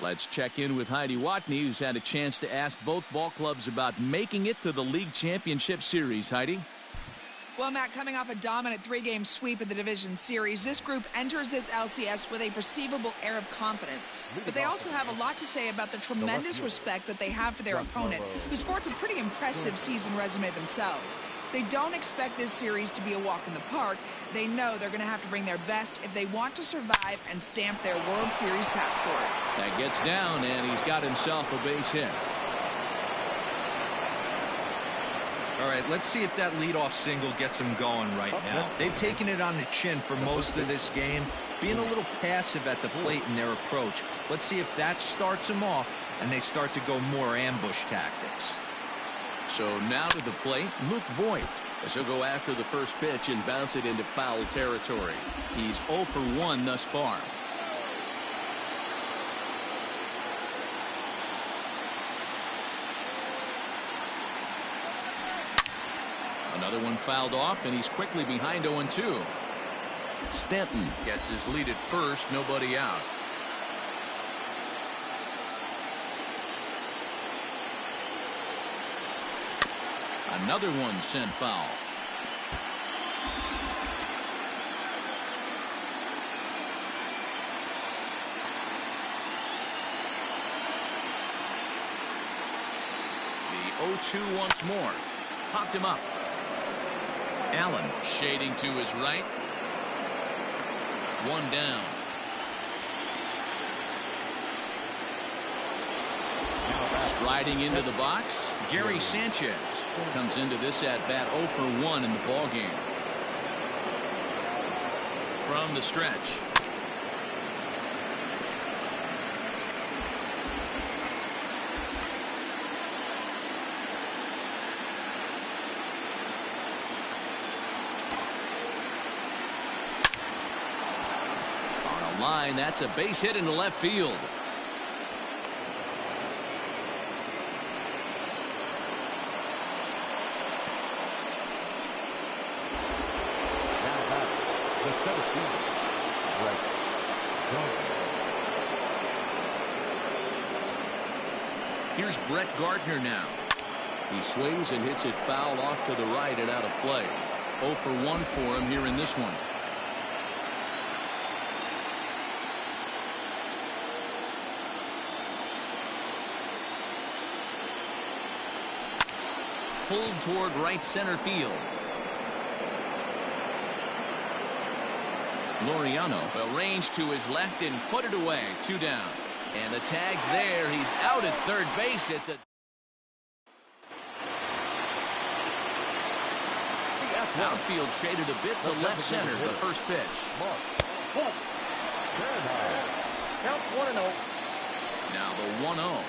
Let's check in with Heidi Watney, who's had a chance to ask both ball clubs about making it to the league championship series. Heidi? Well, Matt, coming off a dominant three-game sweep of the division series, this group enters this LCS with a perceivable air of confidence. But they also have a lot to say about the tremendous respect that they have for their opponent, who sports a pretty impressive season resume themselves. They don't expect this series to be a walk in the park. They know they're going to have to bring their best if they want to survive and stamp their World Series passport. That gets down, and he's got himself a base hit. All right, let's see if that leadoff single gets them going right now. They've taken it on the chin for most of this game, being a little passive at the plate in their approach. Let's see if that starts them off and they start to go more ambush tactics. So now to the plate, Luke Voigt, as he'll go after the first pitch and bounce it into foul territory. He's 0 for 1 thus far. Another one fouled off, and he's quickly behind 0-2. Stanton gets his lead at first, nobody out. Another one sent foul. The 0-2 once more. Popped him up. Allen shading to his right. One down. Striding into the box, Gary Sanchez comes into this at bat 0 for 1 in the ball game. From the stretch. On a line, that's a base hit into left field. Here's Brett Gardner now. He swings and hits it foul off to the right and out of play. 0 for 1 for him here in this one. Pulled toward right center field. Laureano will range to his left and put it away. 2 down. And the tag's there. He's out at third base. It's a outfield shaded a bit to left center. The first pitch. Count 1-0. Now the 1-0.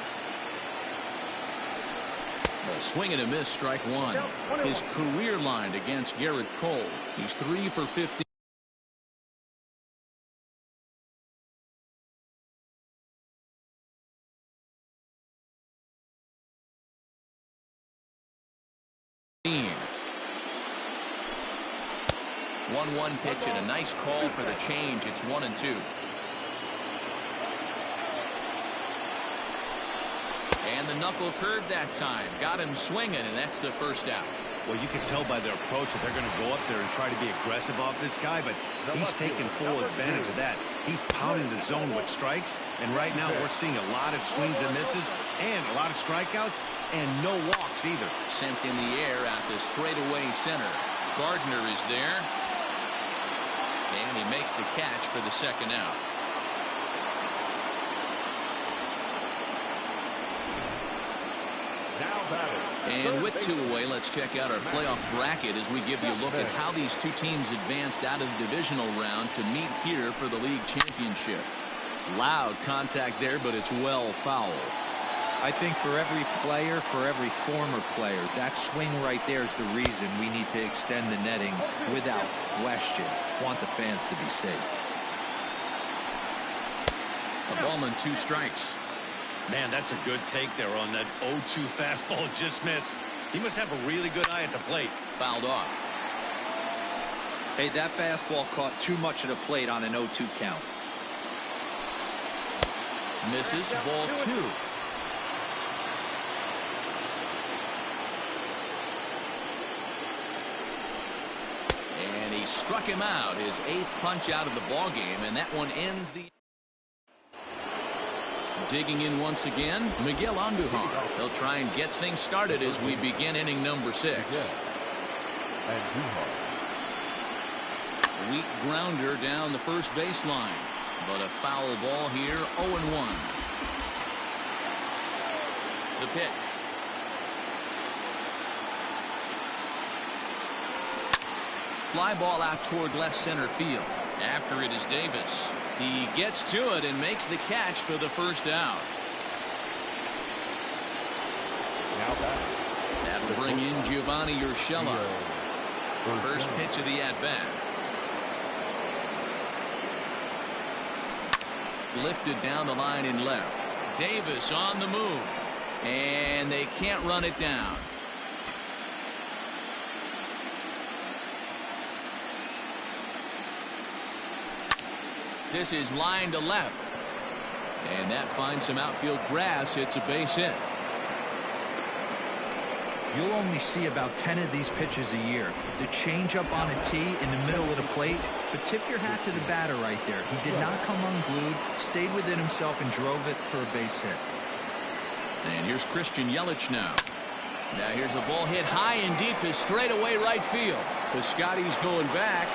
A swing and a miss, strike one. His career line against Garrett Cole. He's 3 for 15. One pitch and a nice call for the change. It's 1-2. And the knuckle curve that time. Got him swinging, and that's the first out. Well, you can tell by their approach that they're going to go up there and try to be aggressive off this guy, but he's taking full advantage of that. He's pounding the zone with strikes, and right now we're seeing a lot of swings and misses and a lot of strikeouts and no walks either. Sent in the air out to straightaway center. Gardner is there. And he makes the catch for the second out. And with 2 away, let's check out our playoff bracket as we give you a look at how these two teams advanced out of the divisional round to meet here for the league championship. Loud contact there, but it's well foul. I think for every player, for every former player, that swing right there is the reason we need to extend the netting without question. Want the fans to be safe. A ball and 2 strikes. Man, that's a good take there on that 0-2 fastball just missed. He must have a really good eye at the plate. Fouled off. Hey, that fastball caught too much of the plate on an 0-2 count. Misses. Ball 2. And he struck him out, his 8th punch out of the ball game, and that one ends the. Digging in once again, Miguel Andujar. He'll try and get things started as we begin inning number 6. Weak grounder down the first baseline, but a foul ball here. 0-1. The pitch. Fly ball out toward left center field. After it is Davis. He gets to it and makes the catch for the first out. That'll bring in Giovanni Urshela. First pitch of the at-bat. Lifted down the line in left. Davis on the move. And they can't run it down. This is line to left. And that finds some outfield grass. It's a base hit. You'll only see about 10 of these pitches a year. The changeup on a tee in the middle of the plate. But tip your hat to the batter right there. He did not come unglued, stayed within himself, and drove it for a base hit. And here's Christian Yelich now. Now here's a ball hit high and deep to straightaway right field. Piscotty's going back.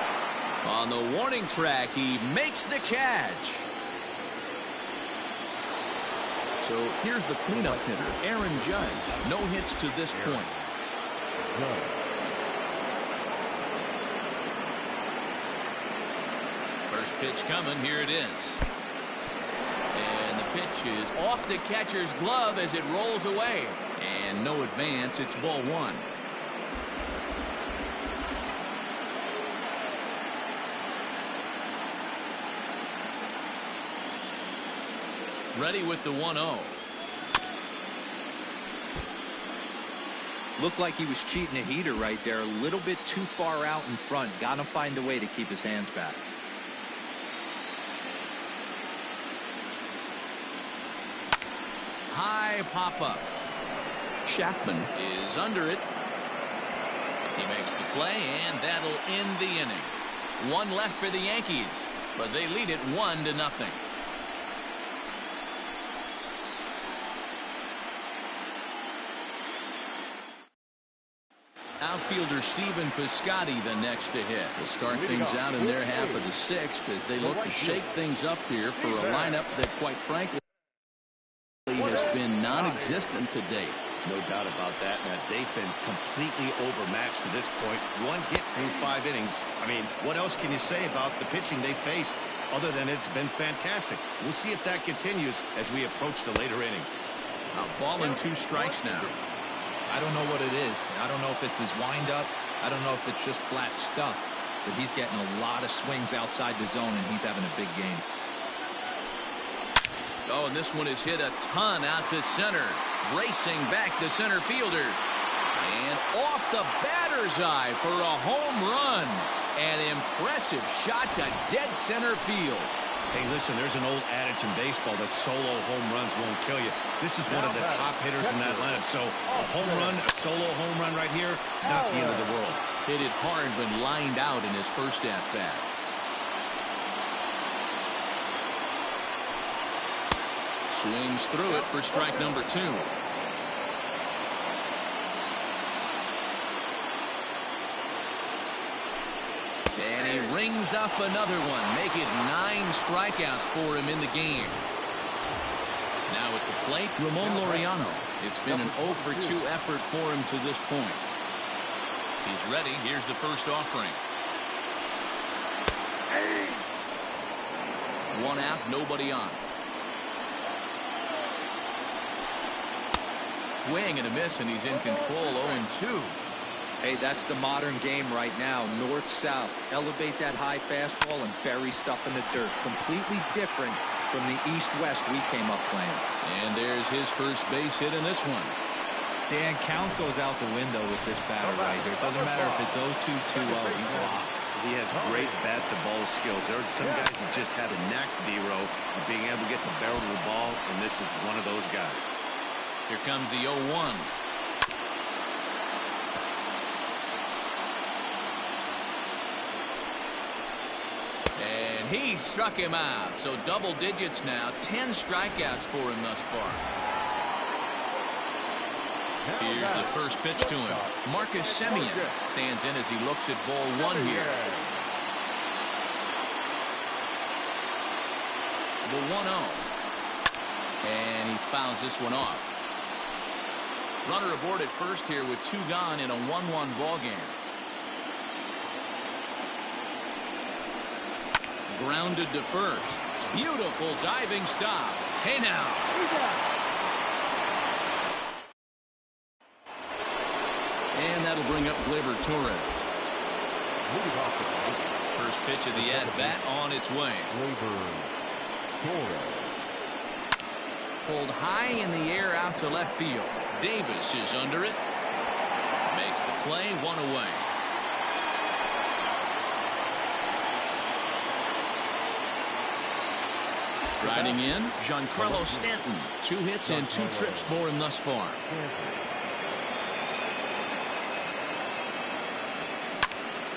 On the warning track, he makes the catch. So here's the cleanup hitter, Aaron Judge. No hits to this point. First pitch coming. Here it is. And the pitch is off the catcher's glove as it rolls away. And no advance. It's ball 1. Ready with the 1-0. Looked like he was cheating a heater right there. A little bit too far out in front. Got to find a way to keep his hands back. High pop-up. Chapman is under it. He makes the play, and that'll end the inning. 1 left for the Yankees, but they lead it 1-0. Outfielder Stephen Piscotty the next to hit to start things out in their half of the 6th as they look to shake things up here for a lineup that, quite frankly, has been non-existent to date. No doubt about that, Matt. They've been completely overmatched to this point. 1 hit through 5 innings. I mean, what else can you say about the pitching they faced other than it's been fantastic? We'll see if that continues as we approach the later inning. A ball and 2 strikes now. I don't know what it is. I don't know if it's his windup. I don't know if it's just flat stuff. But he's getting a lot of swings outside the zone, and he's having a big game. Oh, and this one is hit a ton out to center. Racing back the center fielder. And off the batter's eye for a home run. An impressive shot to dead center field. Hey, listen, there's an old adage in baseball that solo home runs won't kill you. This is one of the top hitters in that lineup. So a home run, a solo home run right here, it's not the end of the world. Hit it hard, but lined out in his first at-bat. Swings through it for strike number 2. And he rings up another one. Make it 9 strikeouts for him in the game. Now at the plate, Ramon Laureano. It's been an 0 for 2 effort for him to this point. He's ready. Here's the first offering. 1 out, nobody on. Swing and a miss, and he's in control. 0-2. Hey, that's the modern game right now. North-south. Elevate that high fastball and bury stuff in the dirt. Completely different from the east-west we came up playing. And there's his first base hit in this one. Dan, count goes out the window with this batter right here. It doesn't matter if it's 0-2, 2-0. He's out. He has great bat-to-ball skills. There are some guys that just have a knack, D-Row, of being able to get the barrel of the ball, and this is one of those guys. Here comes the 0-1. And he struck him out. So double digits now. 10 strikeouts for him thus far. Here's the first pitch to him. Marcus Semien stands in as he looks at ball one here. The 1-0. And he fouls this one off. Runner aboard at first here with 2 gone in a 1-1 ball game. Grounded to first. Beautiful diving stop. Hey now. And that'll bring up Gleyber Torres. First pitch of the at-bat on its way. Pulled high in the air out to left field. Davis is under it. Makes the play, 1 away. Striding in, Giancarlo Stanton. 2 hits and 2 trips for him thus far.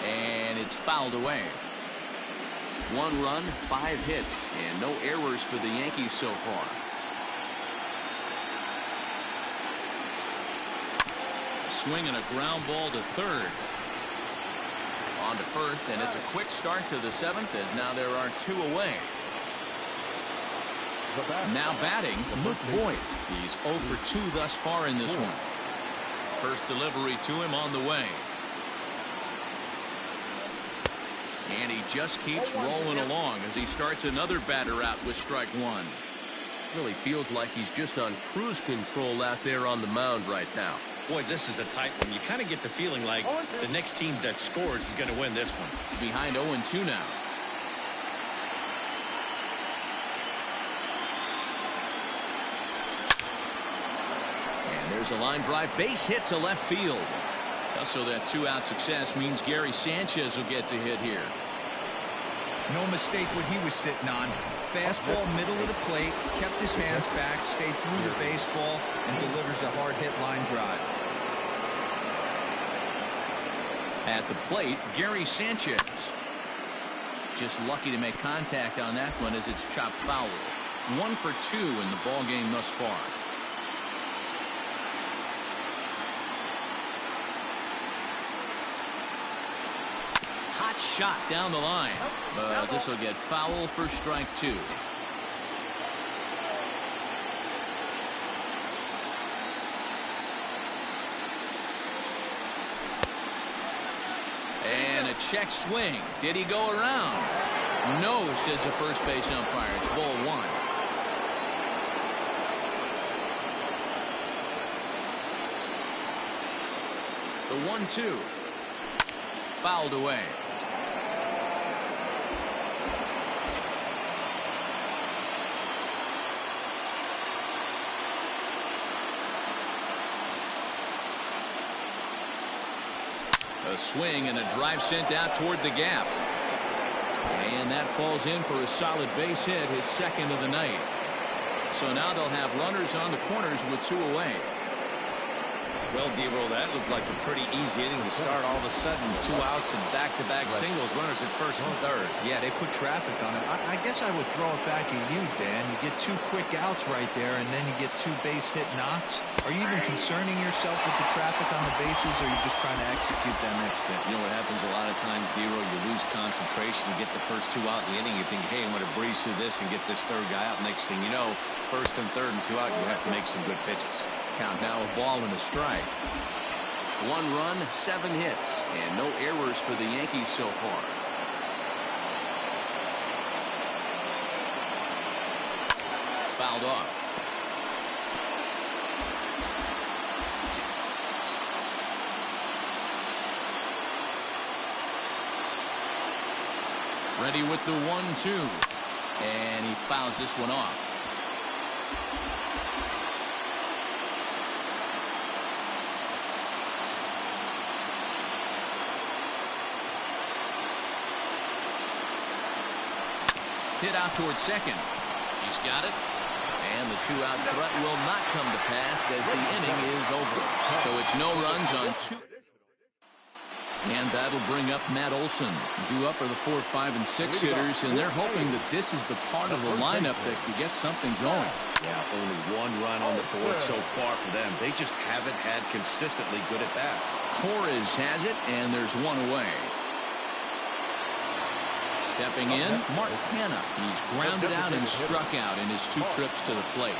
And it's fouled away. 1 run, 5 hits, and no errors for the Yankees so far. A swing and a ground ball to third. On to first, and it's a quick start to the 7th as now there are 2 away. Now batting, Luke Voigt. He's 0 for 2 thus far in this one. First delivery to him on the way. And he just keeps rolling along as he starts another batter out with strike 1. Really feels like he's just on cruise control out there on the mound right now. Boy, this is a tight one. You kind of get the feeling like the next team that scores is going to win this one. Behind 0-2 now. And there's a line drive base hit to left field. So that 2-out success means Gary Sanchez will get to hit here. No mistake what he was sitting on. Fastball middle of the plate, kept his hands back, stayed through the baseball, and delivers a hard hit line drive. At the plate, Gary Sanchez. Just lucky to make contact on that one as it's chopped foul. 1 for 2 in the ball game thus far. Hot shot down the line. But this will get foul for strike 2. And a check swing. Did he go around? No, says the first base umpire. It's ball 1. The 1-2. Fouled away. A swing and a drive sent out toward the gap. And that falls in for a solid base hit, his 2nd of the night. So now they'll have runners on the corners with 2 away. Well, D-Roll, that looked like a pretty easy inning to start. All of a sudden, 2 outs and back-to-back singles, runners at first and third. Yeah, they put traffic on it. I guess I would throw it back at you, Dan. You get 2 quick outs right there, and then you get 2 base hit knocks. Are you even concerning yourself with the traffic on the bases, or are you just trying to execute that next bit? You know what happens a lot of times, D-Roll? You lose concentration. You get the first 2 out in the inning. You think, hey, I'm going to breeze through this and get this 3rd guy out. Next thing you know, 1st and 3rd and 2 out, you have to make some good pitches. Count now a ball and a strike. 1 run, 7 hits, and no errors for the Yankees so far. Fouled off. Ready with the 1-2. And he fouls this one off. Hit out towards second. He's got it. And the two-out threat will not come to pass as the inning is over. So it's no runs on two. And that'll bring up Matt Olson. Due up are the 4, 5, and 6 hitters, and they're hoping that this is the part of the lineup that can get something going. Yeah, only one run on the board so far for them. They just haven't had consistently good at-bats. Torres has it, and there's one away. Stepping in, Mark Hanna. He's grounded out and struck out in his 2 trips to the plate.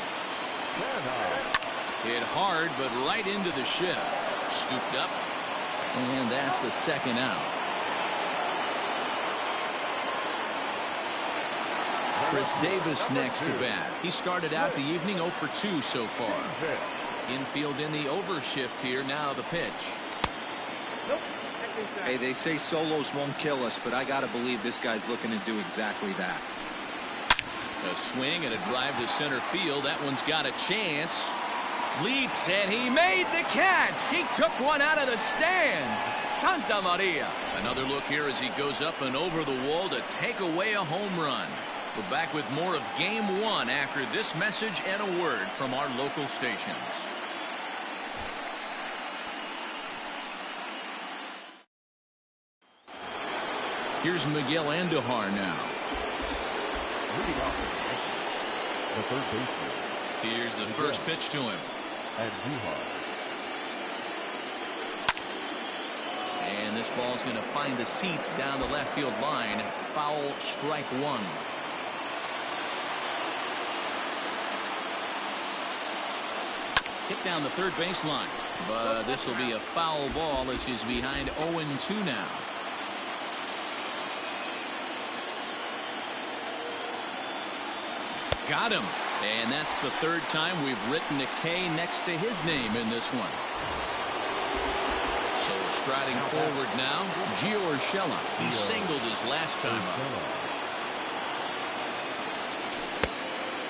Hit hard, but right into the shift. Scooped up, and that's the second out. Chris Davis next to bat. He started out the evening 0 for 2 so far. Infield in the overshift here. Now the pitch. Hey, they say solos won't kill us, but I got to believe this guy's looking to do exactly that. A swing and a drive to center field. That one's got a chance. Leaps, and he made the catch. He took one out of the stands. Santa Maria. Another look here as he goes up and over the wall to take away a home run. We're back with more of Game 1 after this message and a word from our local stations. Here's Miguel Andujar now. The third baseman. Here's the first pitch to him. And this ball's going to find the seats down the left field line. Foul, strike 1. Hit down the third baseline, but this will be a foul ball as he's behind 0-2 now. Got him. And that's the third time we've written a K next to his name in this one. So striding forward now, Gio Urshela. He singled his last time up.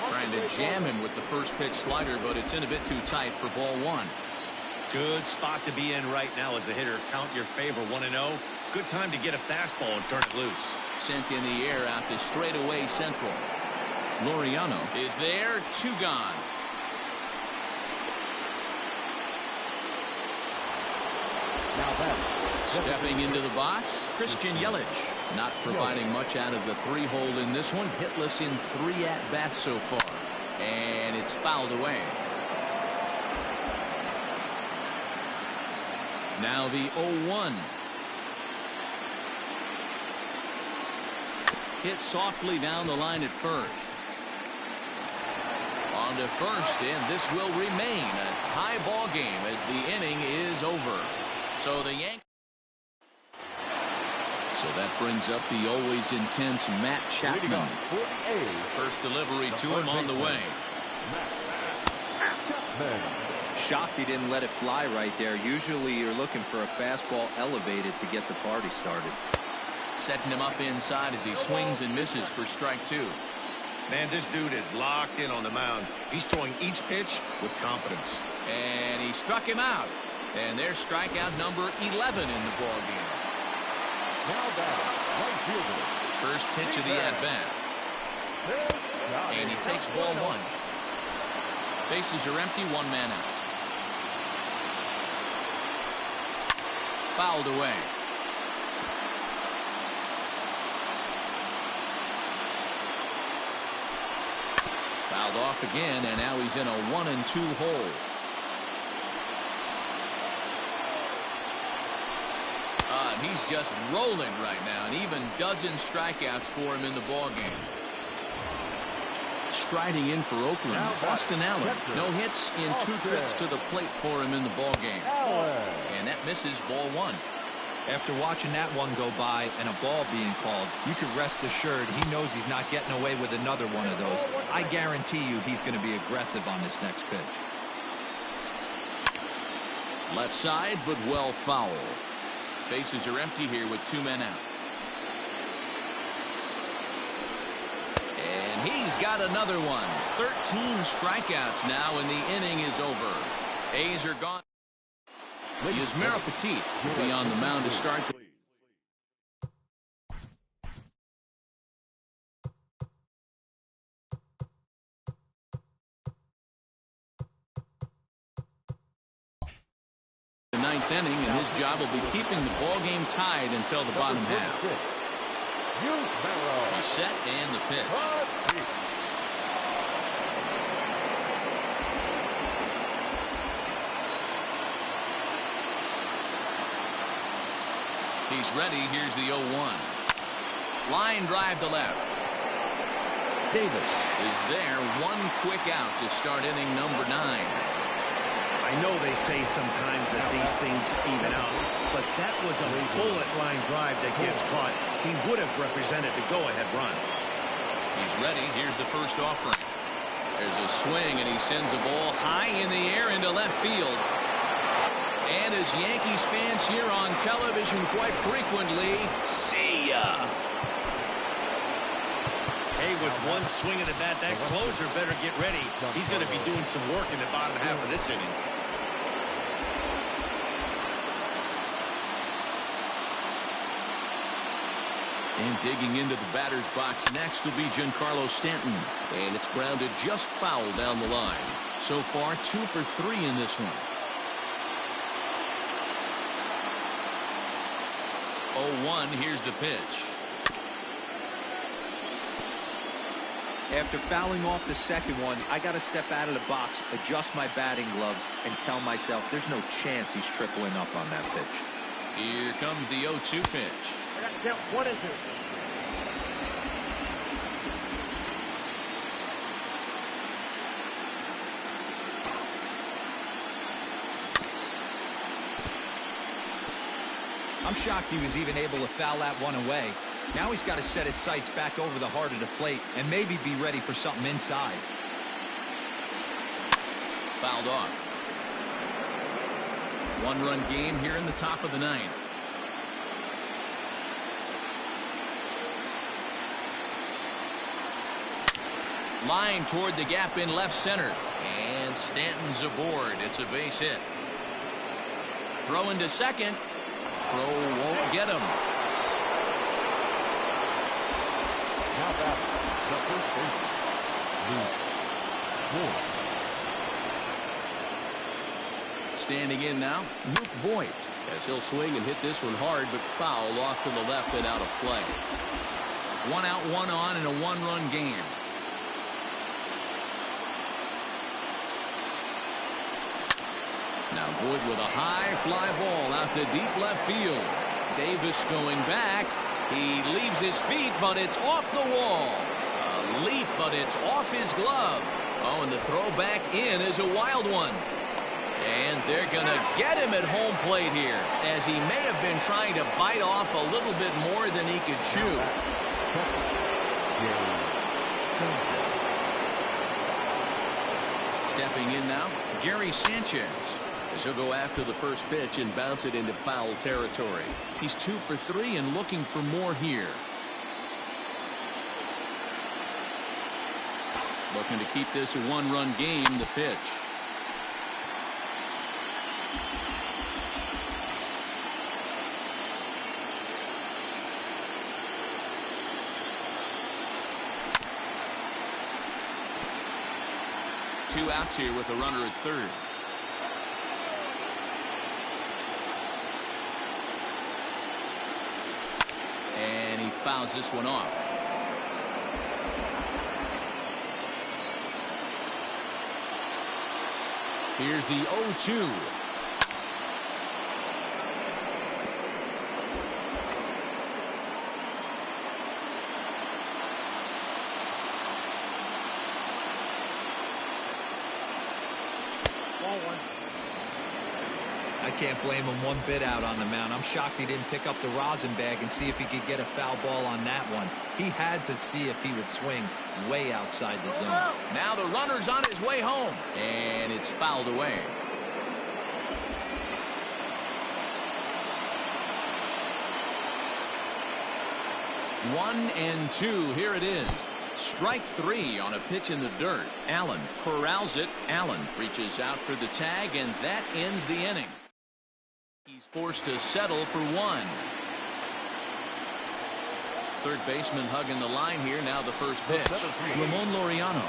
Trying to jam him with the first pitch slider, but it's in a bit too tight for ball 1. Good spot to be in right now as a hitter. Count your favor 1-0. Good time to get a fastball and turn it loose. Sent in the air out to straightaway central. Laureano is there, 2 gone. Stepping into the box, Christian Yelich. Not providing much out of the 3-hole in this one. Hitless in 3 at-bats so far. And it's fouled away. Now the 0-1. Hit softly down the line at first. On to first, and this will remain a tie ball game as the inning is over. So the Yankees. So that brings up the always intense Matt Chapman. First delivery to him on the way. Shocked he didn't let it fly right there. Usually you're looking for a fastball elevated to get the party started. Setting him up inside as he swings and misses for strike 2. Man, this dude is locked in on the mound. He's throwing each pitch with confidence. And he struck him out. And there's strikeout number 11 in the ball game. First pitch of the at-bat. And he takes ball 1. Bases are empty, 1 man out. Fouled away. Fouled off again, and now he's in a 1-2 hole. He's just rolling right now, and even dozen strikeouts for him in the ball game. Striding in for Oakland, Austin Allen. No hits in 2 trips to the plate for him in the ball game. And that misses ball 1. After watching that one go by and a ball being called, you can rest assured he knows he's not getting away with another one of those. I guarantee you he's going to be aggressive on this next pitch. Left side, but well foul. Bases are empty here with 2 men out. And he's got another one. 13 strikeouts now, and the inning is over. A's are gone. Yusmeiro Petit will be on the mound to start the inning, and his job will be keeping the ball game tied until the bottom half. He's set and the pitch. He's ready. Here's the 0-1. Line drive to left. Davis is there. One quick out to start inning number 9. I know they say sometimes that these things even out, but that was a bullet line drive that gets caught. He would have represented the go-ahead run. He's ready. Here's the first offering. There's a swing, and he sends a ball high in the air into left field. And as Yankees fans hear on television quite frequently, see ya. Hey, with one swing of the bat, that closer better get ready. He's going to be doing some work in the bottom half of this inning. And digging into the batter's box next will be Giancarlo Stanton. And it's grounded just foul down the line. So far, 2 for 3 in this one. 0-1, here's the pitch. After fouling off the second one, I got to step out of the box, adjust my batting gloves, and tell myself there's no chance he's tripling up on that pitch. Here comes the 0-2 pitch. I got to count 1 and 2. I'm shocked he was even able to foul that one away. Now he's got to set his sights back over the heart of the plate and maybe be ready for something inside. Fouled off. 1-run game here in the top of the 9th. Line toward the gap in left center. And Stanton's aboard. It's a base hit. Throw into second. Throw won't get him. Now back, the first baseman, Luke Voigt. Standing in now, Luke Voigt, as he'll swing and hit this one hard, but foul off to the left and out of play. 1 out, 1 on in a 1-run game. Now Voigt with a high fly ball out to deep left field. Davis going back. He leaves his feet, but it's off the wall. A leap, but it's off his glove. Oh, and the throw back in is a wild one. And they're going to get him at home plate here, as he may have been trying to bite off a little bit more than he could chew. Stepping in now, Gary Sanchez. As he'll go after the first pitch and bounce it into foul territory. He's 2 for 3 and looking for more here. Looking to keep this a 1-run game, the pitch. Two outs here with a runner at third. And he fouls this one off. Here's the 0-2. I can't blame him one bit out on the mound. I'm shocked he didn't pick up the rosin bag and see if he could get a foul ball on that one. He had to see if he would swing way outside the zone. Now the runner's on his way home, and it's fouled away. One and two. Here it is. Strike 3 on a pitch in the dirt. Allen corrals it. Allen reaches out for the tag, and that ends the inning. He's forced to settle for 1. Third baseman hugging the line here. Now the first pitch. Ramon Laureano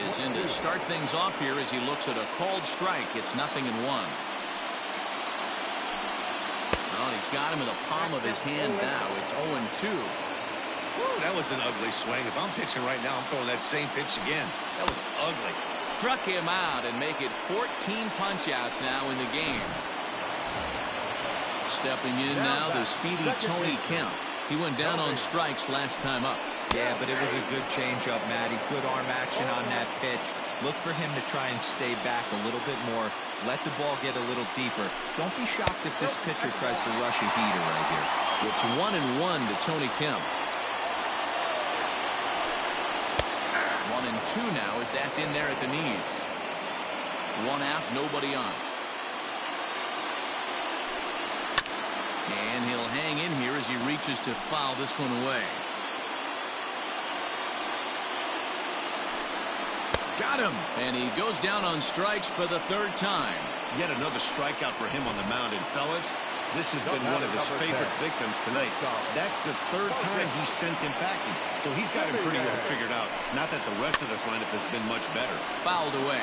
is in to start things off here as he looks at a called strike. It's 0-1. He's got him in the palm of his hand now. It's 0-2. Woo, that was an ugly swing. If I'm pitching right now, I'm throwing that same pitch again. That was ugly. Struck him out and make it 14 punch-outs now in the game. Stepping in now, the speedy Tony Kemp. He went down on strikes last time up. Yeah, but it was a good changeup, Matty. Good arm action on that pitch. Look for him to try and stay back a little bit more. Let the ball get a little deeper. Don't be shocked if this pitcher tries to rush a heater right here. It's 1-1 to Tony Kemp. 1-2 now as that's in there at the knees. One out, nobody on. And he'll hang in here as he reaches to foul this one away. Got him. And he goes down on strikes for the third time. Yet another strikeout for him on the mound. And fellas, this has been one of his favorite victims tonight. That's the third time he sent him packing. So he's got him pretty well figured out. Not that the rest of this lineup has been much better. Fouled away.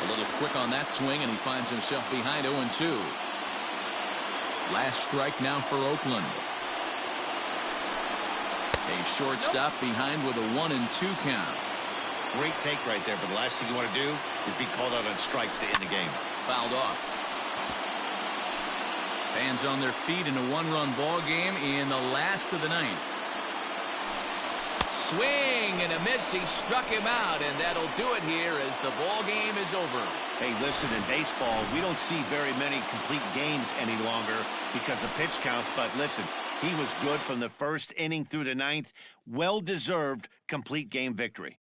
A little quick on that swing, and he finds himself behind 0-2. Last strike now for Oakland. A shortstop behind with a 1-2 count. Great take right there, but the last thing you want to do is be called out on strikes to end the game. Fouled off. Fans on their feet in a one-run ball game in the last of the ninth. Swing and a miss. He struck him out, and that'll do it here as the ball game is over. Hey, listen, in baseball, we don't see very many complete games any longer because of pitch counts, but listen, he was good from the first inning through the ninth. Well-deserved complete game victory.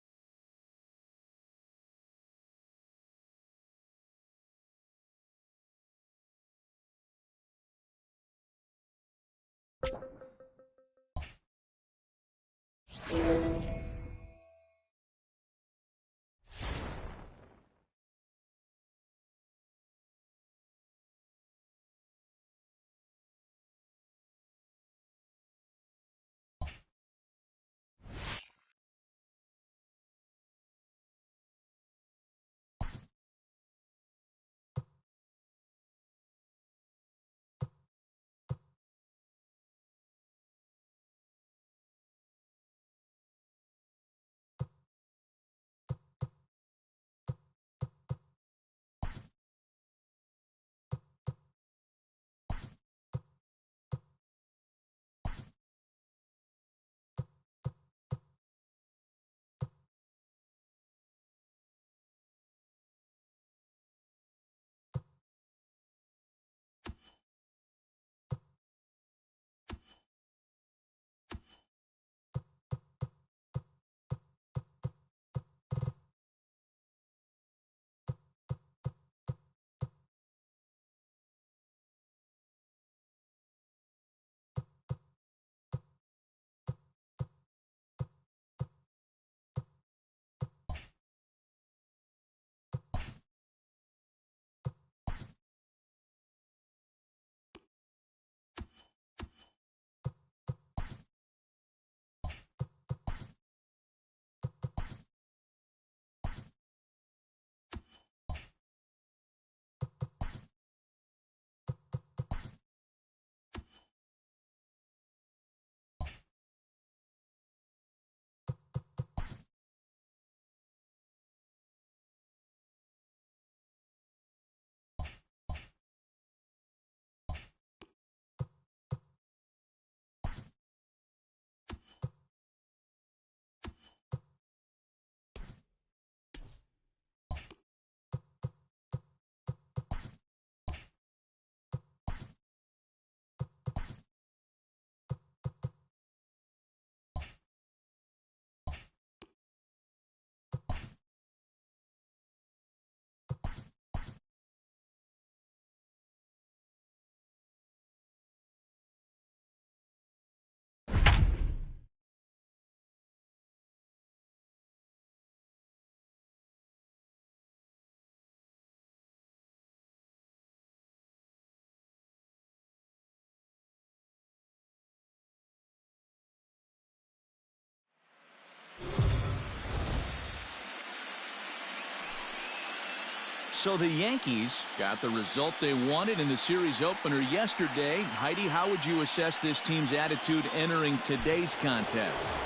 So the Yankees got the result they wanted in the series opener yesterday. Heidi, how would you assess this team's attitude entering today's contest?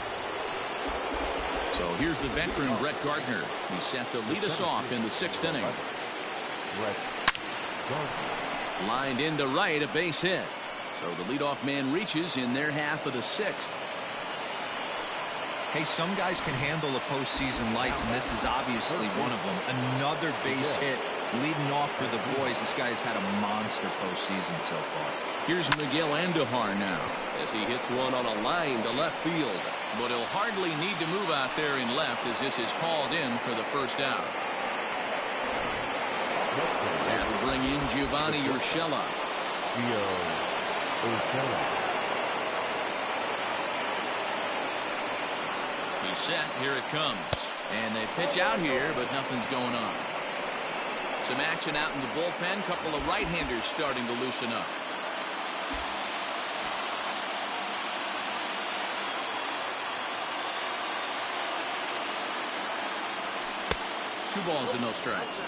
So here's the veteran Brett Gardner. He's set to lead us off in the 6th inning. Lined into right, a base hit. So the leadoff man reaches in their half of the 6th. Hey, some guys can handle the postseason lights, and this is obviously one of them. Another base hit leading off for the boys. This guy's had a monster postseason so far. Here's Miguel Andujar now as he hits one on a line to left field. But he'll hardly need to move out there in left as this is hauled in for the first out. That'll bring in Giovanni Urshela. He's set. Here it comes. And they pitch out here, but nothing's going on. Some action out in the bullpen. Couple of right-handers starting to loosen up. Two balls and no strikes.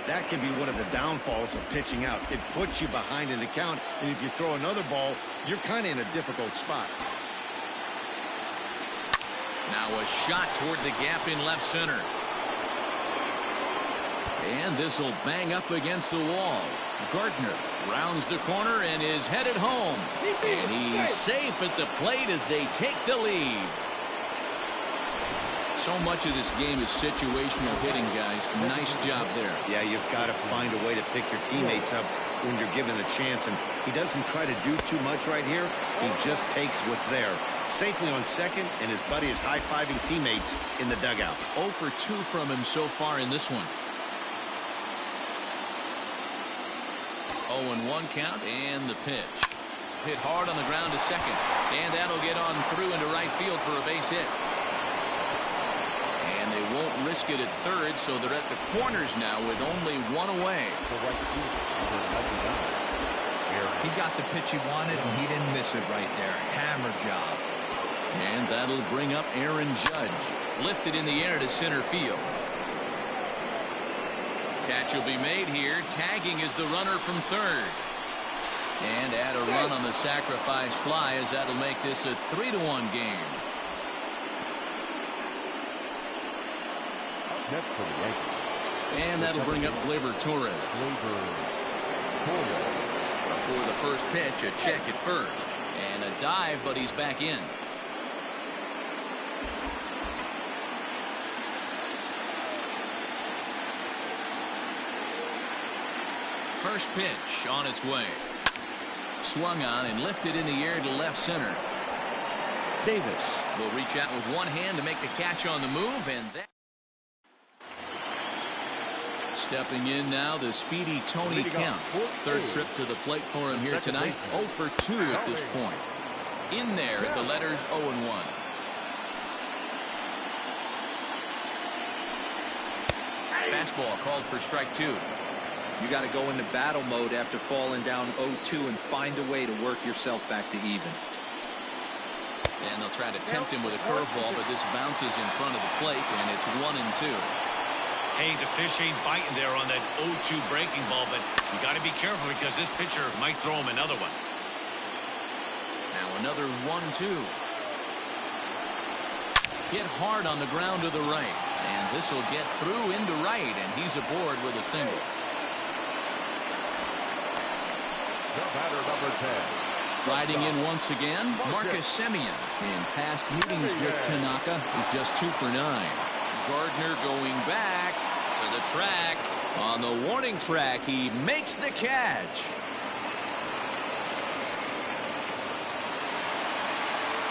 That can be one of the downfalls of pitching out. It puts you behind in the count, and if you throw another ball, you're kind of in a difficult spot. Now a shot toward the gap in left center. And this will bang up against the wall. Gardner rounds the corner and is headed home. And he's safe at the plate as they take the lead. So much of this game is situational hitting, guys. Nice job there. Yeah, you've got to find a way to pick your teammates up when you're given the chance. And he doesn't try to do too much right here. He just takes what's there. Safely on second, and his buddy is high-fiving teammates in the dugout. 0 for 2 from him so far in this one. 0-1 count, and the pitch. Hit hard on the ground to second. And that'll get on through into right field for a base hit. And they won't risk it at third, so they're at the corners now with only one away. He got the pitch he wanted, and he didn't miss it right there. Hammer job. And that'll bring up Aaron Judge. Lifted in the air to center field. Catch will be made here. Tagging is the runner from third. And add a run on the sacrifice fly as that'll make this a 3-1 game. And that'll bring up Gleyber Torres. Before the first pitch, a check at first. And a dive, but he's back in. First pitch on its way. Swung on and lifted in the air to left center. Davis will reach out with one hand to make the catch on the move, and that. Stepping in now, the speedy Tony Kemp. Third trip to the plate for him here tonight. 0 for 2 at this point. In there at the letters 0-1. Fastball called for strike 2. You got to go into battle mode after falling down 0-2 and find a way to work yourself back to even. And they'll try to tempt him with a curveball, but this bounces in front of the plate, and it's 1-2. Hey, the fish ain't biting there on that 0-2 breaking ball, but you got to be careful because this pitcher might throw him another one. Now another 1-2. Hit hard on the ground to the right, and this will get through into right, and he's aboard with a single. The batter, number 10. Riding in once again, Marcus Semien. In past meetings with Tanaka, he's just 2 for 9. Gardner going back to the track. On the warning track, he makes the catch.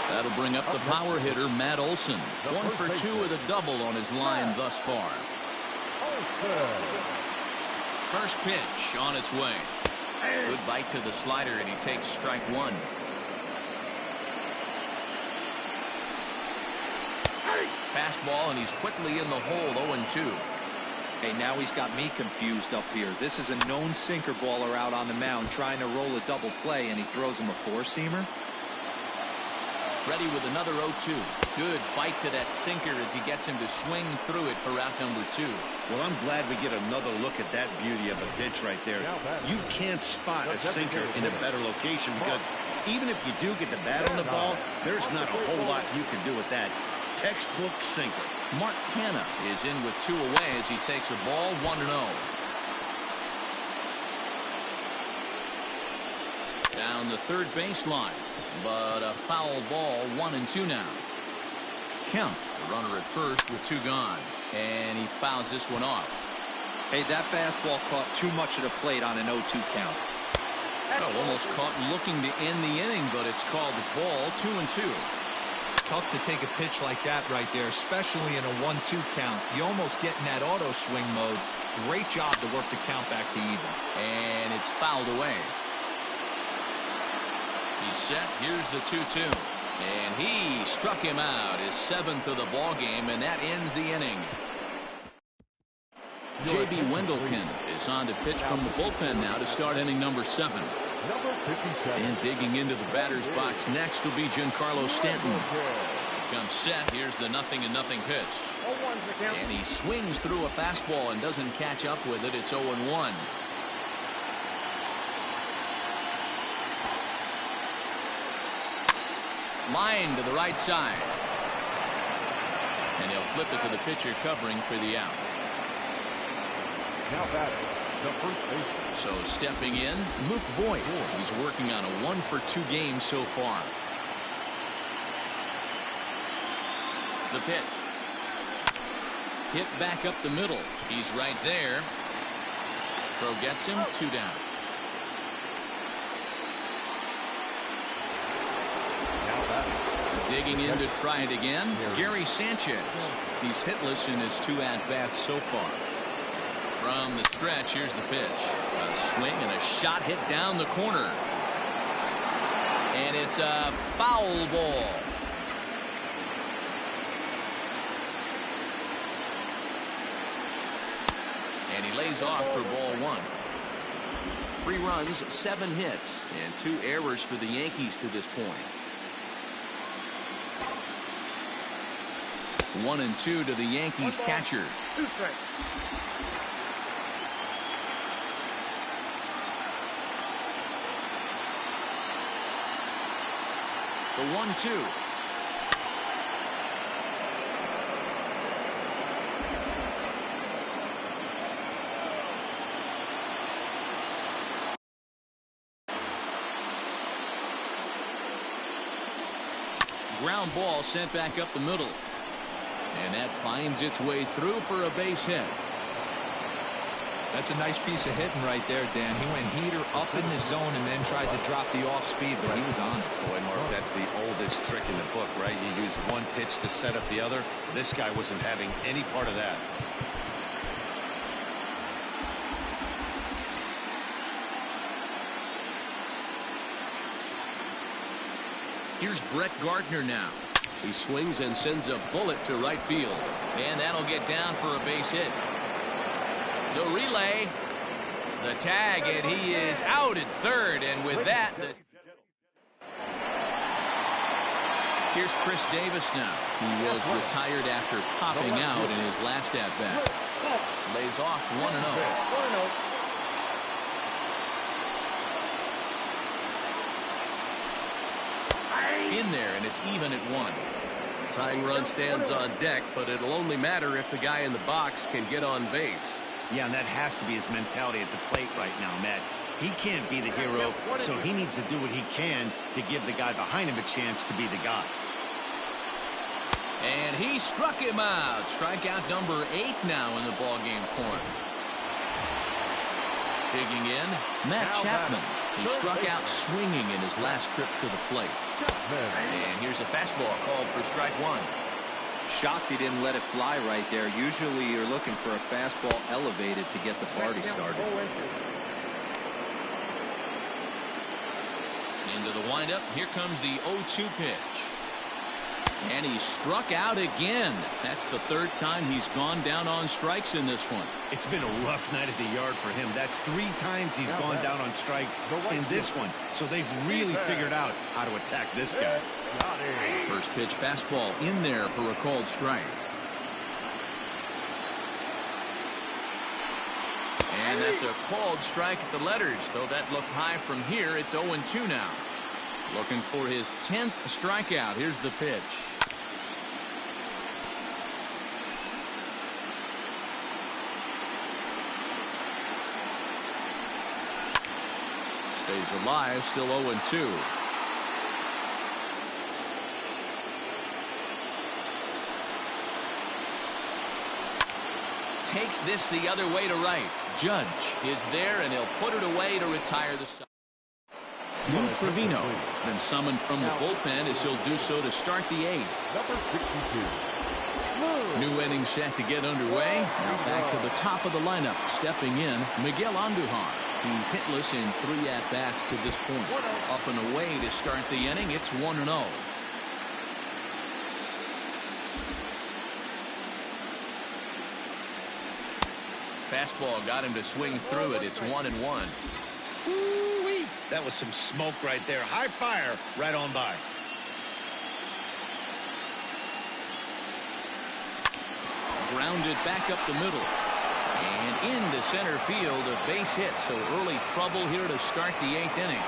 That'll bring up the power hitter, Matt Olson. 1 for 2 with a double on his line thus far. First pitch on its way. Good bite to the slider, and he takes strike 1. Fastball, and he's quickly in the hole, 0-2. Hey, now he's got me confused up here. This is a known sinker baller out on the mound trying to roll a double play, and he throws him a four-seamer. Ready with another 0-2. Good bite to that sinker as he gets him to swing through it for out number 2. Well, I'm glad we get another look at that beauty of a pitch right there. You can't spot a sinker in a better location because even if you do get the bat on the ball, there's not a whole lot you can do with that. Textbook sinker. Mark Hanna is in with 2 away as he takes a ball 1-0. Down the third baseline, but a foul ball, 1-2 now. Kemp, the runner at first with 2 gone, and he fouls this one off. Hey, that fastball caught too much of the plate on an 0-2 count. Oh, almost caught looking to end the inning, but it's called ball, 2-2. Tough to take a pitch like that right there, especially in a 1-2 count. You almost get in that auto swing mode. Great job to work the count back to even. And it's fouled away. He's set. Here's the 2-2. And he struck him out, his 7th of the ball game, and that ends the inning. J.B. Wendelken is on to pitch from the bullpen now to start inning number 7. And digging into the batter's box next will be Giancarlo Stanton. Comes set. Here's the 0-0 pitch. And he swings through a fastball and doesn't catch up with it. It's 0-1. Line to the right side. And he'll flip it to the pitcher covering for the out. Now batting, the first baseman. So stepping in, Luke Voigt. He's working on a 1-for-2 game so far. The pitch. Hit back up the middle. He's right there. Throw gets him, 2 down. Digging in to try it again, Gary Sanchez. He's hitless in his 2 at-bats so far. From the stretch, here's the pitch. A swing and a shot hit down the corner. And it's a foul ball. And he lays off for ball 1. 3 runs, 7 hits, and 2 errors for the Yankees to this point. 1-2 to the Yankees catcher. The 1-2. Ground ball sent back up the middle. And that finds its way through for a base hit. That's a nice piece of hitting right there, Dan. He went heater up in the zone and then tried to drop the off speed, but he was on it. Boy, Mark, that's the oldest trick in the book, right? You use one pitch to set up the other. This guy wasn't having any part of that. Here's Brett Gardner now. He swings and sends a bullet to right field. And that'll get down for a base hit. The relay, the tag, and he is out at third. And with that, here's Chris Davis now. He was retired after popping out in his last at-bat. Lays off 1-0. In there, and it's even at 1. Tying run stands on deck, but it'll only matter if the guy in the box can get on base. Yeah, and that has to be his mentality at the plate right now, Matt. He can't be the hero, so he needs to do what he can to give the guy behind him a chance to be the guy. And he struck him out. Strikeout number 8 now in the ballgame for him. Digging in, Matt Chapman. He struck out swinging in his last trip to the plate. And here's a fastball called for strike 1. Shocked he didn't let it fly right there. Usually you're looking for a fastball elevated to get the party started. Into the windup. Here comes the 0-2 pitch. And he struck out again. That's the 3rd time he's gone down on strikes in this one. It's been a rough night at the yard for him. That's 3 times he's gone down on strikes in this one. So they've really figured out how to attack this guy. First pitch fastball in there for a called strike. And that's a called strike at the letters, though that looked high from here. It's 0-2 now. Looking for his 10th strikeout. Here's the pitch. Stays alive, still 0-2. Takes this the other way to right. Judge is there, and he'll put it away to retire the side. Lou Trevino has been summoned from the bullpen as he'll do so to start the 8th. New inning set to get underway. Now back to the top of the lineup. Stepping in, Miguel Andujar. He's hitless in 3 at-bats to this point. Up and away to start the inning. It's 1-0. Fastball got him to swing through it. It's 1-1. Ooh-wee. That was some smoke right there. High fire right on by. Grounded back up the middle. And into center field, a base hit. So early trouble here to start the 8th inning.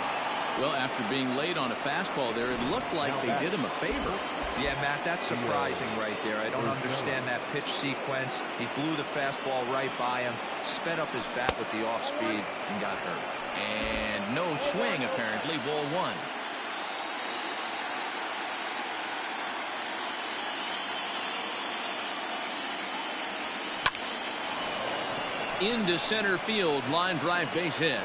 Well, after being late on a fastball there, it looked like they did him a favor. Yeah, Matt, that's surprising right there. I don't understand that pitch sequence. He blew the fastball right by him, sped up his bat with the off speed, and got hurt. And no swing, apparently. Ball 1. Into center field, line drive, base hit.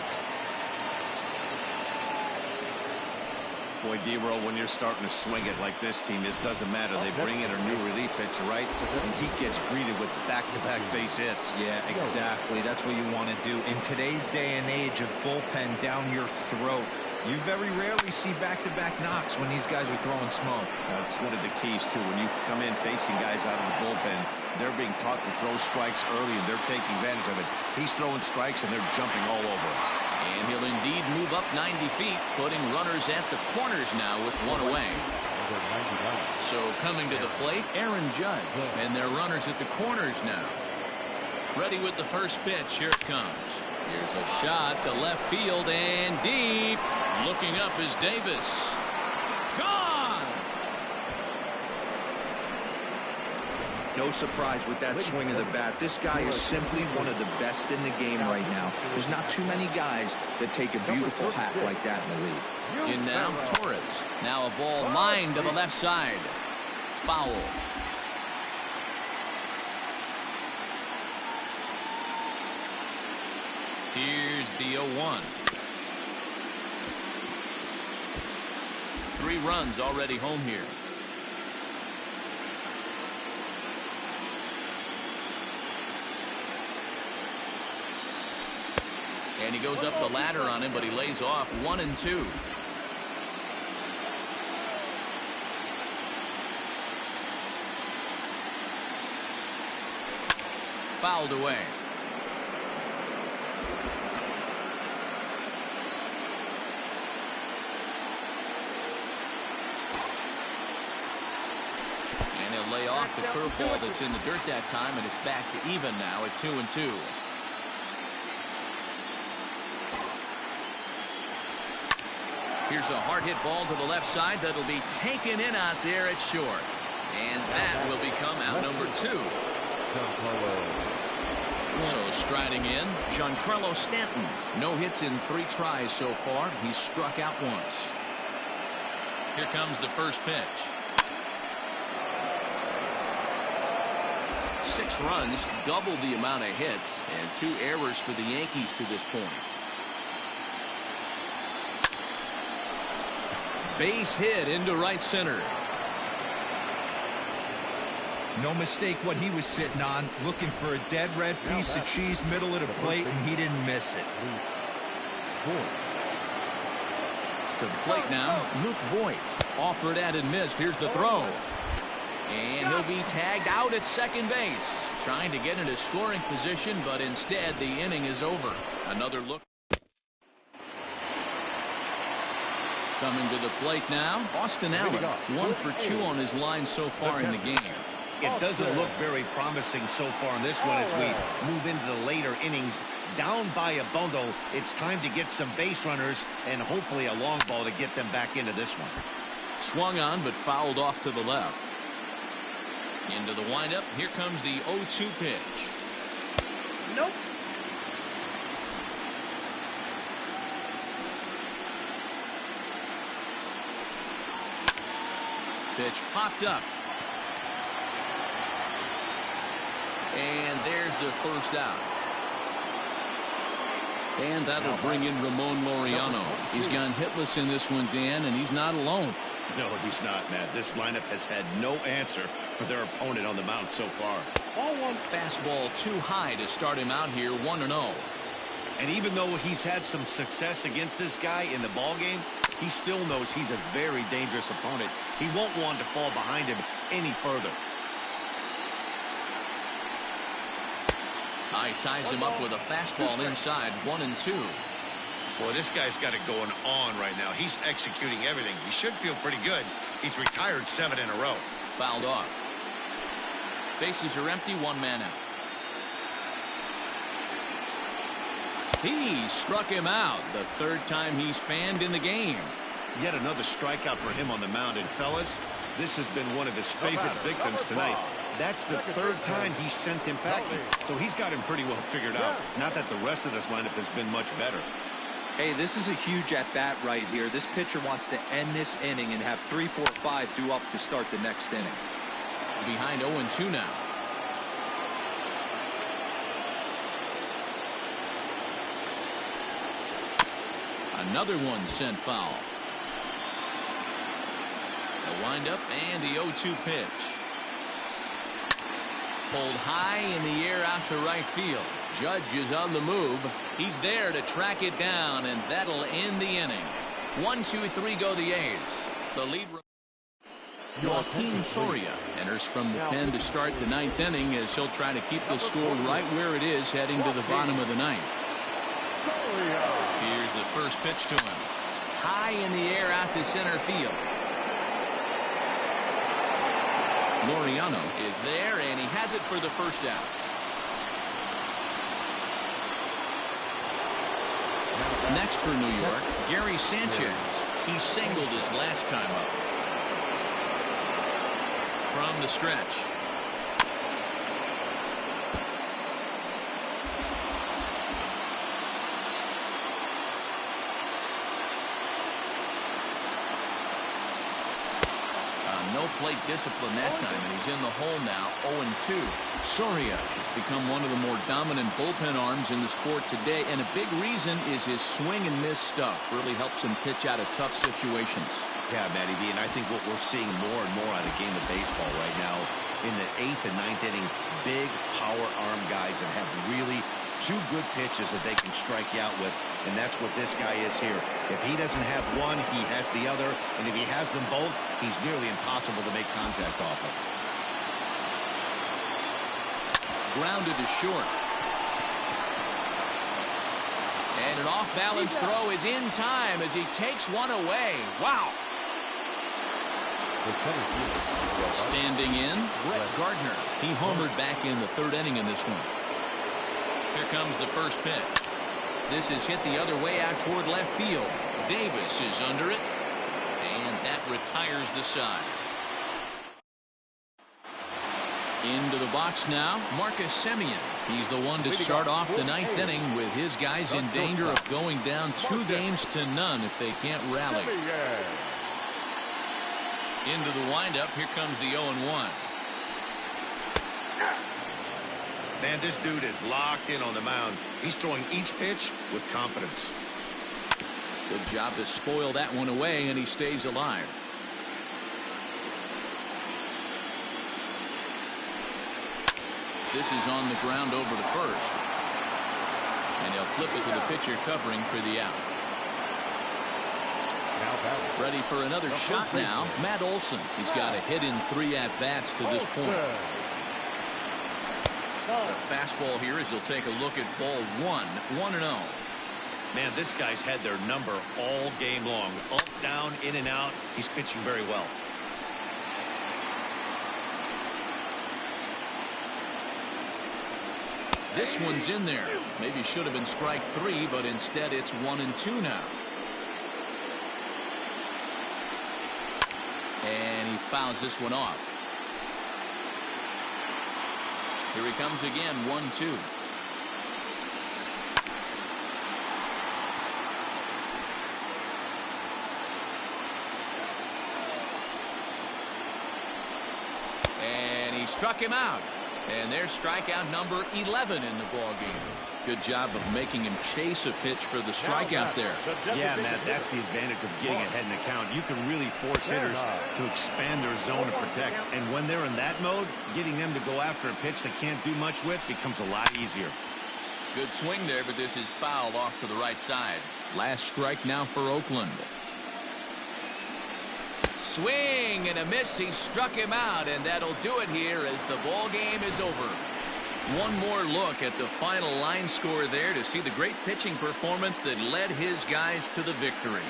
Boy, D-Roll, when you're starting to swing it like this team is, doesn't matter. They bring in a new relief pitcher, right? And he gets greeted with back-to-back base hits. Yeah, exactly. That's what you want to do. In today's day and age of bullpen down your throat, you very rarely see back-to-back knocks when these guys are throwing smoke. That's one of the keys, too. When you come in facing guys out of the bullpen, they're being taught to throw strikes early, and they're taking advantage of it. He's throwing strikes, and they're jumping all over him. And he'll indeed move up 90 feet, putting runners at the corners now with 1 away. So coming to the plate, Aaron Judge. And they're runners at the corners now. Ready with the first pitch. Here it comes. Here's a shot to left field and deep. Looking up is Davis. Gone! No surprise with that swing of the bat. This guy is simply one of the best in the game right now. There's not too many guys that take a beautiful hack like that in the league. In now, Torres. Now a ball lined to the left side. Foul. Here's the 0-1. 3 runs already home here. And he goes up the ladder on him, but he lays off 1-2. Fouled away. And he'll lay off the curveball that's in the dirt that time, and it's back to even now at 2-2. Here's a hard hit ball to the left side that'll be taken in out there at short. And that will become out number 2. So striding in, Giancarlo Stanton. No hits in 3 tries so far. He's struck out once. Here comes the first pitch. 6 runs, double the amount of hits, and 2 errors for the Yankees to this point. Base hit into right center. No mistake what he was sitting on, looking for a dead red piece of cheese middle of the plate, and he didn't miss it. To the plate now, Luke Voigt. Offered at and missed. Here's the throw. And he'll be tagged out at second base. trying to get into scoring position, but instead the inning is over. Another look. Coming to the plate now, Austin Allen, 1 for 2 on his line so far in the game. It doesn't look very promising so far in this one as we move into the later innings. Down by a bundle, it's time to get some base runners and hopefully a long ball to get them back into this one. Swung on, but fouled off to the left. Into the windup. Here comes the 0-2 pitch. Nope. Pitch popped up. And there's the first out. And that'll bring in Ramon Laureano. He's gone hitless in this one, Dan, and he's not alone. No, he's not, Matt. This lineup has had no answer for their opponent on the mound so far. Ball one. Fastball too high to start him out here, 1-0. And even though he's had some success against this guy in the ball game, he still knows he's a very dangerous opponent. He won't want to fall behind him any further. High ties him up with a fastball inside, 1-2. Boy, this guy's got it going on right now. He's executing everything. He should feel pretty good. He's retired 7 in a row. Fouled off. Bases are empty, 1 man out. He struck him out, the 3rd time he's fanned in the game. Yet another strikeout for him on the mound. And fellas, this has been one of his favorite victims tonight. That's the 3rd time he sent him packing. So he's got him pretty well figured out. Not that the rest of this lineup has been much better. Hey, this is a huge at-bat right here. This pitcher wants to end this inning and have 3, 4, 5 due up to start the next inning. Behind 0-2 now. Another one sent foul. The windup and the 0-2 pitch. Pulled high in the air out to right field. Judge is on the move. He's there to track it down, and that'll end the inning. 1, 2, 3 go the A's. The lead. Joaquin Soria enters from the pen to start the 9th inning as he'll try to keep the score right where it is heading to the bottom of the 9th. Here's the first pitch to him. High in the air out to center field. Laureano is there, and he has it for the first out. Next for New York, Gary Sanchez. He singled his last time up. From the stretch. No plate discipline that time, and he's in the hole now, 0-2. Soria has become one of the more dominant bullpen arms in the sport today, and a big reason is his swing and miss stuff. Really helps him pitch out of tough situations. Yeah, Matty B, and I think what we're seeing more and more out of the game of baseball right now, in the 8th and 9th inning, big power arm guys that have really 2 good pitches that they can strike you out with, and that's what this guy is here. If he doesn't have one, he has the other, and if he has them both, he's nearly impossible to make contact off of. Grounded to short. And an off-balance throw is in time as he takes one away. Wow. Standing in, Brett Gardner. He homered back in the 3rd inning in this one. Here comes the first pitch. This is hit the other way out toward left field. Davis is under it, and that retires the side. Into the box now, Marcus Semien. He's the one to start off the 9th inning with his guys in danger of going down 2-0 if they can't rally. Into the windup, here comes the 0-1. Man, this dude is locked in on the mound. He's throwing each pitch with confidence. Good job to spoil that one away, and he stays alive. This is on the ground over to first. And he'll flip it to the pitcher covering for the out. Ready for another shot now, Matt Olson. He's got a hit in 3 at-bats to this point. The fastball here as he'll take a look at ball 1-0. Man, this guy's had their number all game long. Up, down, in and out. He's pitching very well. This one's in there. Maybe should have been strike 3, but instead it's 1-2 now. And he fouls this one off. Here he comes again, 1-2. And he struck him out. And there's strikeout number 11 in the ballgame. Good job of making him chase a pitch for the strikeout there. Yeah, Matt, that's the advantage of getting ahead in the count. You can really force hitters to expand their zone and protect. And when they're in that mode, getting them to go after a pitch they can't do much with becomes a lot easier. Good swing there, but this is fouled off to the right side. Last strike now for Oakland. Swing and a miss. He struck him out, and that'll do it here as the ball game is over. One more look at the final line score there to see the great pitching performance that led his guys to the victory.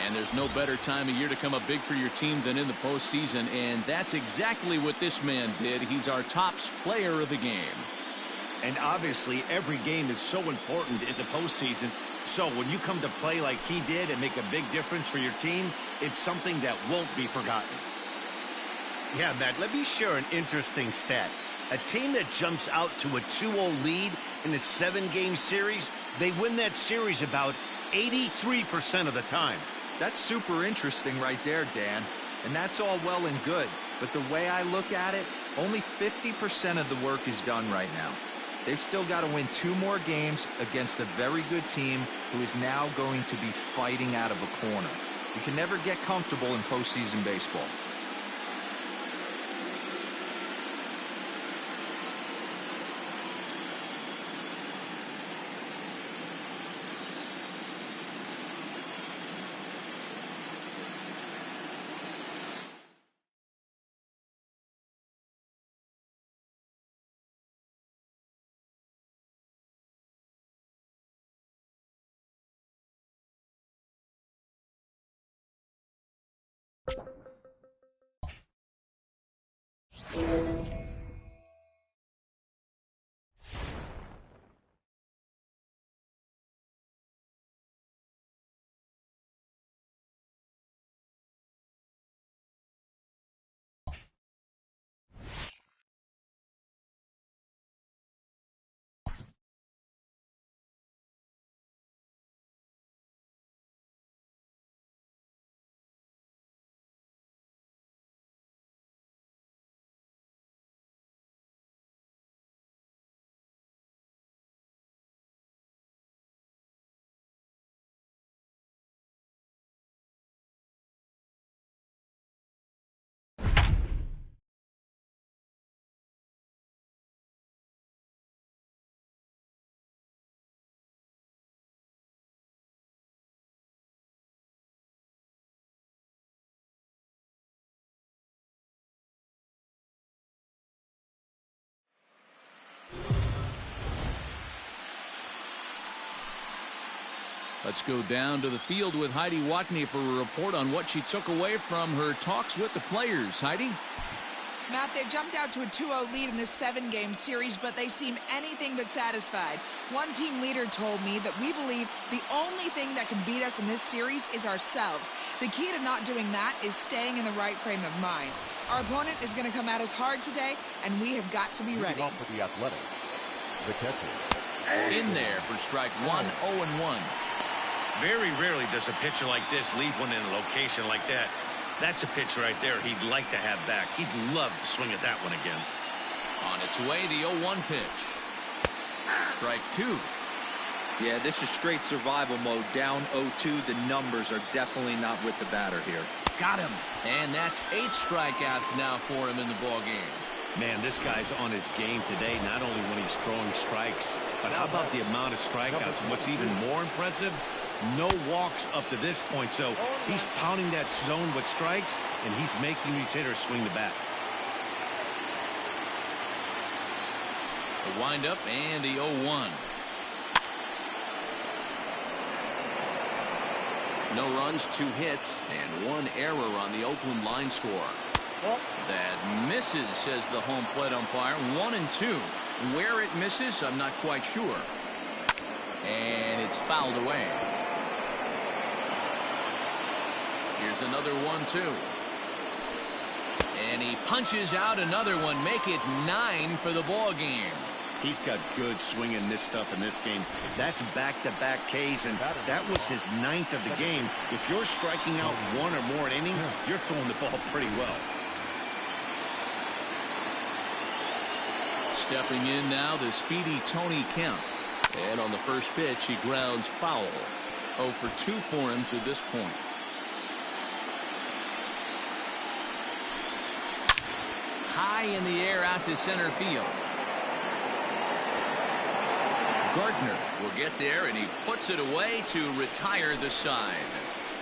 And there's no better time of year to come up big for your team than in the postseason, and that's exactly what this man did. He's our top player of the game. And obviously, every game is so important in the postseason. So when you come to play like he did and make a big difference for your team, it's something that won't be forgotten. Yeah, Matt, let me share an interesting stat. A team that jumps out to a 2-0 lead in a 7-game series, they win that series about 83% of the time. That's super interesting right there, Dan. And that's all well and good. But the way I look at it, only 50% of the work is done right now. They've still got to win 2 more games against a very good team who is now going to be fighting out of a corner. You can never get comfortable in postseason baseball. Let's go down to the field with Heidi Watney for a report on what she took away from her talks with the players. Heidi? Matt, they've jumped out to a 2-0 lead in this 7-game series, but they seem anything but satisfied. One team leader told me that we believe the only thing that can beat us in this series is ourselves. The key to not doing that is staying in the right frame of mind. Our opponent is going to come at us hard today, and we have got to be ready. Off for the Athletic, the catcher. In there for strike 1, 0-1. Very rarely does a pitcher like this leave one in a location like that. That's a pitch right there he'd like to have back. He'd love to swing at that one again. On its way, the 0-1 pitch. Strike 2. Yeah, this is straight survival mode. Down 0-2. The numbers are definitely not with the batter here. Got him. And that's 8 strikeouts now for him in the ballgame. Man, this guy's on his game today, not only when he's throwing strikes, but how about the amount of strikeouts? And what's even more impressive, No walks up to this point, so he's pounding that zone with strikes, and he's making these hitters swing the bat. The windup and the 0-1. No runs, 2 hits, and 1 error on the Oakland line score. That misses, says the home plate umpire. 1-2. Where it misses, I'm not quite sure. And it's fouled away. Here's another 1-2. And he punches out another one. Make it 9 for the ball game. He's got good swing and miss stuff in this game. That's back-to-back Ks, and that was his 9th of the game. If you're striking out 1 or more an inning, you're throwing the ball pretty well. Stepping in now, the speedy Tony Kemp. And on the first pitch, he grounds foul. 0 for 2 for him to this point. High in the air out to center field. Gardner will get there, and he puts it away to retire the side.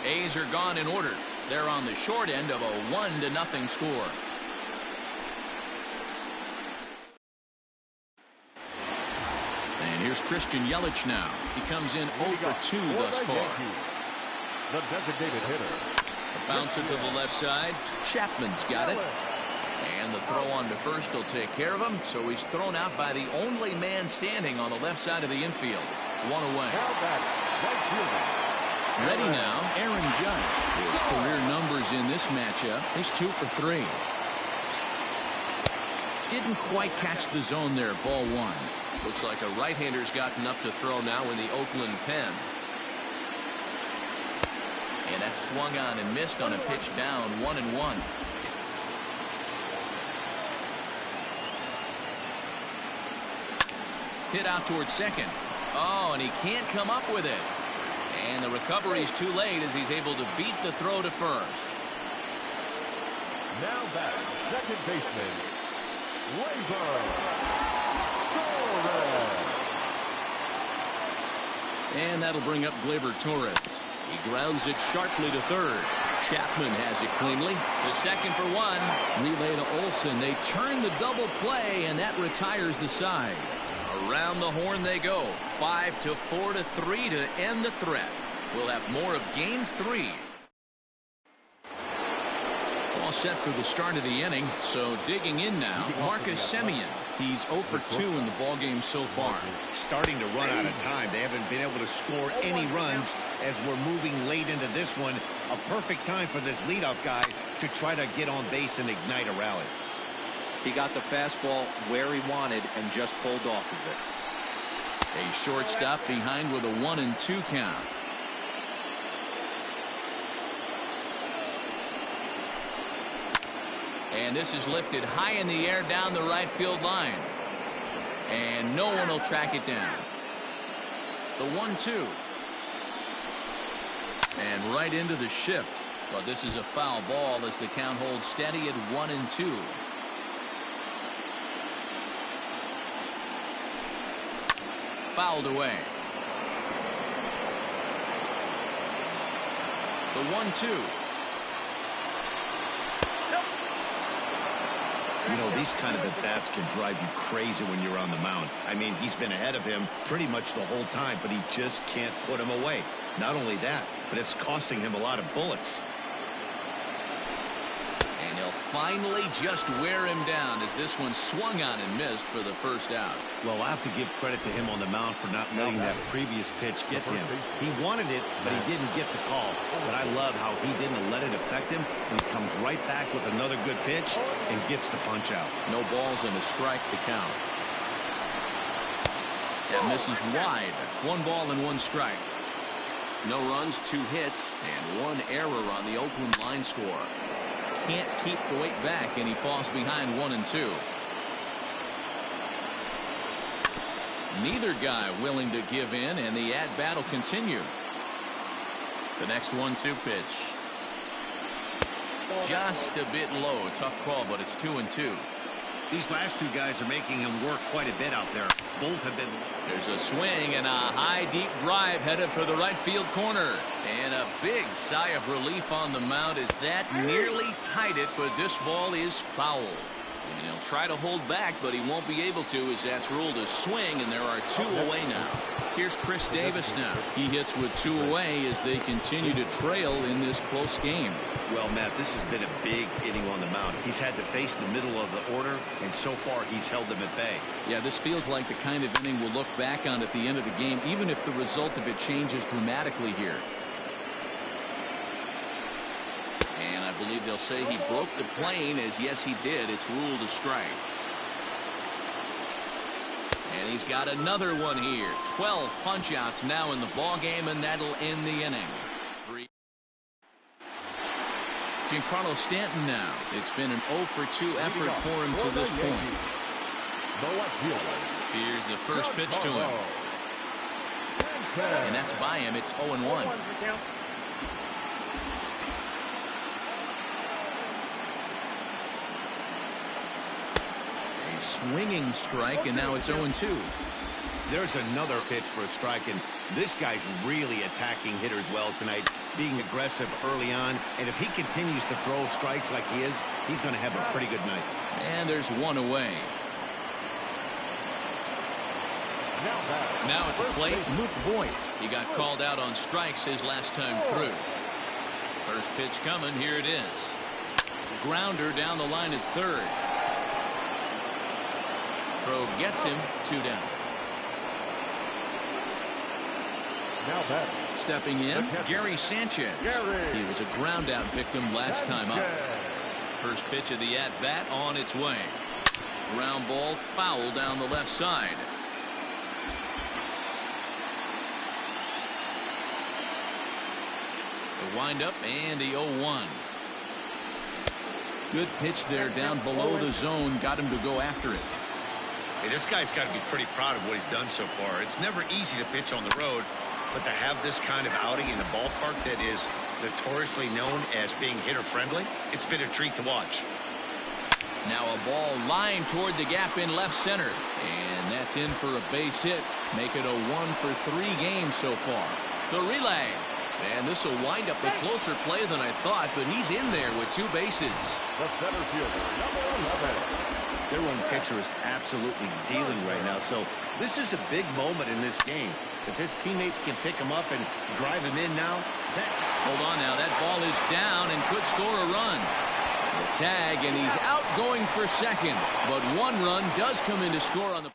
A's are gone in order. They're on the short end of a 1-0 score. And here's Christian Yelich now. He comes in 0 for 2 thus far. The designated hitter. A bouncer to the left side. Chapman's got it. And the throw on to first will take care of him. So he's thrown out by the only man standing on the left side of the infield. 1 away. Ready now, Aaron Judge. His career numbers in this matchup. He's 2 for 3. Didn't quite catch the zone there. Ball 1. Looks like a right-hander's gotten up to throw now in the Oakland pen. And that swung on and missed on a pitch down. 1-1. Hit out towards second. Oh, and he can't come up with it. And the recovery's too late as he's able to beat the throw to first. Now back, second baseman, Labor. And that'll bring up Gleyber Torres. He grounds it sharply to third. Chapman has it cleanly. The second for 1. Relay to Olsen. They turn the double play, and that retires the side. Around the horn they go. 5-4-3 to end the threat. We'll have more of game 3. All set for the start of the inning. So digging in now, Marcus Semien. He's 0 for 2 in the ballgame so far. Starting to run out of time. They haven't been able to score any runs as we're moving late into this one. A perfect time for this leadoff guy to try to get on base and ignite a rally. He got the fastball where he wanted and just pulled off of it. A shortstop behind with a 1-2 count. And this is lifted high in the air down the right field line. And no one will track it down. The 1-2. And right into the shift. But this is a foul ball as the count holds steady at 1-2. Fouled away. The 1-2. You know, these kind of at-bats can drive you crazy when you're on the mound. I mean, he's been ahead of him pretty much the whole time, but he just can't put him away. Not only that, but it's costing him a lot of bullets. And he'll finally just wear him down as this one swung on and missed for the first out. Well, I'll have to give credit to him on the mound for not letting that previous pitch get him. He wanted it, but he didn't get the call. But I love how he didn't let it affect him. He comes right back with another good pitch and gets the punch out. No balls and a strike to count. That misses wide. 1 ball and 1 strike. No runs, 2 hits, and 1 error on the Oakland line score. Can't keep the weight back, and he falls behind 1-2. Neither guy willing to give in, and the at-bat will continue. The next 1-2 pitch. Just a bit low. Tough call, but it's 2-2. These last two guys are making him work quite a bit out there. Both have been. There's a swing and a high deep drive headed for the right field corner. And a big sigh of relief on the mound as that nearly tied it, but this ball is foul. And he'll try to hold back, but he won't be able to as that's ruled a swing, and there are 2 away now. Here's Chris Davis now. He hits with 2 away as they continue to trail in this close game. Well, Matt, this has been a big inning on the mound. He's had to face the middle of the order, and so far he's held them at bay. Yeah, this feels like the kind of inning we'll look back on at the end of the game, even if the result of it changes dramatically here. And I believe they'll say he broke the plane, as yes, he did. It's ruled a strike. And he's got another one here. 12 punch-outs now in the ball game, and that'll end the inning. Giancarlo Stanton now. It's been an 0 for 2 effort for him to this point. Here's the first pitch to him. And that's by him. It's 0-1. A swinging strike, and now it's 0-2. There's another pitch for a strike, and this guy's really attacking hitters well tonight, being aggressive early on, and if he continues to throw strikes like he is, he's going to have a pretty good night. And there's 1 away. Now at the plate, Luke Voigt. He got called out on strikes his last time through. First pitch coming, here it is. Grounder down the line at third. Throw gets him, 2 down. Stepping in, Gary Sanchez. He was a ground out victim last time up. First pitch of the at-bat on its way. Ground ball foul down the left side. The windup and the 0-1. Good pitch there down below the zone. Got him to go after it. Hey, this guy's got to be pretty proud of what he's done so far. It's never easy to pitch on the road, but to have this kind of outing in a ballpark that is notoriously known as being hitter-friendly, it's been a treat to watch. Now a ball lined toward the gap in left center. And that's in for a base hit. Make it a 1 for 3 games so far. The relay. And this will wind up a closer play than I thought, but he's in there with 2 bases. The center fielder, number 11. Their own pitcher is absolutely dealing right now, so this is a big moment in this game. If his teammates can pick him up and drive him in now, hold on now, that ball is down and could score a run. The tag, and he's out going for second, but 1 run does come in to score on the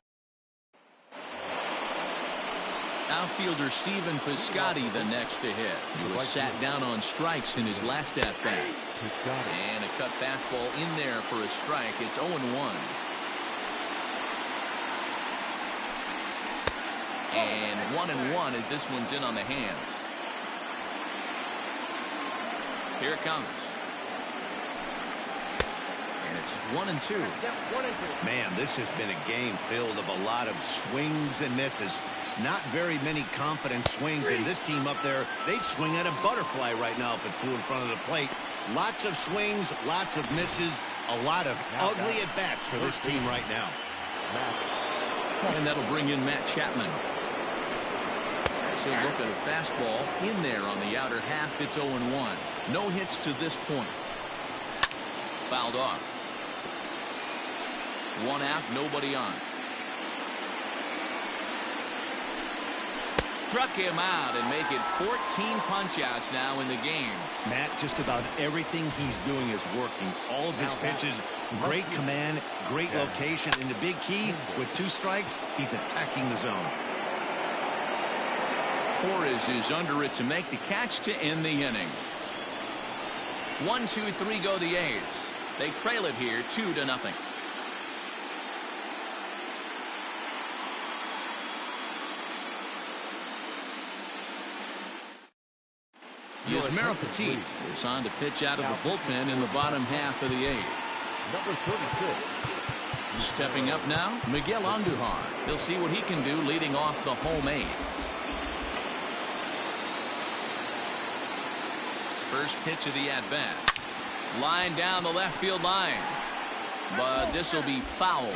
outfielder. Steven Piscotty the next to hit. He was sat down on strikes in his last at-bat. And a cut fastball in there for a strike. It's 0-1. And 1-1 as this one's in on the hands. Here it comes. And it's 1-2. Man, this has been a game filled of a lot of swings and misses. Not very many confident swings, and this team up there, they'd swing at a butterfly right now if it flew in front of the plate. Lots of swings, lots of misses, a lot of ugly at-bats for this team right now. And that'll bring in Matt Chapman. As he'll look at a fastball in there on the outer half. It's 0-1. No hits to this point. Fouled off. 1 out, nobody on. Struck him out and make it 14 punch-outs now in the game. Matt, just about everything he's doing is working. All of his pitches, great command, great location, and the big key, with 2 strikes, he's attacking the zone. Torres is under it to make the catch to end the inning. 1, 2, 3 go the A's. They trail it here 2-0. Yusmeiro Petit is on to pitch out of the bullpen in the bottom half of the 8th. Number 36. Stepping up now, Miguel Andujar. He'll see what he can do leading off the home 8th. First pitch of the at-bat. Line down the left field line. but this will be foul.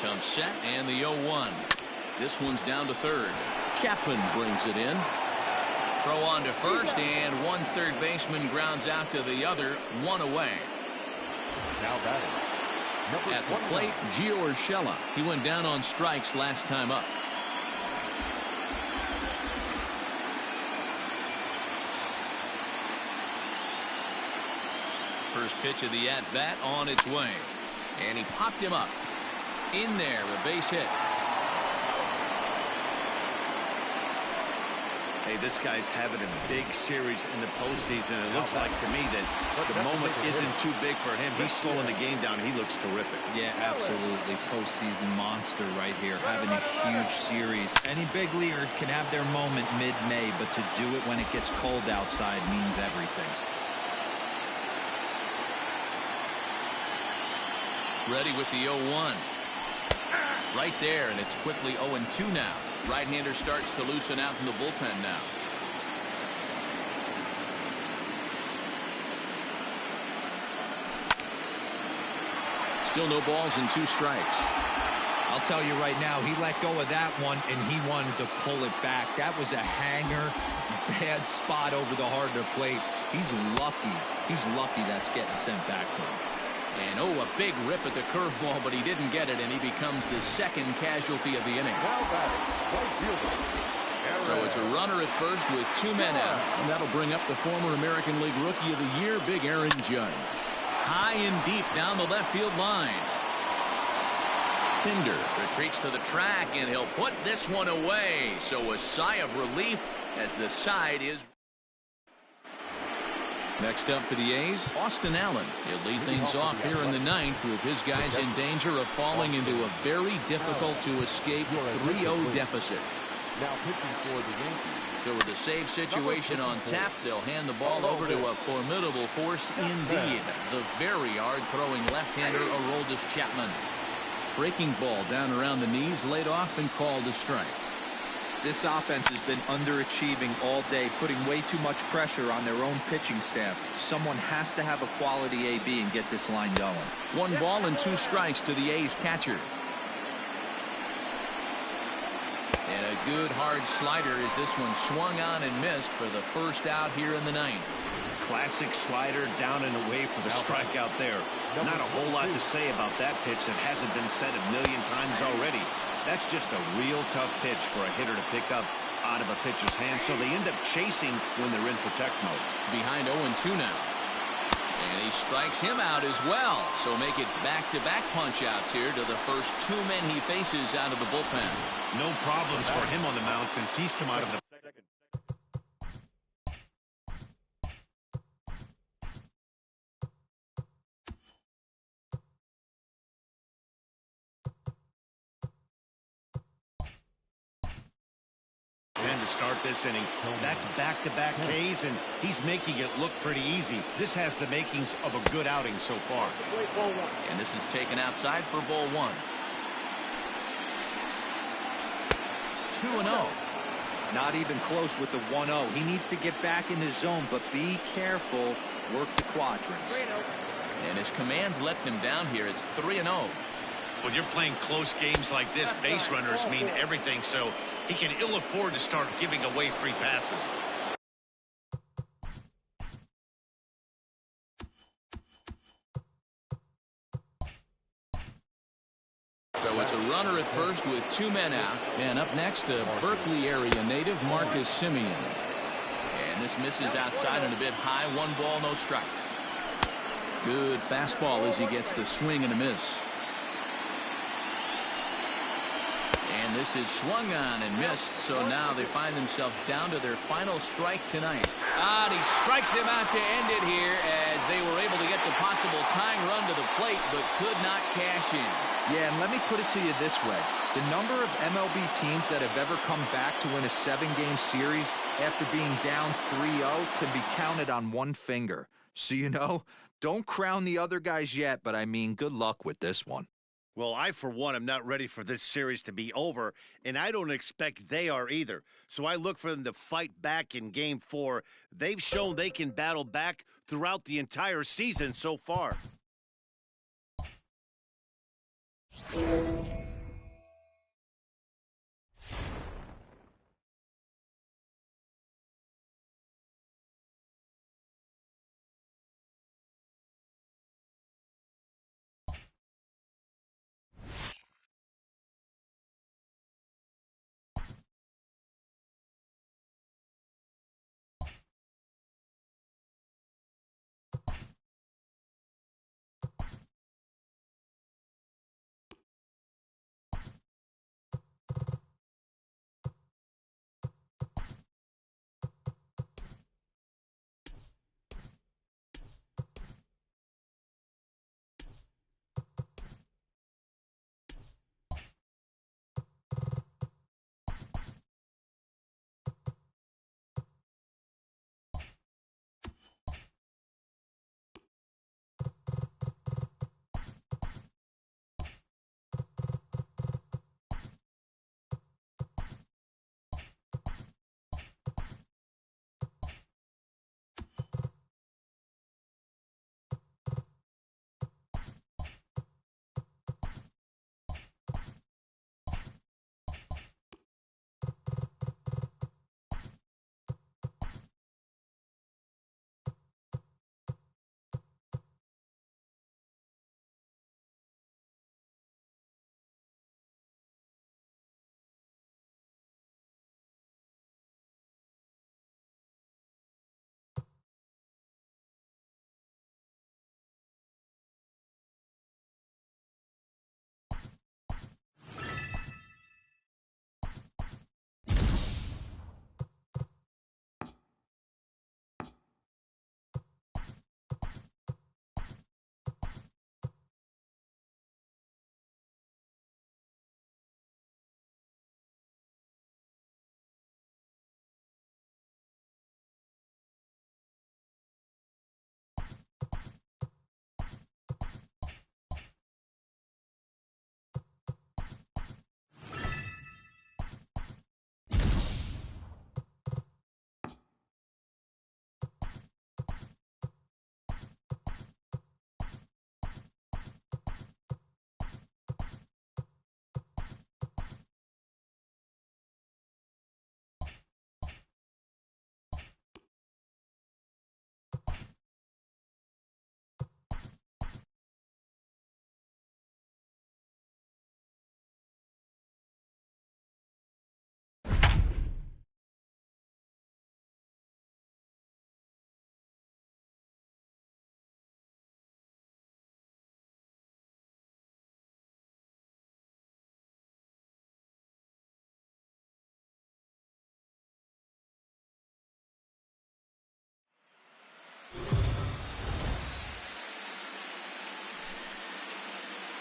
Comes set, and the 0-1. This one's down to third. Chapman brings it in. Throw on to first, and one third baseman grounds out to the other, one away. Now batting. At the plate, Gio Urshela. He went down on strikes last time up. First pitch of the at-bat on its way. And he popped him up. In there, a base hit. Hey, this guy's having a big series in the postseason. It looks like to me that the moment isn't too big for him. He's slowing the game down. He looks terrific. Yeah, absolutely. Postseason monster right here, having a huge series. Any big leaguer can have their moment mid-May, but to do it when it gets cold outside means everything. Ready with the 0-1. Right there, and it's quickly 0-2 now. Right-hander starts to loosen out in the bullpen now. Still no balls and 2 strikes. I'll tell you right now, he let go of that one, and he wanted to pull it back. That was a hanger, bad spot over the heart of the plate. He's lucky. He's lucky that's getting sent back to him. And, oh, a big rip at the curveball, but he didn't get it, and he becomes the second casualty of the inning. So it's a runner at first with 2 men out, and that'll bring up the former American League Rookie of the Year, Big Aaron Judge. High and deep down the left field line. Pinder retreats to the track, and he'll put this one away. So a sigh of relief as the side is... Next up for the A's, Austin Allen. He'll lead things off here in the 9th with his guys in danger of falling into a very difficult to escape 3-0 deficit. Now pitching for the Yankees. So with the save situation on tap, they'll hand the ball over to a formidable force indeed. The very hard-throwing left-hander Aroldis Chapman. Breaking ball down around the knees, laid off and called a strike. This offense has been underachieving all day, putting way too much pressure on their own pitching staff. Someone has to have a quality AB and get this line going. 1 ball and 2 strikes to the A's catcher. And a good hard slider as this one swung on and missed for the first out here in the 9th. Classic slider down and away for the strikeout there. Not a whole lot to say about that pitch that hasn't been said a million times already. That's just a real tough pitch for a hitter to pick up out of a pitcher's hand, so they end up chasing when they're in protect mode. Behind 0-2 now. And he strikes him out as well. So make it back-to-back punch-outs here to the first 2 men he faces out of the bullpen. No problems for him on the mound since he's come out of the... start this inning. That's back-to-back Ks, and he's making it look pretty easy. This has the makings of a good outing so far. And this is taken outside for ball 1. 2-0. Not even close with the 1-0. He needs to get back in the zone, but be careful. Work the quadrants. And his commands letting him down here. It's 3-0. When you're playing close games like this, base runners mean everything, so he can ill afford to start giving away free passes. So it's a runner at first with 2 men out. And up next, a Berkeley area native, Marcus Semien. And this misses outside and a bit high. 1 ball, no strikes. Good fastball as he gets the swing and a miss. And this is swung on and missed, so now they find themselves down to their final strike tonight. And he strikes him out to end it here as they were able to get the possible tying run to the plate, but could not cash in. Yeah, and let me put it to you this way. The number of MLB teams that have ever come back to win a 7-game series after being down 3-0 can be counted on 1 finger. So, you know, don't crown the other guys yet, but I mean, good luck with this one. Well, I, for one, am not ready for this series to be over, and I don't expect they are either. So I look for them to fight back in Game 4. They've shown they can battle back throughout the entire season so far.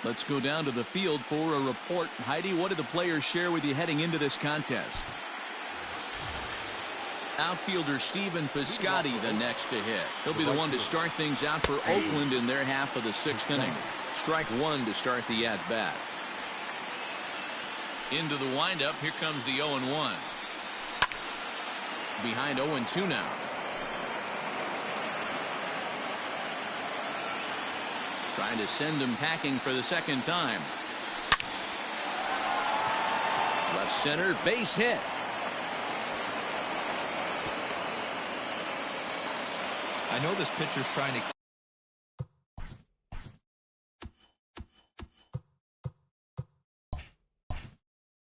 Let's go down to the field for a report. Heidi, what did the players share with you heading into this contest? Outfielder Stephen Piscotty the next to hit. He'll be the one to start things out for Oakland in their half of the 6th inning. Strike one to start the at-bat. Into the windup. Here comes the 0-1. Behind 0-2 now. Trying to send him packing for the second time. Left center, base hit. I know this pitcher's trying to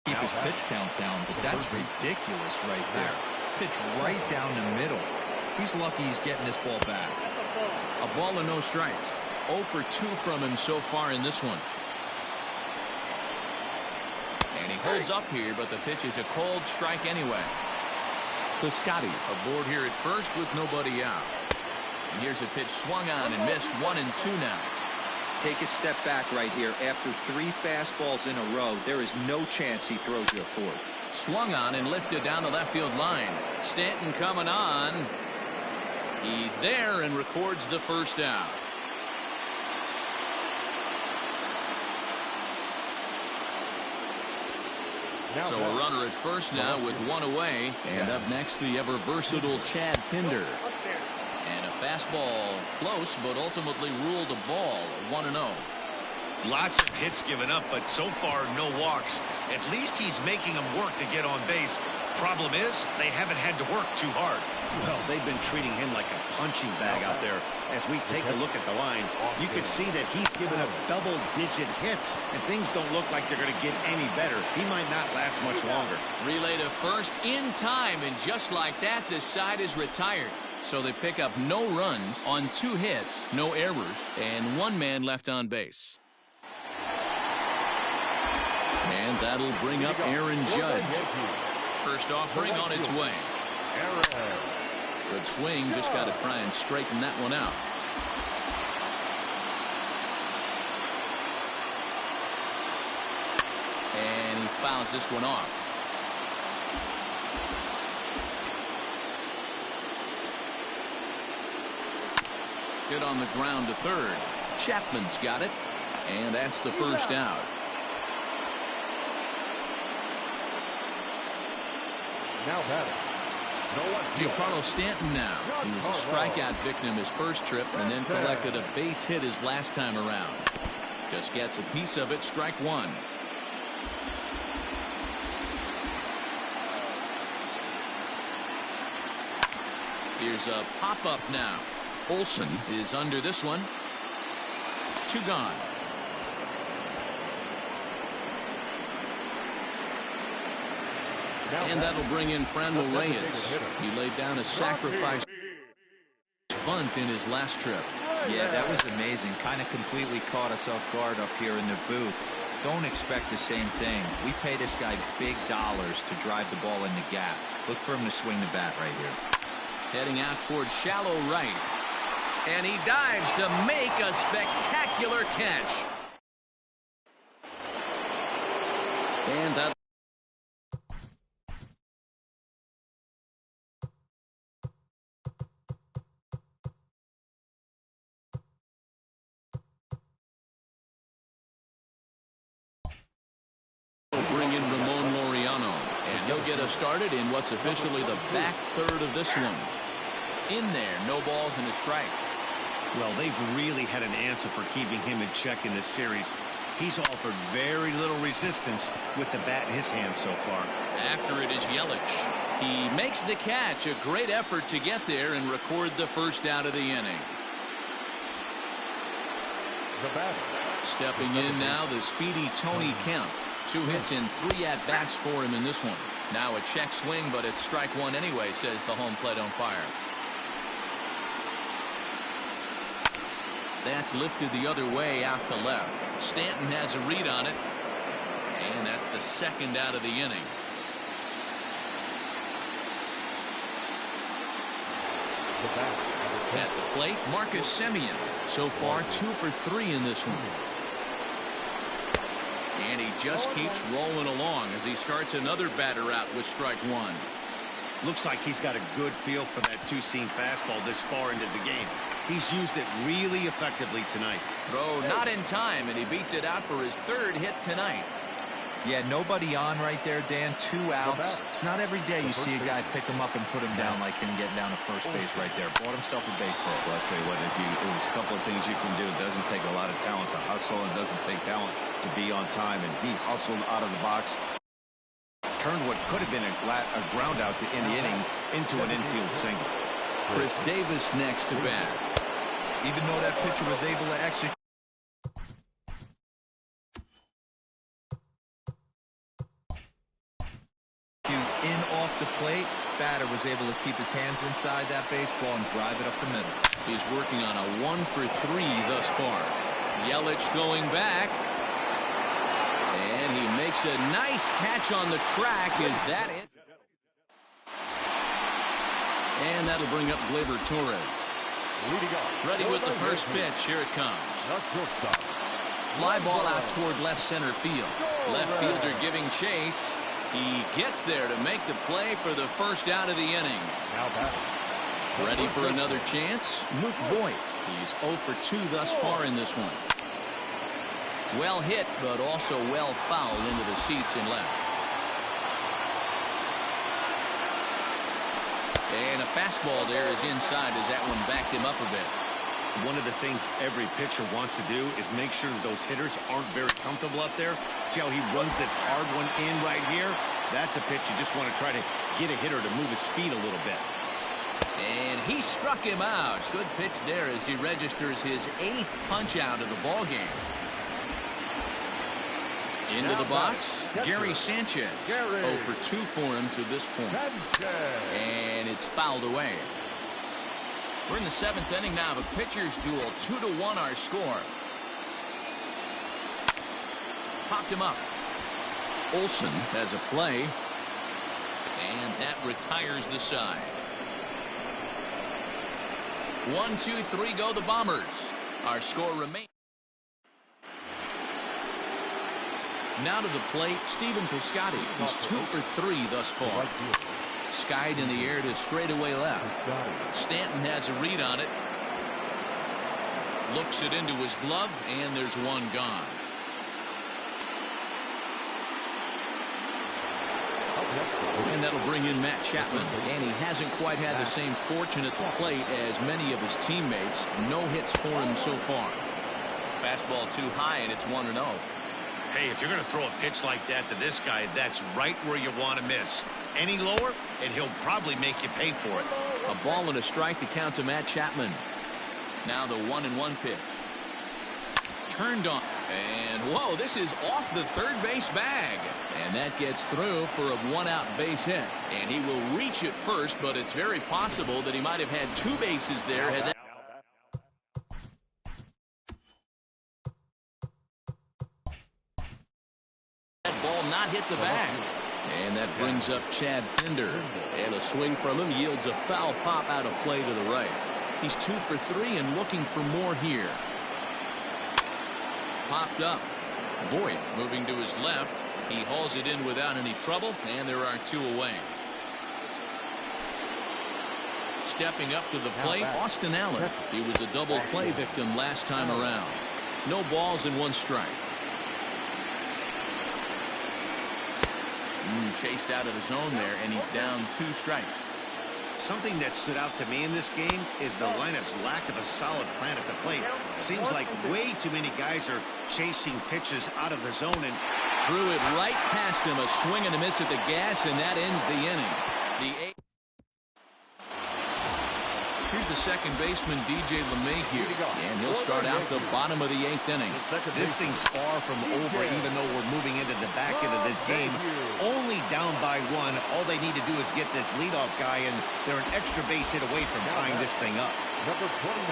keep his pitch count down, but that's ridiculous right there. Pitch right down the middle. He's lucky he's getting this ball back. A ball and no strikes. 0 for 2 from him so far in this one. And he holds up here, but the pitch is a cold strike anyway. Piscotty aboard here at first with nobody out. And here's a pitch swung on and missed. 1-2 now. Take a step back right here. After 3 fastballs in a row, there is no chance he throws you a fourth. Swung on and lifted down the left field line. Stanton coming on. He's there and records the first out. So a runner at first now with one away. And up next, the ever-versatile Chad Pinder. And a fastball close, but ultimately ruled a ball, 1-0. Lots of hits given up, but so far no walks. At least he's making them work to get on base. Problem is, they haven't had to work too hard. Well, they've been treating him like a punching bag out there. As we take a look at the line, you can see that he's given up double-digit hits, and things don't look like they're going to get any better. He might not last much longer. Relay to first in time, and just like that, this side is retired. So they pick up no runs on 2 hits, no errors, and 1 man left on base. And that'll bring up Aaron Judge. First offering on its way. Good swing, just got to try and straighten that one out. And he fouls this one off. Hit on the ground to third. Chapman's got it, and that's the first out. Now batting. Giancarlo Stanton now. He was a strikeout victim his first trip and then collected a base hit his last time around. Just gets a piece of it, strike 1. Here's a pop-up now. Olsen is under this one. 2 gone. And that'll bring in Franmil Reyes. He laid down a sacrifice bunt in his last trip. Yeah, that was amazing. Kind of completely caught us off guard up here in the booth. Don't expect the same thing. We pay this guy big dollars to drive the ball in the gap. Look for him to swing the bat right here. Heading out towards shallow right. And he dives to make a spectacular catch. And that bring in Ramon Laureano, and he'll get us started in what's officially the back third of this one. In there, no balls and a strike. Well, they've really had an answer for keeping him in check in this series. He's offered very little resistance with the bat in his hand so far. After it is Yelich. He makes the catch. A great effort to get there and record the first out of the inning. The batter. Stepping in now, the speedy Tony Kemp. 2 hits in 3 at-bats for him in this one. Now a check swing, but it's strike 1 anyway, says the home plate umpire. That's lifted the other way out to left. Stanton has a read on it. And that's the second out of the inning. At the plate, Marcus Semien. So far, 2 for 3 in this one. And he just keeps rolling along as he starts another batter out with strike 1. Looks like he's got a good feel for that 2-seam fastball this far into the game. He's used it really effectively tonight. Throw not in time, and he beats it out for his 3rd hit tonight. Yeah, nobody on right there, Dan. 2 outs. It's not every day you see a guy pick him up and put him down like him getting down to first base right there. Bought himself a base hit. Well, I'll tell you what, there's a couple of things you can do. It doesn't take a lot of talent to hustle, and it doesn't take talent to be on time. And he hustled out of the box. Turned what could have been a ground out to end the inning into an infield single. Chris Davis next to bat. Even though that pitcher was able to execute in off the plate, batter was able to keep his hands inside that baseball and drive it up the middle. He's working on a 1 for 3 thus far. Yelich going back. And he makes a nice catch on the track. Is that it? And that'll bring up Gleyber Torres. Ready with the first pitch. Here it comes. Fly ball out toward left center field. Left fielder giving chase. He gets there to make the play for the first out of the inning. Ready for another chance? Luke Voigt. He's 0 for 2 thus far in this one. Well hit, but also well fouled into the seats in left. And a fastball there is inside as that one backed him up a bit. One of the things every pitcher wants to do is make sure that those hitters aren't very comfortable up there. See how he runs this hard one in right here? That's a pitch you just want to try to get a hitter to move his feet a little bit. And he struck him out. Good pitch there as he registers his 8th punch out of the ball game. Into the box, Gary Sanchez. 0 for 2 for him to this point. And it's fouled away. We're in the 7th inning now of a pitcher's duel. 2-1 our score. Popped him up. Olsen has a play. And that retires the side. 1, 2, 3 go the Bombers. Our score remains. Now to the plate, Stephen Piscotty. He's 2 for 3 thus far. Skied in the air to straightaway left. Stanton has a read on it. Looks it into his glove, and there's one gone. And that'll bring in Matt Chapman. And he hasn't quite had the same fortune at the plate as many of his teammates. No hits for him so far. Fastball too high, and it's 1-0. Hey, if you're going to throw a pitch like that to this guy, that's right where you want to miss. Any lower, and he'll probably make you pay for it. A ball and a strike to count to Matt Chapman. Now the 1-1 pitch. Turned on. And, whoa, this is off the third base bag. And that gets through for a 1-out base hit. And he will reach it first, but it's very possible that he might have had 2 bases there had that. Ball not hit the bag. And that brings up Chad Pinder. And a swing from him yields a foul pop out of play to the right. He's 2 for 3 and looking for more here. Popped up. Voit moving to his left. He hauls it in without any trouble, and there are 2 away. Stepping up to the plate, Austin Allen. He was a double play victim last time around. No balls and 1 strike. Chased out of the zone there, and he's down 2 strikes. Something that stood out to me in this game is the lineup's lack of a solid plan at the plate. Seems like way too many guys are chasing pitches out of the zone and threw it right past him. A swing and a miss at the gas, and that ends the inning. Here's the second baseman, DJ LeMahieu, and he'll start out the bottom of the 8th inning. This thing's far from over, even though we're moving into the back end of this game. Only down by 1. All they need to do is get this leadoff guy, and they're an extra base hit away from tying this thing up. Number 29.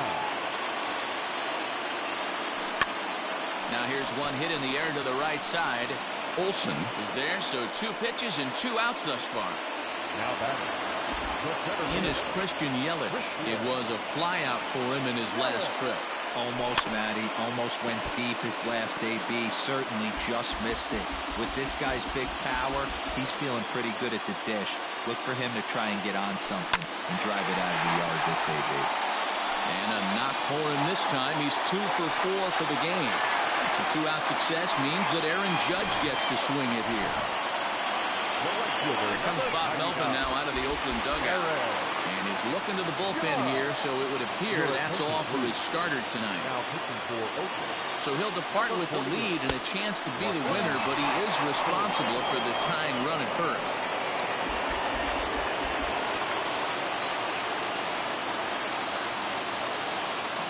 Now here's one hit in the air to the right side. Olsen is there, so 2 pitches and 2 outs thus far. Now batting. In is Christian Yelich. It was a flyout for him in his last trip. Almost, Matty. Almost went deep his last AB. Certainly just missed it. With this guy's big power, he's feeling pretty good at the dish. Look for him to try and get on something and drive it out of the yard this AB. And a knock for him this time. He's 2 for 4 for the game. So 2-out success means that Aaron Judge gets to swing it here. Here comes Bob Melvin now out of the Oakland dugout. And he's looking to the bullpen here, so it would appear that's all for his starter tonight. So he'll depart with the lead and a chance to be the winner, but he is responsible for the tying run at first.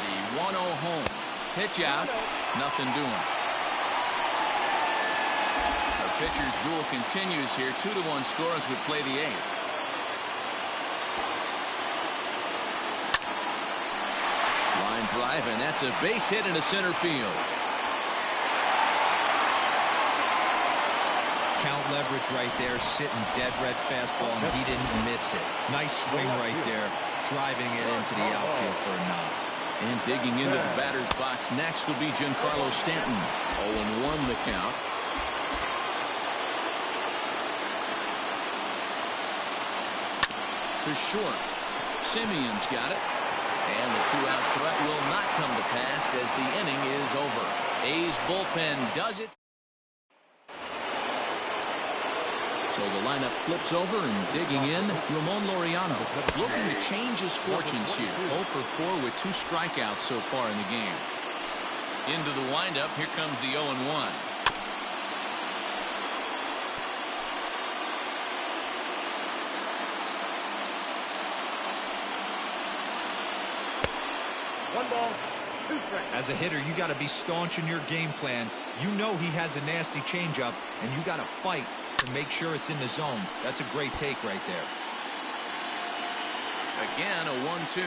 The 1-0 home. Pitch out. Nothing doing. Pitcher's duel continues here. 2-1 scores would play the 8th. Line drive, and that's a base hit into center field. Count leverage right there, sitting dead red fastball, and he didn't miss it. Nice swing right there, driving it into the outfield for a knock. And digging into the batter's box next will be Giancarlo Stanton. 0-1 the count. To short. Simeon's got it. And the 2-out threat will not come to pass as the inning is over. A's bullpen does it. So the lineup flips over and digging in, Ramon Laureano. Looking to change his fortunes here. 0 for 4 with 2 strikeouts so far in the game. Into the windup, here comes the 0-1. One ball, 2 strikes. As a hitter, you got to be staunch in your game plan. You know he has a nasty changeup, and you got to fight to make sure it's in the zone. That's a great take right there. Again, a 1-2.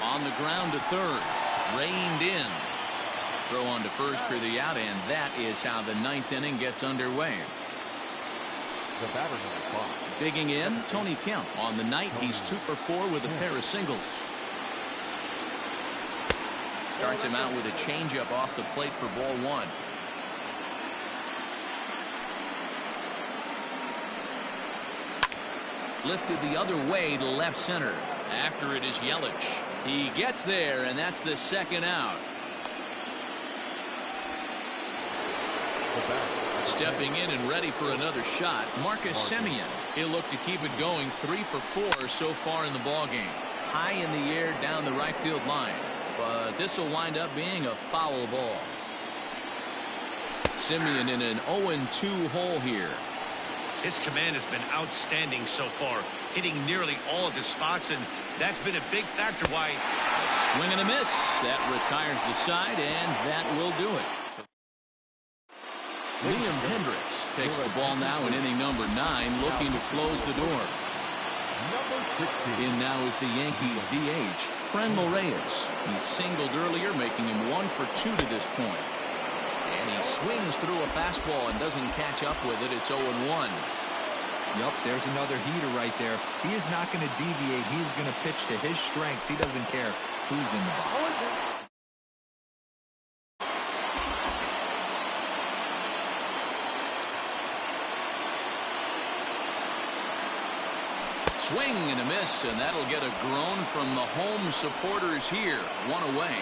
On the ground to third. Reined in. Throw on to first for the out, and that is how the 9th inning gets underway. The batter number 5. Digging in, Tony Kemp. On the night, he's 2 for 4 with a pair of singles. Starts him out with a changeup off the plate for ball 1. Lifted the other way to left center. After it is Yelich. He gets there, and that's the 2nd out. Stepping in and ready for another shot, Marcus Semien. He'll look to keep it going. 3 for 4 so far in the ballgame. High in the air down the right field line. But this will wind up being a foul ball. Semien in an 0-2 hole here. His command has been outstanding so far, hitting nearly all of his spots, and that's been a big factor why. Swing and a miss. That retires the side, and that will do it. Liam Hendricks takes the ball now in inning number 9, looking to close the door. In now is the Yankees DH, Franmil Reyes. He singled earlier, making him 1 for 2 to this point. And he swings through a fastball and doesn't catch up with it. It's 0-1. Yup, there's another heater right there. He is not going to deviate. He is going to pitch to his strengths. He doesn't care who's in the box. Swing and a miss, and that'll get a groan from the home supporters here. 1 away.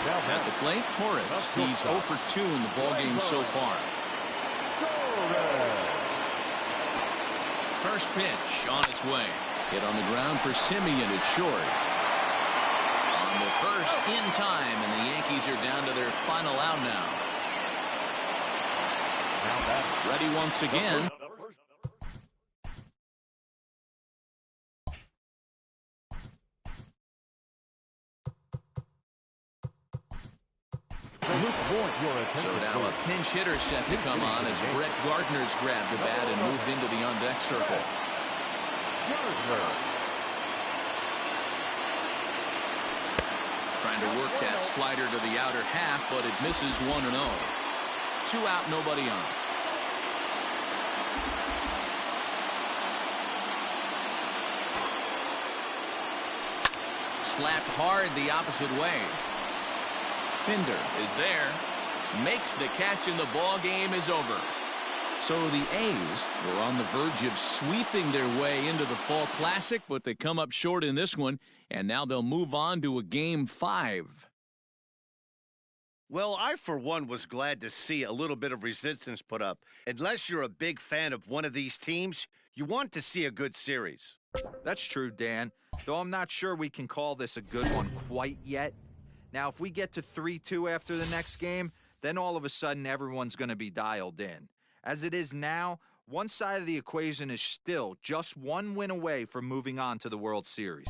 At the plate, Torres. He's 0 for 2 in the ballgame so far. First pitch on its way. Hit on the ground for Semien at short. On the first in time, and the Yankees are down to their final out now. Ready once again. So now a pinch hitter set to come on as Brett Gardner's grabbed the bat and moved into the on-deck circle. Trying to work that slider to the outer half, but it misses 1-0. 2 out, nobody on. Slapped hard the opposite way. Pinder is there, makes the catch, and the ball game is over. So the A's were on the verge of sweeping their way into the Fall Classic, but they come up short in this one, and now they'll move on to a Game 5. Well, I, for one, was glad to see a little bit of resistance put up. Unless you're a big fan of one of these teams, you want to see a good series. That's true, Dan, though I'm not sure we can call this a good one quite yet. Now, if we get to 3-2 after the next game, then all of a sudden everyone's going to be dialed in. As it is now, one side of the equation is still just 1 win away from moving on to the World Series.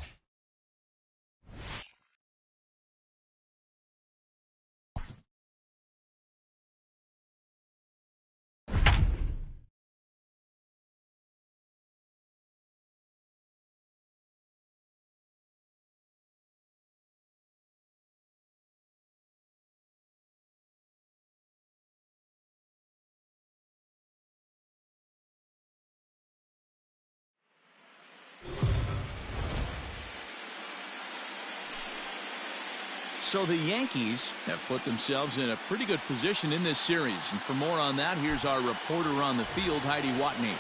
So the Yankees have put themselves in a pretty good position in this series. And for more on that, here's our reporter on the field, Heidi Watney.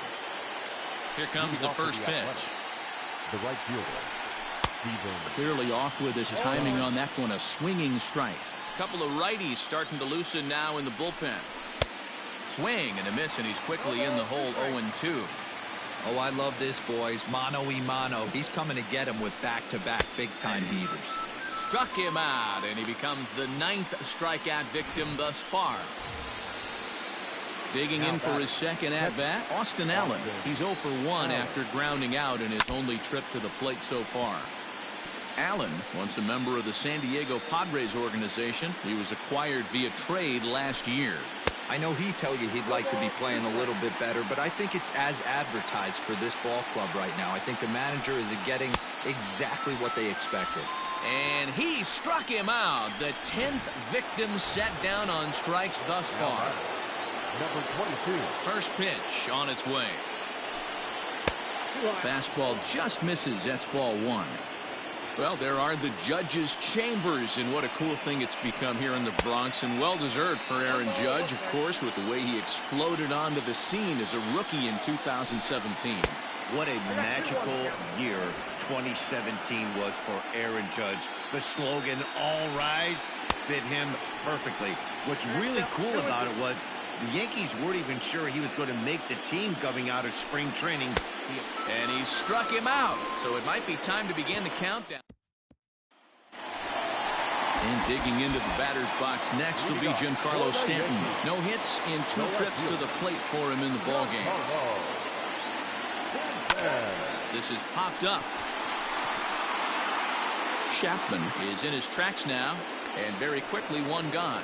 Here comes the first pitch. The right fielder. Clearly off with his timing on that one, a swinging strike. A couple of righties starting to loosen now in the bullpen. Swing and a miss, and he's quickly in the hole 0-2. Oh, I love this, boys. Mano-y-mano. He's coming to get him with back-to-back big-time beaters. Struck him out, and he becomes the 9th strikeout victim thus far. Digging in for his second at-bat, Austin Allen. He's 0 for 1 after grounding out in his only trip to the plate so far. Allen, once a member of the San Diego Padres organization, he was acquired via trade last year. I know he'd tell you he'd like to be playing a little bit better, but I think it's as advertised for this ball club right now. I think the manager is getting exactly what they expected. And he struck him out. The 10th victim set down on strikes thus far. Number 22. First pitch on its way. Fastball just misses. That's ball 1. Well, there are the judges' chambers, and what a cool thing it's become here in the Bronx, and well-deserved for Aaron Judge, of course, with the way he exploded onto the scene as a rookie in 2017. What a magical year 2017 was for Aaron Judge. The slogan, "All Rise," fit him perfectly. What's really cool about it was the Yankees weren't even sure he was going to make the team coming out of spring training. And he struck him out, so it might be time to begin the countdown. And digging into the batter's box next will be Giancarlo Stanton. No hits in 2 trips to the plate for him in the ballgame. This is popped up. Chapman is in his tracks now, and very quickly 1 gone.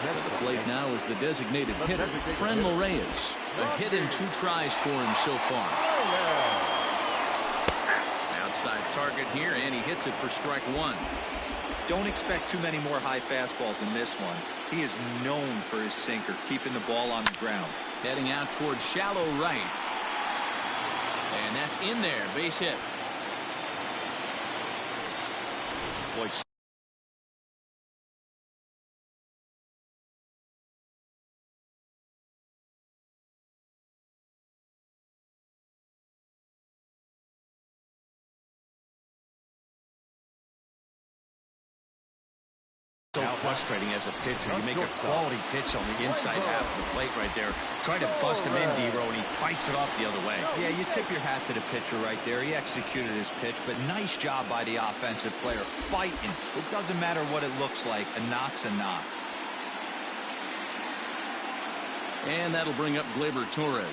At the plate now is the designated hitter, Franmil Reyes. A hit in 2 tries for him so far. Outside target here, and he hits it for strike 1. Don't expect too many more high fastballs in this one. He is known for his sinker, keeping the ball on the ground. Heading out towards shallow right. And that's in there, base hit. Boy, so frustrating as a pitcher. You make a quality pitch on the inside half of the plate right there. Try to bust him in, D-Row, and he fights it off the other way. Yeah, you tip your hat to the pitcher right there. He executed his pitch, but nice job by the offensive player fighting. It doesn't matter what it looks like. A knock's a knock. And that'll bring up Gleyber Torres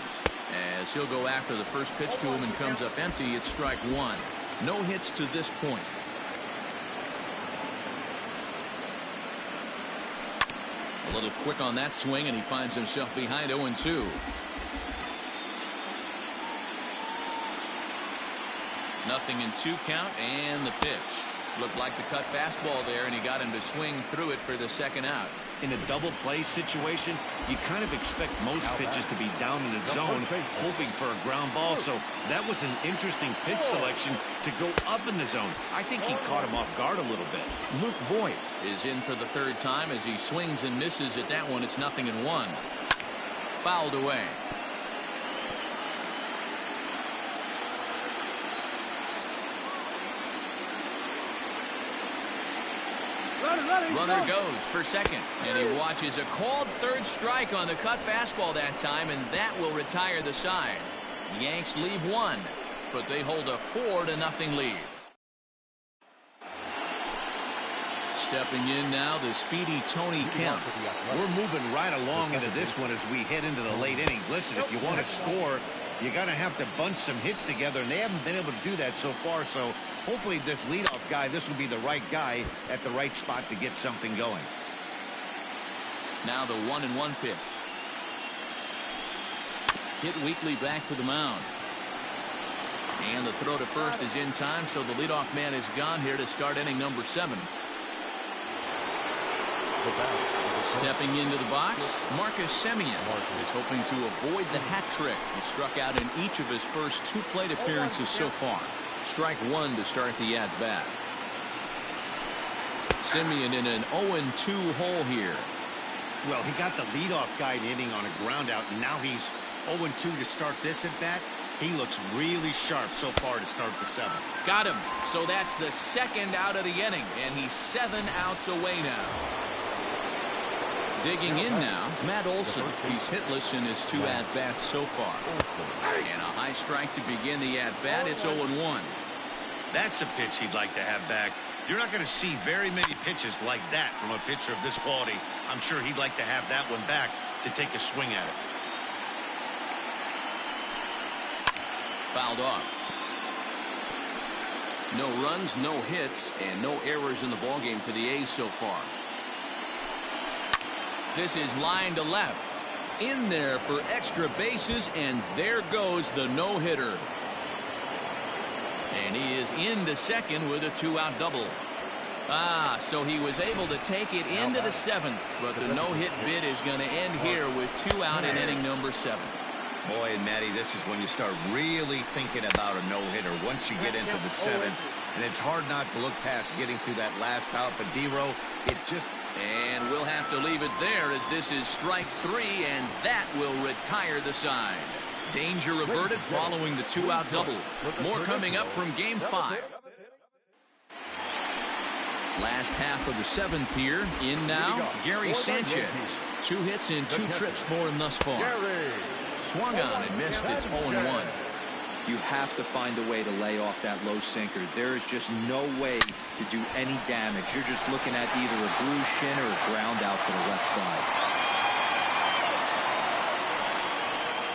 as he'll go after the first pitch to him and comes up empty. It's strike 1. No hits to this point. A little quick on that swing, and he finds himself behind 0-2. Nothing in 2 count, and the pitch. Looked like the cut fastball there, and he got him to swing through it for the second out. In a double play situation, you kind of expect most pitches to be down in the zone, hoping for a ground ball. So that was an interesting pitch selection to go up in the zone. I think he caught him off guard a little bit. Luke Voigt is in for the 3rd time as he swings and misses at that one. It's 0-1. Fouled away. Runner goes for second, and he watches a called 3rd strike on the cut fastball that time, and that will retire the side. Yanks leave 1, but they hold a 4-0 lead. Stepping in now, the speedy Tony Kemp. We're moving right along into this one as we head into the late innings. Listen, if you want to score, you got to have to bunch some hits together, and they haven't been able to do that so far. So hopefully this leadoff guy, this will be the right guy at the right spot to get something going. Now the 1-1 pitch. Hit weakly back to the mound. And the throw to first is in time, so the leadoff man is gone here to start inning number 7. Stepping into the box, Marcus Semien is hoping to avoid the hat trick. He struck out in each of his first 2 plate appearances so far. Strike 1 to start the at-bat. Semien in an 0-2 hole here. Well, he got the leadoff guy inning on a ground out, and now he's 0-2 to start this at-bat. He looks really sharp so far to start the 7th. Got him. So that's the 2nd out of the inning, and he's 7 outs away now. Digging in now, Matt Olson. He's hitless in his 2 at-bats so far. And a high strike to begin the at-bat. It's 0-1. That's a pitch he'd like to have back. You're not going to see very many pitches like that from a pitcher of this quality. I'm sure he'd like to have that one back to take a swing at it. Fouled off. No runs, no hits, and no errors in the ballgame for the A's so far. This is line to left. In there for extra bases, and there goes the no-hitter. And he is into second with a 2-out double. So he was able to take it into the 7th, but the no-hit bid is going to end here with 2 out in inning number 7. Boy, and Matty, this is when you start really thinking about a no-hitter. Once you get into the 7th, and it's hard not to look past getting to that last out, but D-Row, it just... And we'll have to leave it there as this is strike 3, and that will retire the side. Danger averted following the 2-out double. More coming up from Game 5. Last half of the 7th here. In now, Gary Sanchez. 2 hits and 2 trips for him thus far. Swung on and missed. It's 0-1. You have to find a way to lay off that low sinker. There is just no way to do any damage. You're just looking at either a bruised shin or a ground out to the left side.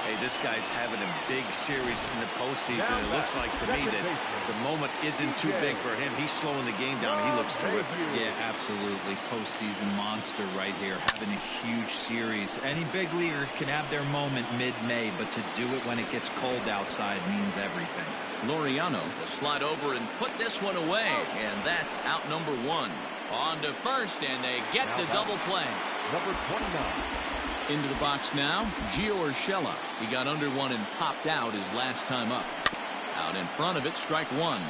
Hey, this guy's having a big series in the postseason. It looks like to me that the moment isn't too big for him. He's slowing the game down. He looks terrific. Yeah, absolutely. Postseason monster right here, having a huge series. Any big leaguer can have their moment mid-May, but to do it when it gets cold outside means everything. Laureano will slide over and put this one away, and that's out number 1. On to first, and they get the double play. Number 29. Into the box now, Gio Urshela. He got under one and popped out his last time up. Out in front of it, strike 1.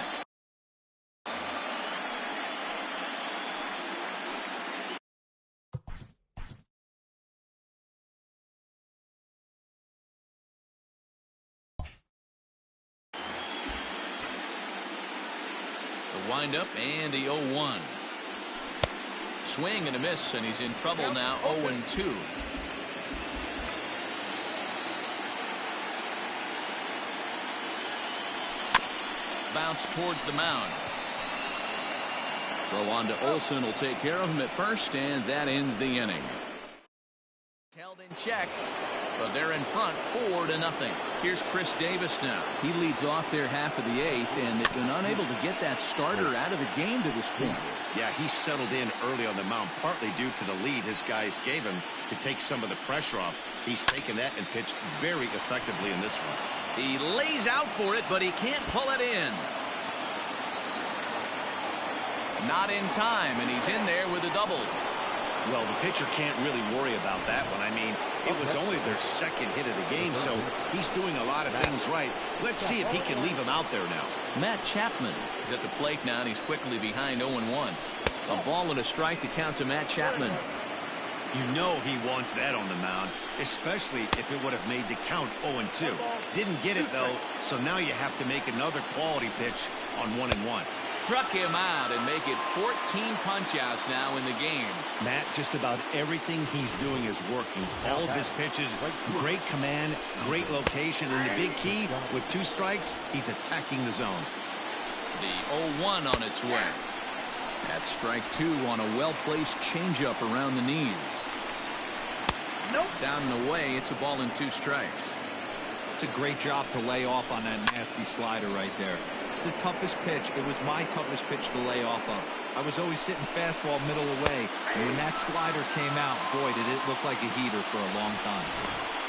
The windup and the 0-1. Swing and a miss, and he's in trouble now. 0-2. Bounce towards the mound. Throw on to Olson will take care of him at first, and that ends the inning. Held in check, but they're in front 4-0. Here's Chris Davis now. He leads off their half of the 8th, and they've been unable to get that starter out of the game to this point. Yeah, he settled in early on the mound, partly due to the lead his guys gave him to take some of the pressure off. He's taken that and pitched very effectively in this one. He lays out for it, but he can't pull it in. Not in time, and he's in there with a double. Well, the pitcher can't really worry about that one. I mean, it was only their second hit of the game, so he's doing a lot of things right. Let's see if he can leave him out there now. Matt Chapman is at the plate now, and he's quickly behind 0-1. A ball and a strike to count to Matt Chapman. You know he wants that on the mound, especially if it would have made the count 0-2. Didn't get it, though, so now you have to make another quality pitch on 1-1. Struck him out and make it 14 punch-outs now in the game. Matt, just about everything he's doing is working. All of his pitches, great command, great location, and the big key, with 2 strikes, he's attacking the zone. The 0-1 on its way. That's strike 2 on a well-placed changeup around the knees. Nope. Down and away, it's a ball and 2 strikes. It's a great job to lay off on that nasty slider right there. It's the toughest pitch. It was my toughest pitch to lay off of. I was always sitting fastball middle away, and when that slider came out, boy, did it look like a heater for a long time.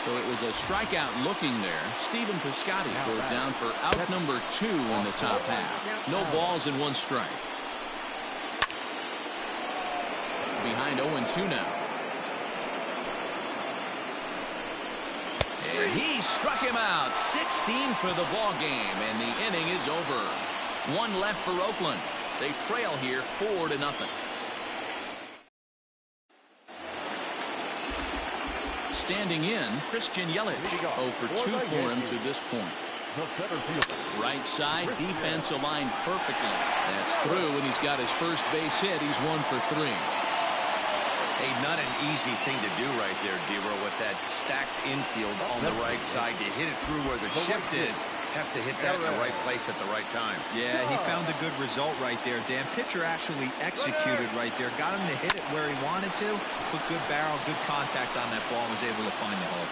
So it was a strikeout looking there. Steven Piscotty goes down for out number 2 in the top half. No balls and 1 strike. Behind 0-2 now. And he struck him out. 16 for the ball game, and the inning is over. 1 left for Oakland. They trail here 4-0. Standing in, Christian Yelich. 0 for 2 for him to this point. Right side, defense aligned perfectly. That's through, and he's got his first base hit. He's 1 for 3. Hey, not an easy thing to do right there, Dero, with that stacked infield on the right side. To hit it through where the shift is, have to hit that in the right place at the right time. Yeah, he found a good result right there, Dan. Pitcher actually executed right there. Got him to hit it where he wanted to. Put good barrel, good contact on that ball, and was able to find the hole.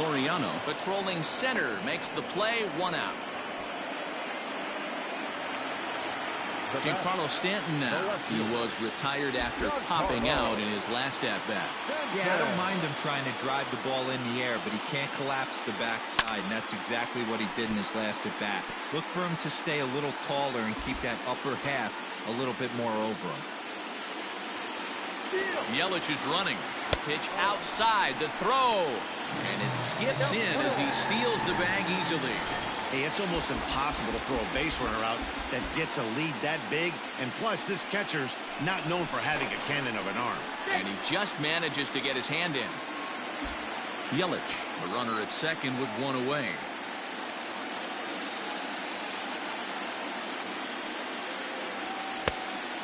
Laureano patrolling center makes the play, 1 out. Giancarlo Stanton now. He was retired after popping out in his last at-bat. Yeah, I don't mind him trying to drive the ball in the air, but he can't collapse the backside, and that's exactly what he did in his last at-bat. Look for him to stay a little taller and keep that upper half a little bit more over him. Yelich is running. Pitch outside, the throw. And it skips in as he steals the bag easily. Hey, it's almost impossible to throw a base runner out that gets a lead that big. And plus, this catcher's not known for having a cannon of an arm. And he just manages to get his hand in. Yelich, the runner at second with 1 away.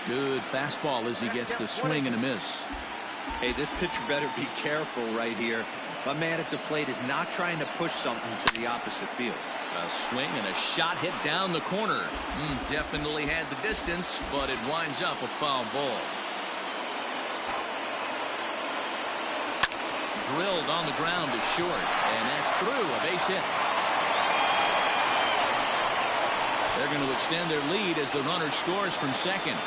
Good fastball as he gets the swing and a miss. Hey, this pitcher better be careful right here. My man at the plate is not trying to push something to the opposite field. A swing and a shot hit down the corner. Definitely had the distance, but it winds up a foul ball. Drilled on the ground to short, and that's through, a base hit. They're going to extend their lead as the runner scores from second.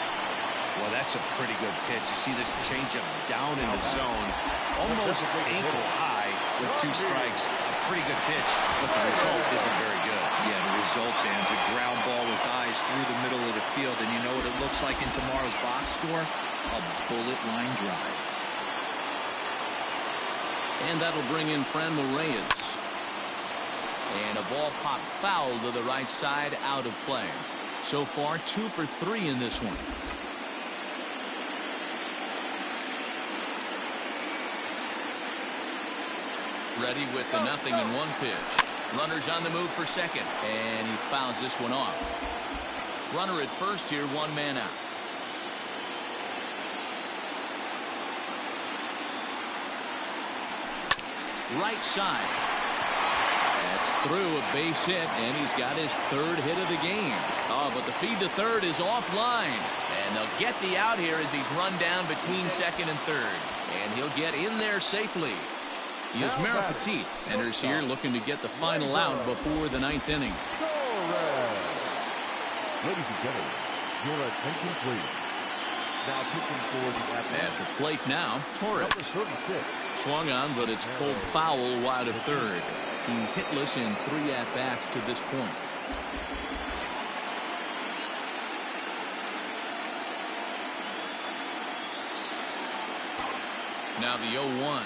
Well, that's a pretty good pitch. You see this changeup down in the zone, almost ankle high with 2 strikes. A pretty good pitch, but the result isn't very good. Yeah, the result, Dan's a ground ball with eyes through the middle of the field. And you know what it looks like in tomorrow's box score? A bullet line drive. And that'll bring in Franmil Reyes. And a ball popped foul to the right side, out of play. So far, 2 for 3 in this one. Ready with the 0-1 pitch. Runners on the move for second, and he fouls this one off. Runner at first here, 1 man out. Right side. That's through, a base hit, and he's got his 3rd hit of the game. Oh, but the feed to third is offline, and they'll get the out here as he's run down between second and third, and he'll get in there safely. Yusmeiro Petit enters here looking to get the final out before the 9th inning. Ladies and gentlemen, your attention please. Now pitching for the at the plate now, Torres. Swung on, but it's pulled foul wide of third. He's hitless in 3 at-bats to this point. Now the 0-1.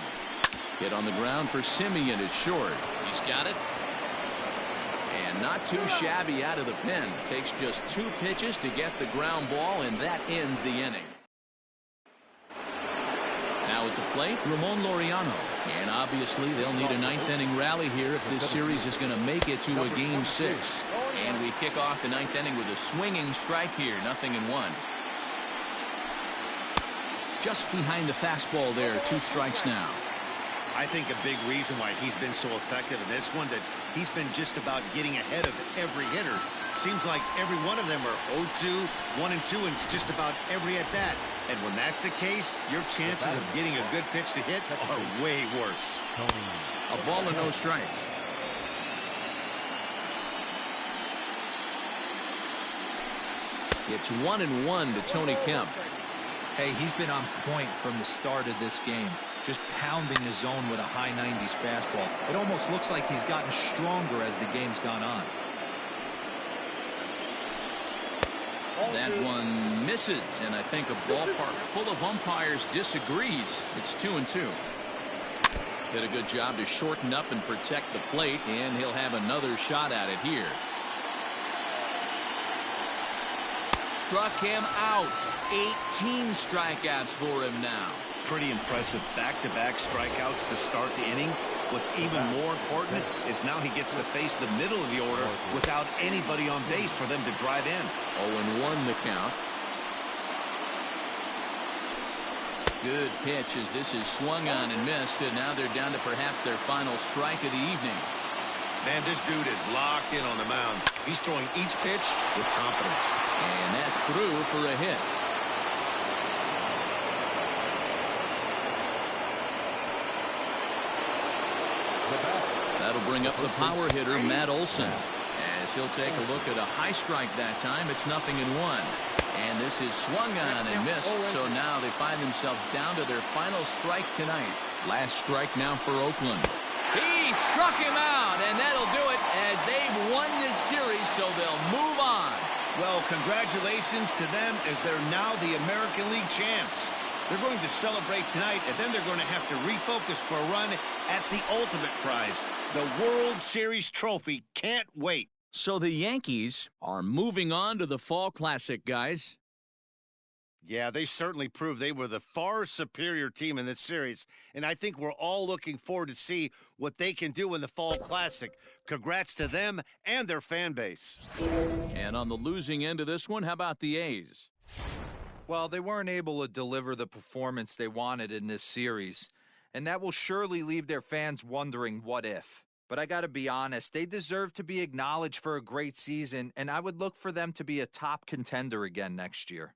Hit on the ground for Simeon at short. He's got it. And not too shabby out of the pen. Takes just 2 pitches to get the ground ball, and that ends the inning. Now at the plate, Ramon Laureano. And obviously they'll need a 9th inning rally here if this series is going to make it to a game 6. And we kick off the 9th inning with a swinging strike here, 0-1. Just behind the fastball there, 2 strikes now. I think a big reason why he's been so effective in this one, that he's been just about getting ahead of every hitter. Seems like every one of them are 0-2, 1-2, and it's just about every at-bat. And when that's the case, your chances of getting a good pitch to hit are way worse. A ball and no strikes. It's 1-1 to Tony Kemp. Hey, he's been on point from the start of this game. Just pounding the zone with a high 90s fastball. It almost looks like he's gotten stronger as the game's gone on. That one misses, and I think a ballpark full of umpires disagrees. It's 2-2. Did a good job to shorten up and protect the plate, and he'll have another shot at it here. Struck him out. 18 strikeouts for him now. Pretty impressive back-to-back strikeouts to start the inning. What's even more important is now he gets to face the middle of the order without anybody on base for them to drive in. 0-1 the count. Good pitch as this is swung on and missed, and now they're down to perhaps their final strike of the evening. Man, this dude is locked in on the mound. He's throwing each pitch with confidence. And that's through for a hit. That'll bring up the power hitter, Matt Olson. As he'll take a look at a high strike that time, it's 0-1. And this is swung on and missed, so now they find themselves down to their final strike tonight. Last strike now for Oakland. He struck him out, and that'll do it as they've won this series, so they'll move on. Well, congratulations to them as they're now the American League champs. They're going to celebrate tonight, and then they're going to have to refocus for a run at the ultimate prize, the World Series trophy. Can't wait. So the Yankees are moving on to the Fall Classic, guys. Yeah, they certainly proved they were the far superior team in this series, and I think we're all looking forward to see what they can do in the Fall Classic. Congrats to them and their fan base. And on the losing end of this one, how about the A's? Well, they weren't able to deliver the performance they wanted in this series, and that will surely leave their fans wondering what if. But I got to be honest, they deserve to be acknowledged for a great season, and I would look for them to be a top contender again next year.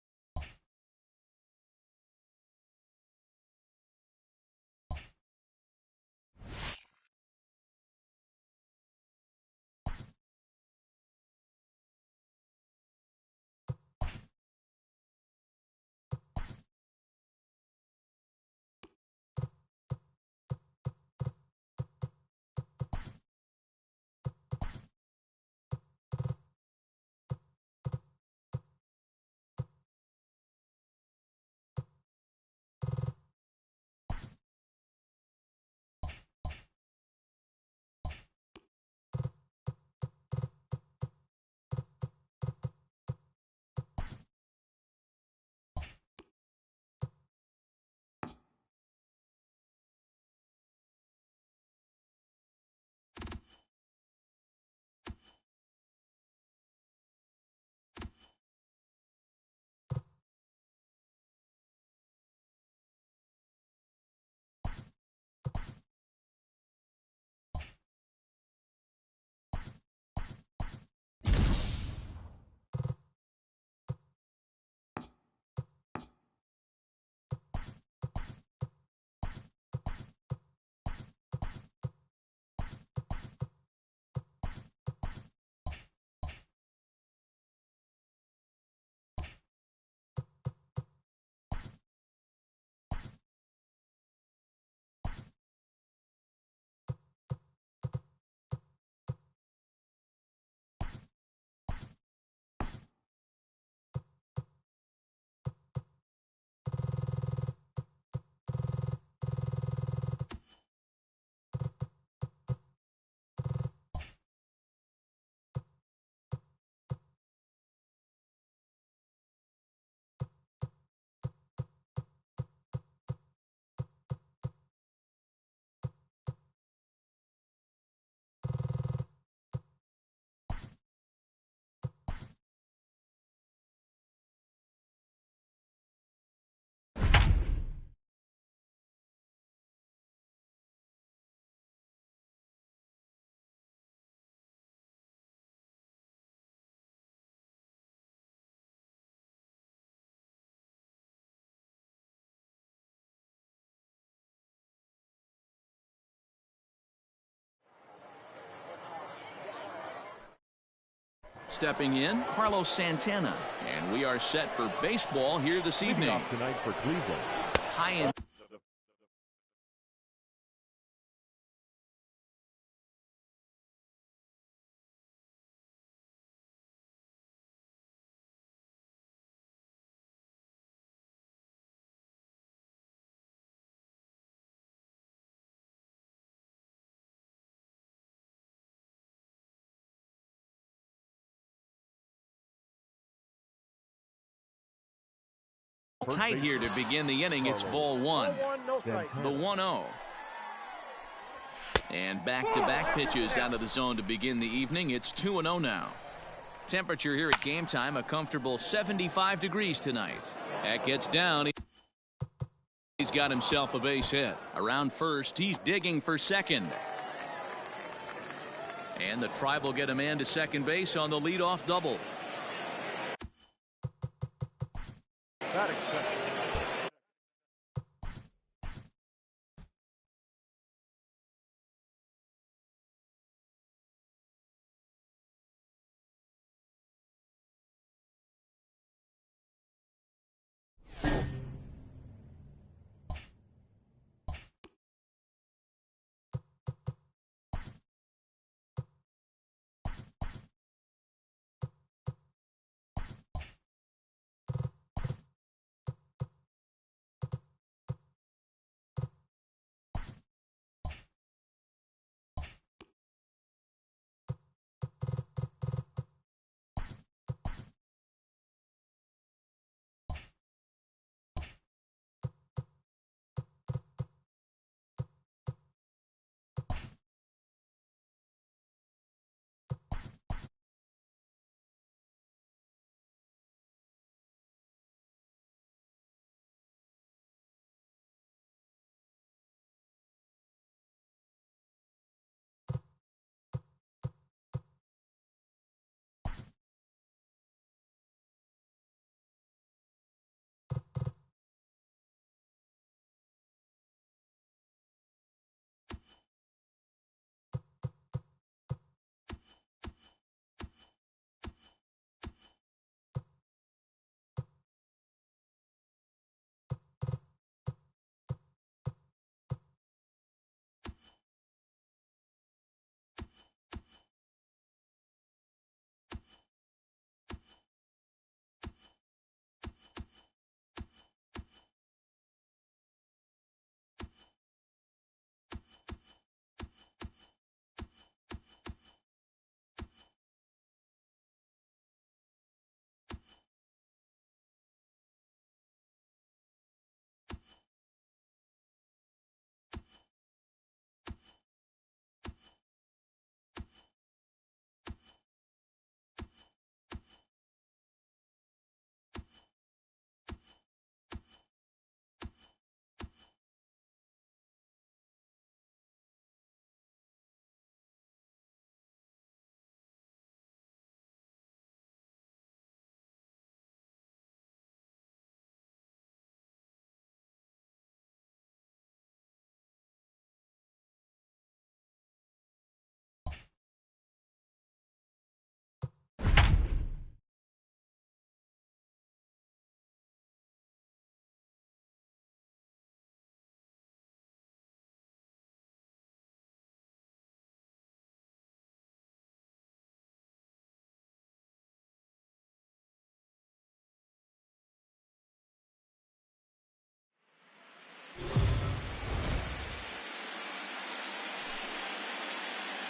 Stepping in, Carlos Santana. And we are set for baseball here this evening. Off tonight for Cleveland. High in. Tight here to begin the inning. It's ball one. The 1-0. And back-to-back pitches out of the zone to begin the evening. It's 2-0 now. Temperature here at game time, a comfortable 75 degrees tonight. That gets down. He's got himself a base hit. Around first, he's digging for second. And the Tribe will get a man to second base on the leadoff double. Batting second.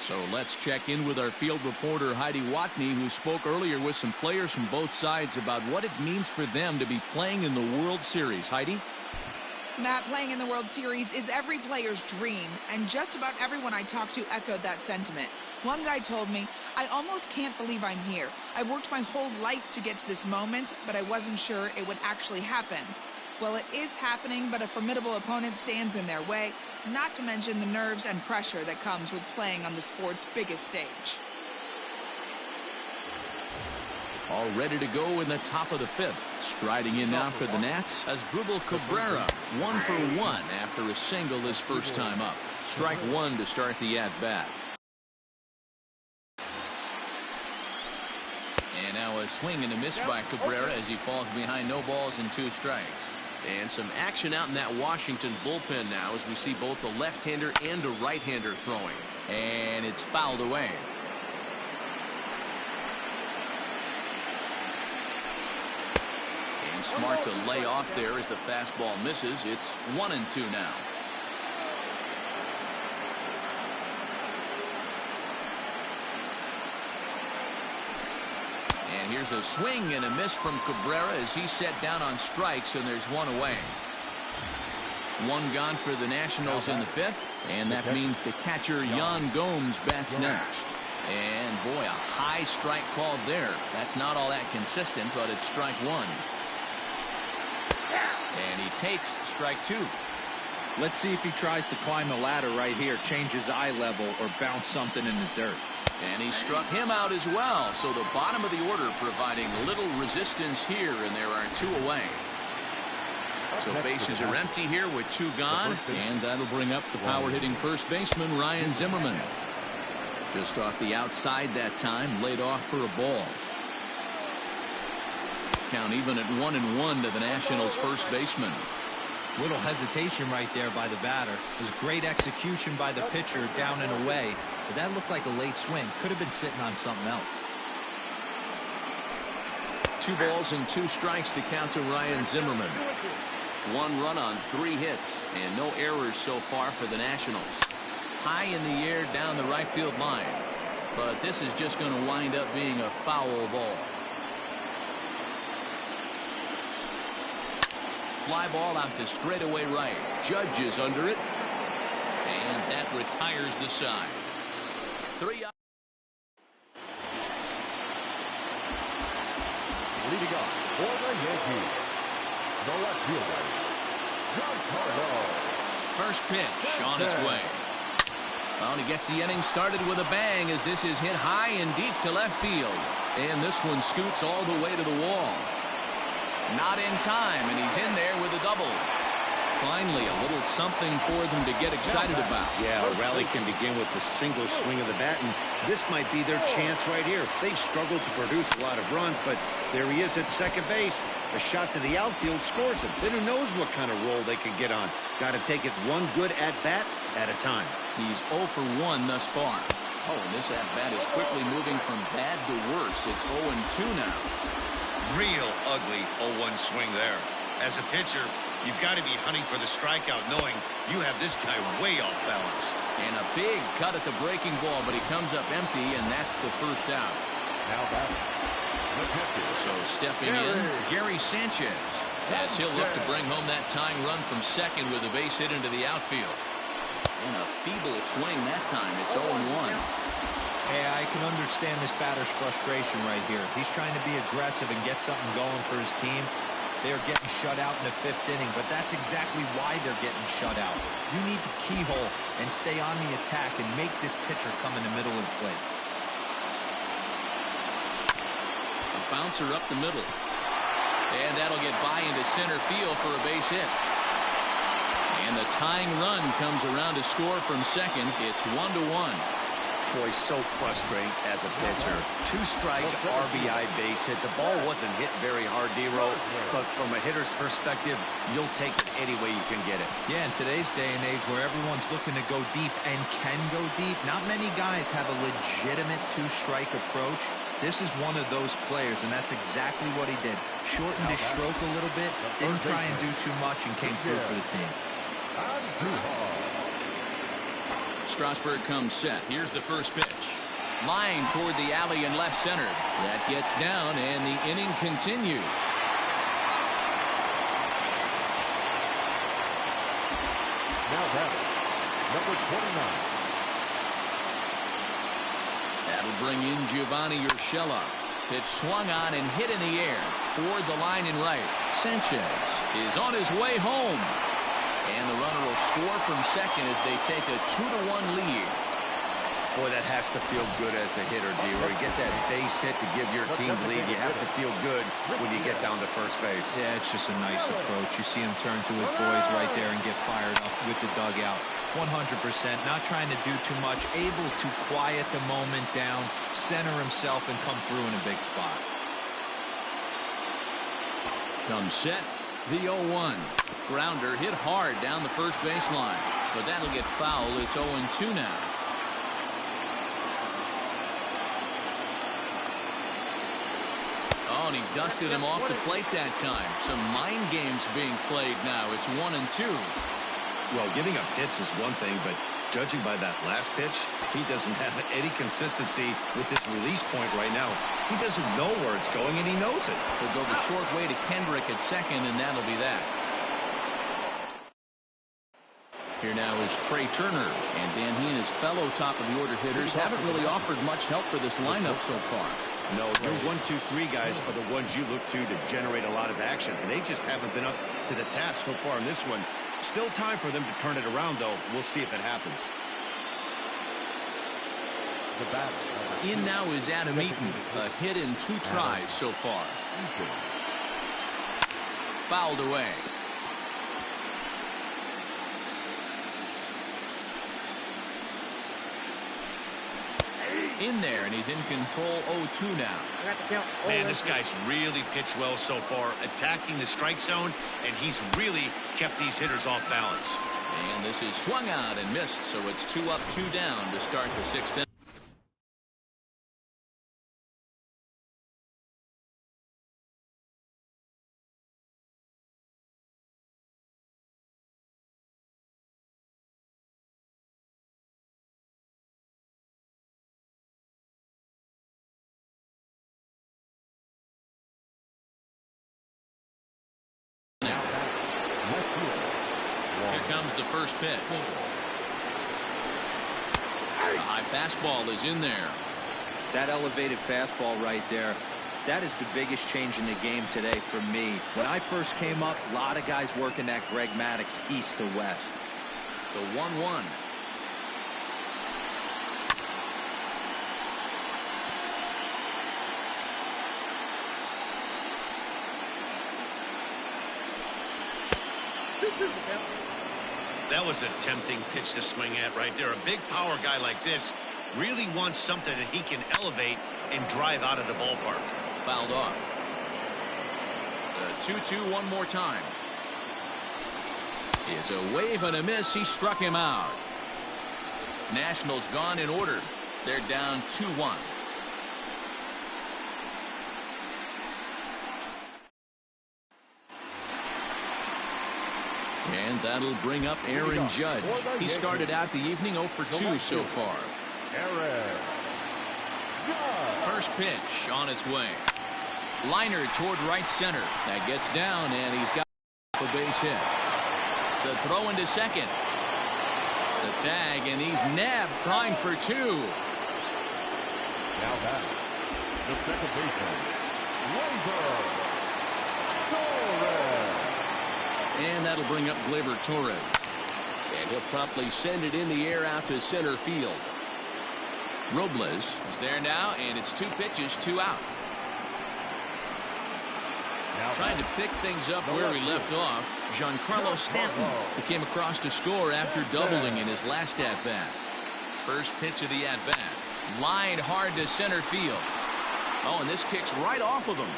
So let's check in with our field reporter Heidi Watney, who spoke earlier with some players from both sides about what it means for them to be playing in the World Series. Heidi? Matt, playing in the World Series is every player's dream, and just about everyone I talked to echoed that sentiment. One guy told me, "I almost can't believe I'm here. I've worked my whole life to get to this moment, but I wasn't sure it would actually happen." Well, it is happening, but a formidable opponent stands in their way, not to mention the nerves and pressure that comes with playing on the sport's biggest stage. All ready to go in the top of the fifth. Striding in now for the Nats as Dribble Cabrera, 1 for 1 after a single his first time up. Strike one to start the at-bat. And now a swing and a miss by Cabrera as he falls behind, no balls and 2 strikes. And some action out in that Washington bullpen now as we see both a left-hander and a right-hander throwing. And it's fouled away. And smart to lay off there as the fastball misses. It's 1-2 now. And here's a swing and a miss from Cabrera as he's set down on strikes, and there's 1 away. 1 gone for the Nationals in the 5th, and that means the catcher Yan Gomes bats next. And boy, a high strike called there. That's not all that consistent, but it's strike 1. And he takes strike 2. Let's see if he tries to climb the ladder right here, change his eye level, or bounce something in the dirt. And he struck him out as well. So the bottom of the order providing little resistance here, and there are 2 away. So bases are empty here with 2 gone, and that'll bring up the power-hitting first baseman, Ryan Zimmerman. Just off the outside that time, laid off for a ball. Count even at 1-1 to the Nationals' first baseman. Little hesitation right there by the batter. It was great execution by the pitcher down and away, but that looked like a late swing. Could have been sitting on something else. 2 balls and 2 strikes to count to Ryan Zimmerman. 1 run on 3 hits and no errors so far for the Nationals. High in the air down the right field line, but this is just going to wind up being a foul ball. Fly ball out to straightaway right. Judge is under it, and that retires the side. 3 up. Leading off for the Yankees, the left fielder, Giancarlo. First pitch on its way. Well, he gets the inning started with a bang as this is hit high and deep to left field. And this one scoots all the way to the wall. Not in time, and he's in there with a double. Finally, a little something for them to get excited about. Yeah, a rally can begin with a single swing of the bat, and this might be their chance right here. They've struggled to produce a lot of runs, but there he is at second base. A shot to the outfield scores him. Then who knows what kind of roll they can get on. Got to take it one good at-bat at a time. He's 0 for 1 thus far. Oh, and this at-bat is quickly moving from bad to worse. It's 0-2 now. Real ugly 0-1 swing there. As a pitcher, you've got to be hunting for the strikeout, knowing you have this guy way off balance. And a big cut at the breaking ball, but he comes up empty, and that's the first out. Now back. So stepping in, Gary Sanchez, as he'll look to bring home that tying run from second with a base hit into the outfield. And a feeble swing that time. It's 0-1. Hey, I can understand this batter's frustration right here. He's trying to be aggressive and get something going for his team. They are getting shut out in the 5th inning, but that's exactly why they're getting shut out. You need to keyhole and stay on the attack and make this pitcher come in the middle of the plate. A bouncer up the middle. And that'll get by into center field for a base hit. And the tying run comes around to score from second. It's 1-1. Boy, so frustrating as a pitcher. 2-strike RBI base hit. The ball wasn't hit very hard, D-Row, but from a hitter's perspective, you'll take it any way you can get it. Yeah, in today's day and age where everyone's looking to go deep and can go deep, not many guys have a legitimate 2-strike approach. This is one of those players, and that's exactly what he did. Shortened his stroke a little bit, didn't try and do too much, and came through for the team. Strasburg comes set. Here's the first pitch. Line toward the alley in left center. That gets down, and the inning continues. Now back, number 29. That'll bring in Giovanni Urshela. Pitch swung on and hit in the air toward the line in right. Sanchez is on his way home. And the runner will score from second as they take a 2-1 lead. Boy, that has to feel good as a hitter, D-Roy. You get that base hit to give your team the lead. You have to feel good when you get down to first base. Yeah, it's just a nice approach. You see him turn to his boys right there and get fired up with the dugout. 100%, not trying to do too much, able to quiet the moment down, center himself, and come through in a big spot. Comes set, the 0-1. Grounder hit hard down the first baseline, but that'll get fouled. It's 0-2 now. Oh, and he dusted him off the plate that time. Some mind games being played now. It's 1-2. Well, giving up hits is one thing, but judging by that last pitch, he doesn't have any consistency with his release point right now. He doesn't know where it's going, and he knows it. He'll go the short way to Kendrick at second, and that'll be that. Here now is Trey Turner, and Dan, he and his fellow top-of-the-order hitters haven't really offered much help for this lineup so far. No, your 1, 2, 3 guys are the ones you look to generate a lot of action, and they just haven't been up to the task so far in this one. Still time for them to turn it around, though. We'll see if it happens. In now is Adam Eaton. A hit in 2 tries so far. Fouled away. In there, and he's in control 0-2 now. Man, this guy's really pitched well so far, attacking the strike zone, and he's really kept these hitters off balance. And this is swung out and missed, so it's 2 up, 2 down to start the 6th inning. Here comes the first pitch. The high fastball is in there. That elevated fastball right there, that is the biggest change in the game today for me. When I first came up, a lot of guys working that Greg Maddux east to west. The 1-1. That was a tempting pitch to swing at right there. A big power guy like this really wants something that he can elevate and drive out of the ballpark. Fouled off. The 2-2 one more time. Is a wave and a miss. He struck him out. Nationals gone in order. They're down 2-1. And that'll bring up Aaron Judge. He started out the evening 0 for 2 so far. First pitch on its way. Liner toward right center. That gets down, and he's got a base hit. The throw into second. The tag, and he's nabbed, trying for 2. Now back, the second baseman, And that'll bring up Gleyber Torres. And he'll promptly send it in the air out to center field. Robles is there now, and it's 2 pitches, 2 out. Trying to pick things up where he left off, Giancarlo Stanton. He came across to score after doubling in his last at-bat. First pitch of the at-bat. Lined hard to center field. Oh, and this kicks right off of him.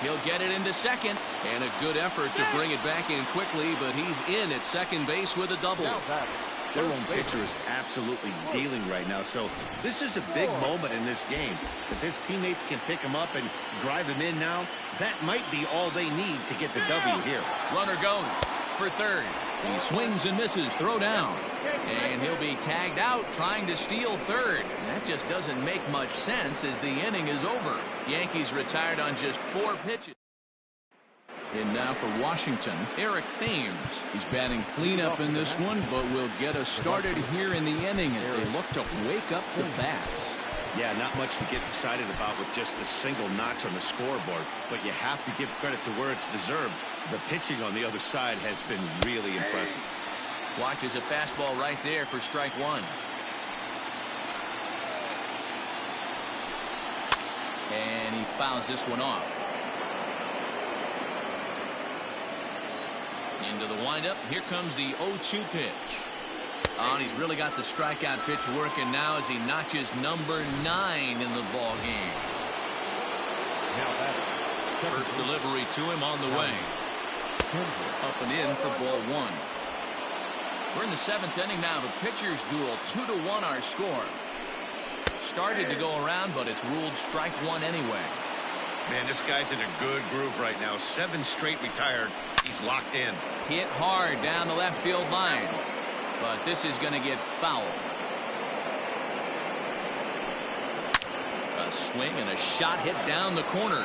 He'll get it into second, and a good effort to bring it back in quickly, but he's in at second base with a double. Their own pitcher is absolutely dealing right now, so this is a big moment in this game. If his teammates can pick him up and drive him in now, that might be all they need to get the W here. Runner goes for third. He swings and misses, throw down. And he'll be tagged out trying to steal third. That just doesn't make much sense as the inning is over. Yankees retired on just 4 pitches. And now for Washington, Eric Thames. He's batting cleanup in this one, but will get us started here in the inning as they look to wake up the bats. Yeah, not much to get excited about with just a single notch on the scoreboard, but you have to give credit to where it's deserved. The pitching on the other side has been really impressive. Watches a fastball right there for strike 1. And he fouls this one off. Into the windup. Here comes the 0-2 pitch. Oh, and he's really got the strikeout pitch working now as he notches number 9 in the ball game. First delivery to him on the way. Up and in for ball 1. We're in the 7th inning now. The pitchers duel 2-1 our score. Started to go around, but it's ruled strike 1 anyway. Man, this guy's in a good groove right now. 7 straight retired. He's locked in. Hit hard down the left field line. But this is going to get fouled. A swing and a shot hit down the corner.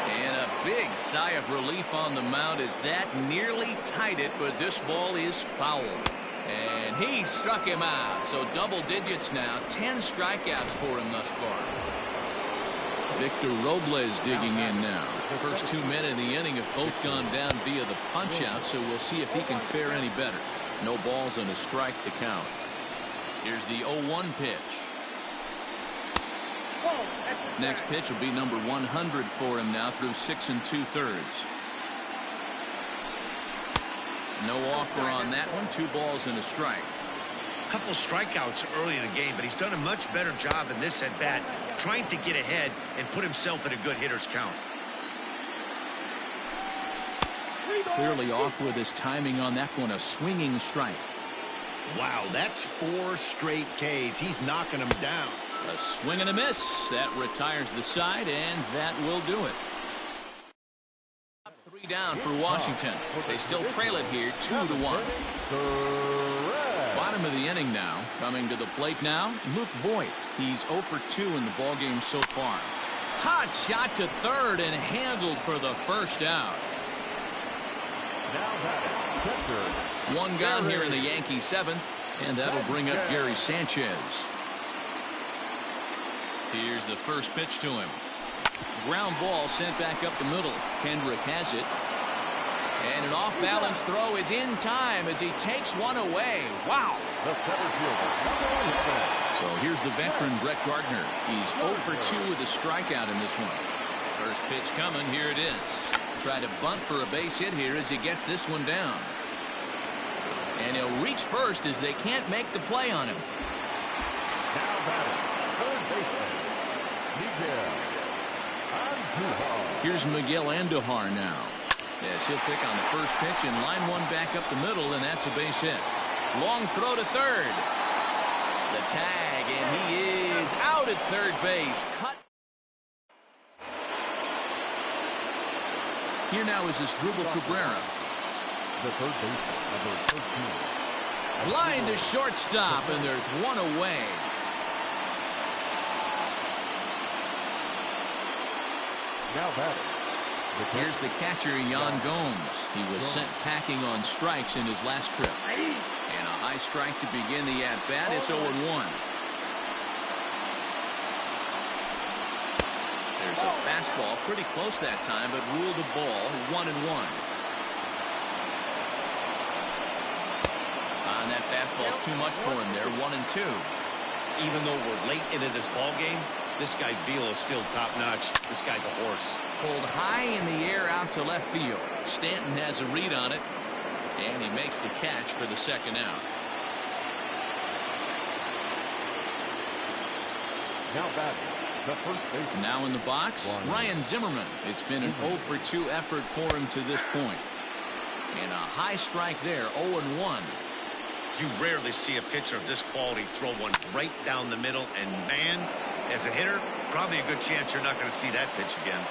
And a big sigh of relief on the mound as that nearly tied it, but this ball is fouled. And he struck him out. So double digits now. 10 strikeouts for him thus far. Victor Robles digging in now. The first 2 men in the inning have both gone down via the punch out, so we'll see if he can fare any better. No balls and a strike to count. Here's the 0-1 pitch. Next pitch will be number 100 for him now through 6 2/3. No offer on that one. 2 balls and a strike. Couple strikeouts early in the game, but he's done a much better job in this at bat, trying to get ahead and put himself in a good hitter's count. Clearly off with his timing on that one. A swinging strike. Wow, that's 4 straight Ks. He's knocking them down. A swing and a miss. That retires the side, and that will do it. 3 down for Washington. They still trail it here 2-1. Bottom of the inning now. Coming to the plate now, Luke Voigt. He's 0 for 2 in the ballgame so far. Hot shot to third and handled for the first out. One gone here in the Yankee 7th, and that'll bring up Gary Sanchez. Here's the first pitch to him. Ground ball sent back up the middle. Kendrick has it. And an off-balance throw is in time as he takes one away. Wow. So here's the veteran Brett Gardner. He's 0 for 2 with a strikeout in this one. First pitch coming. Here it is. Try to bunt for a base hit here as he gets this one down. And he'll reach first as they can't make the play on him. Here's Miguel Andujar now. Yes, he'll pick on the first pitch and line one back up the middle, and that's a base hit. Long throw to third. The tag, and he is out at third base. Cut. Here now is Asdrubal Cabrera. The third baseman, number 13. Line to shortstop, and there's one away. Now batting. Here's the catcher, Yan Gomes. He was sent packing on strikes in his last trip. And a high strike to begin the at-bat. It's 0-1. There's a fastball pretty close that time, but ruled a ball 1-1. And that fastball's too much for him there. 1-2. Even though we're late into this ball game, this guy's velo is still top-notch. This guy's a horse. Pulled high in the air out to left field. Stanton has a read on it, and he makes the catch for the second out. Now batting. The first baseman. Now in the box, Ryan Zimmerman. It's been an 0 for 2 effort for him to this point. And a high strike there, 0-1. You rarely see a pitcher of this quality throw one right down the middle, and man, as a hitter, probably a good chance you're not going to see that pitch again.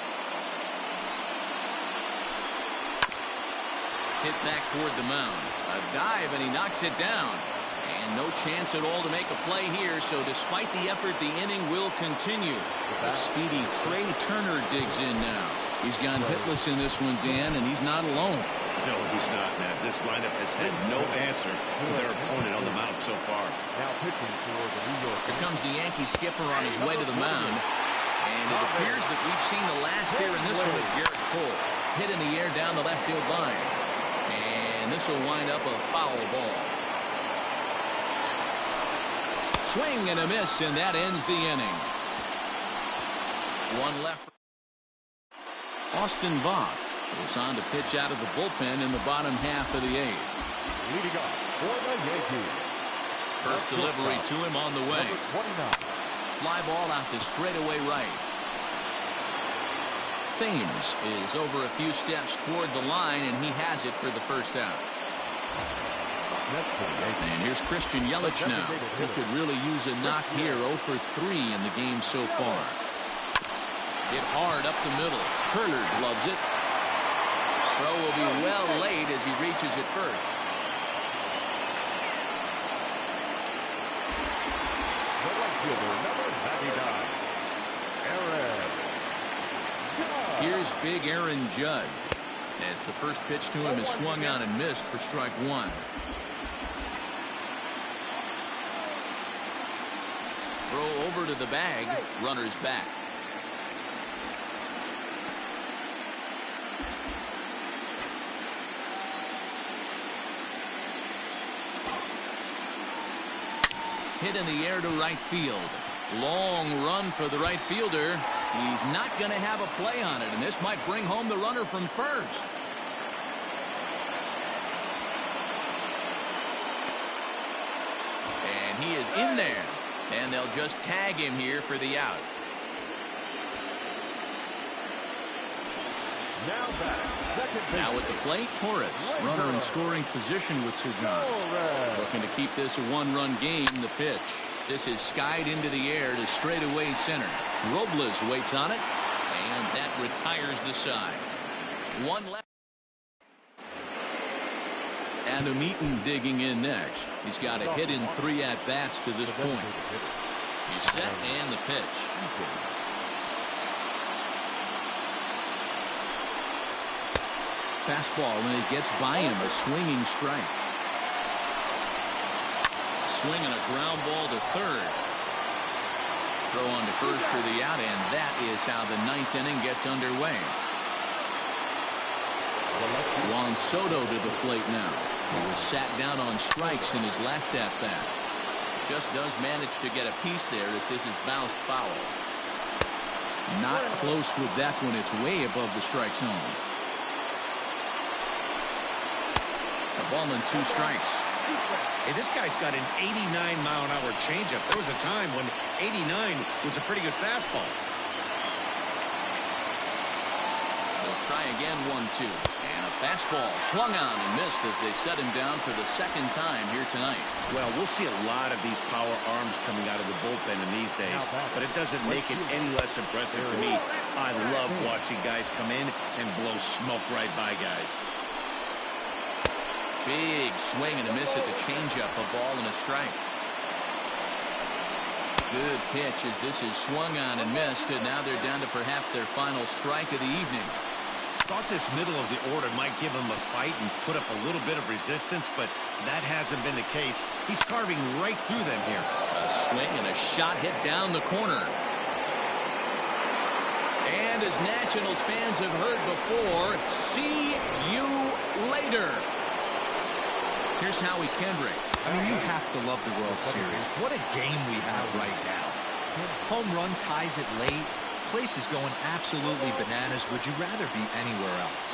Hit back toward the mound. A dive, and he knocks it down. And no chance at all to make a play here, so despite the effort, the inning will continue. The speedy Trey Turner digs in now. He's gone hitless in this one, Dan, and he's not alone. No, he's not, Matt. This lineup has had no answer to their opponent on the mound so far. Now pitching for the New York. Here comes the Yankee skipper on his way to the mound. And it appears that we've seen the last here in this one of Garrett Cole. Hit in the air down the left field line. And this will wind up a foul ball. Swing and a miss, and that ends the inning. One left. Austin Voth was on to pitch out of the bullpen in the bottom half of the 8th. Leading off for the Yankees. First delivery to him on the way. Fly ball out to straightaway right. Thames is over a few steps toward the line, and he has it for the first out. And here's Christian Yelich now. He could really use a knock here. 0 for 3 in the game so far. Hit hard up the middle. Turner loves it. Throw will be well late as he reaches it first. The right fielder, number 99, Aaron Judge. Here's big Aaron Judge as the first pitch to him is swung on and missed for strike 1. over to the bag. Runner's back. Hit in the air to right field. Long run for the right fielder. He's not going to have a play on it, and this might bring home the runner from first. And he is in there, and they'll just tag him here for the out. Now at the plate, Torres, runner in scoring position with Sugan. Looking to keep this a one-run game. The pitch. This is skied into the air to straightaway center. Robles waits on it, and that retires the side. One left. Adam Eaton digging in next. He's got a hit in 3 at-bats to this point. He's set, and the pitch. Fastball, and it gets by him, a swinging strike. Swinging a ground ball to third. Throw on to first for the out, and that is how the 9th inning gets underway. Juan Soto to the plate now. He was sat down on strikes in his last at-bat. Just does manage to get a piece there as this is bounced foul. Not close with that one. It's way above the strike zone. A ball and 2 strikes. Hey, this guy's got an 89-mile-an-hour changeup. There was a time when 89 was a pretty good fastball. They'll try again, 1-2. And a fastball swung on and missed as they set him down for the 2nd time here tonight. Well, we'll see a lot of these power arms coming out of the bullpen in these days, but it doesn't make it any less impressive to me. I love watching guys come in and blow smoke right by guys. Big swing and a miss at the changeup. A ball and a strike. Good pitch as this is swung on and missed, and now they're down to perhaps their final strike of the evening. Thought this middle of the order might give him a fight and put up a little bit of resistance, but that hasn't been the case. He's carving right through them here. A swing and a shot hit down the corner. And as Nationals fans have heard before, see you later. Here's Howie Kendrick. I mean, you have to love the World Series. What a game we have right now. Home run ties it late. Place is going absolutely bananas. Would you rather be anywhere else?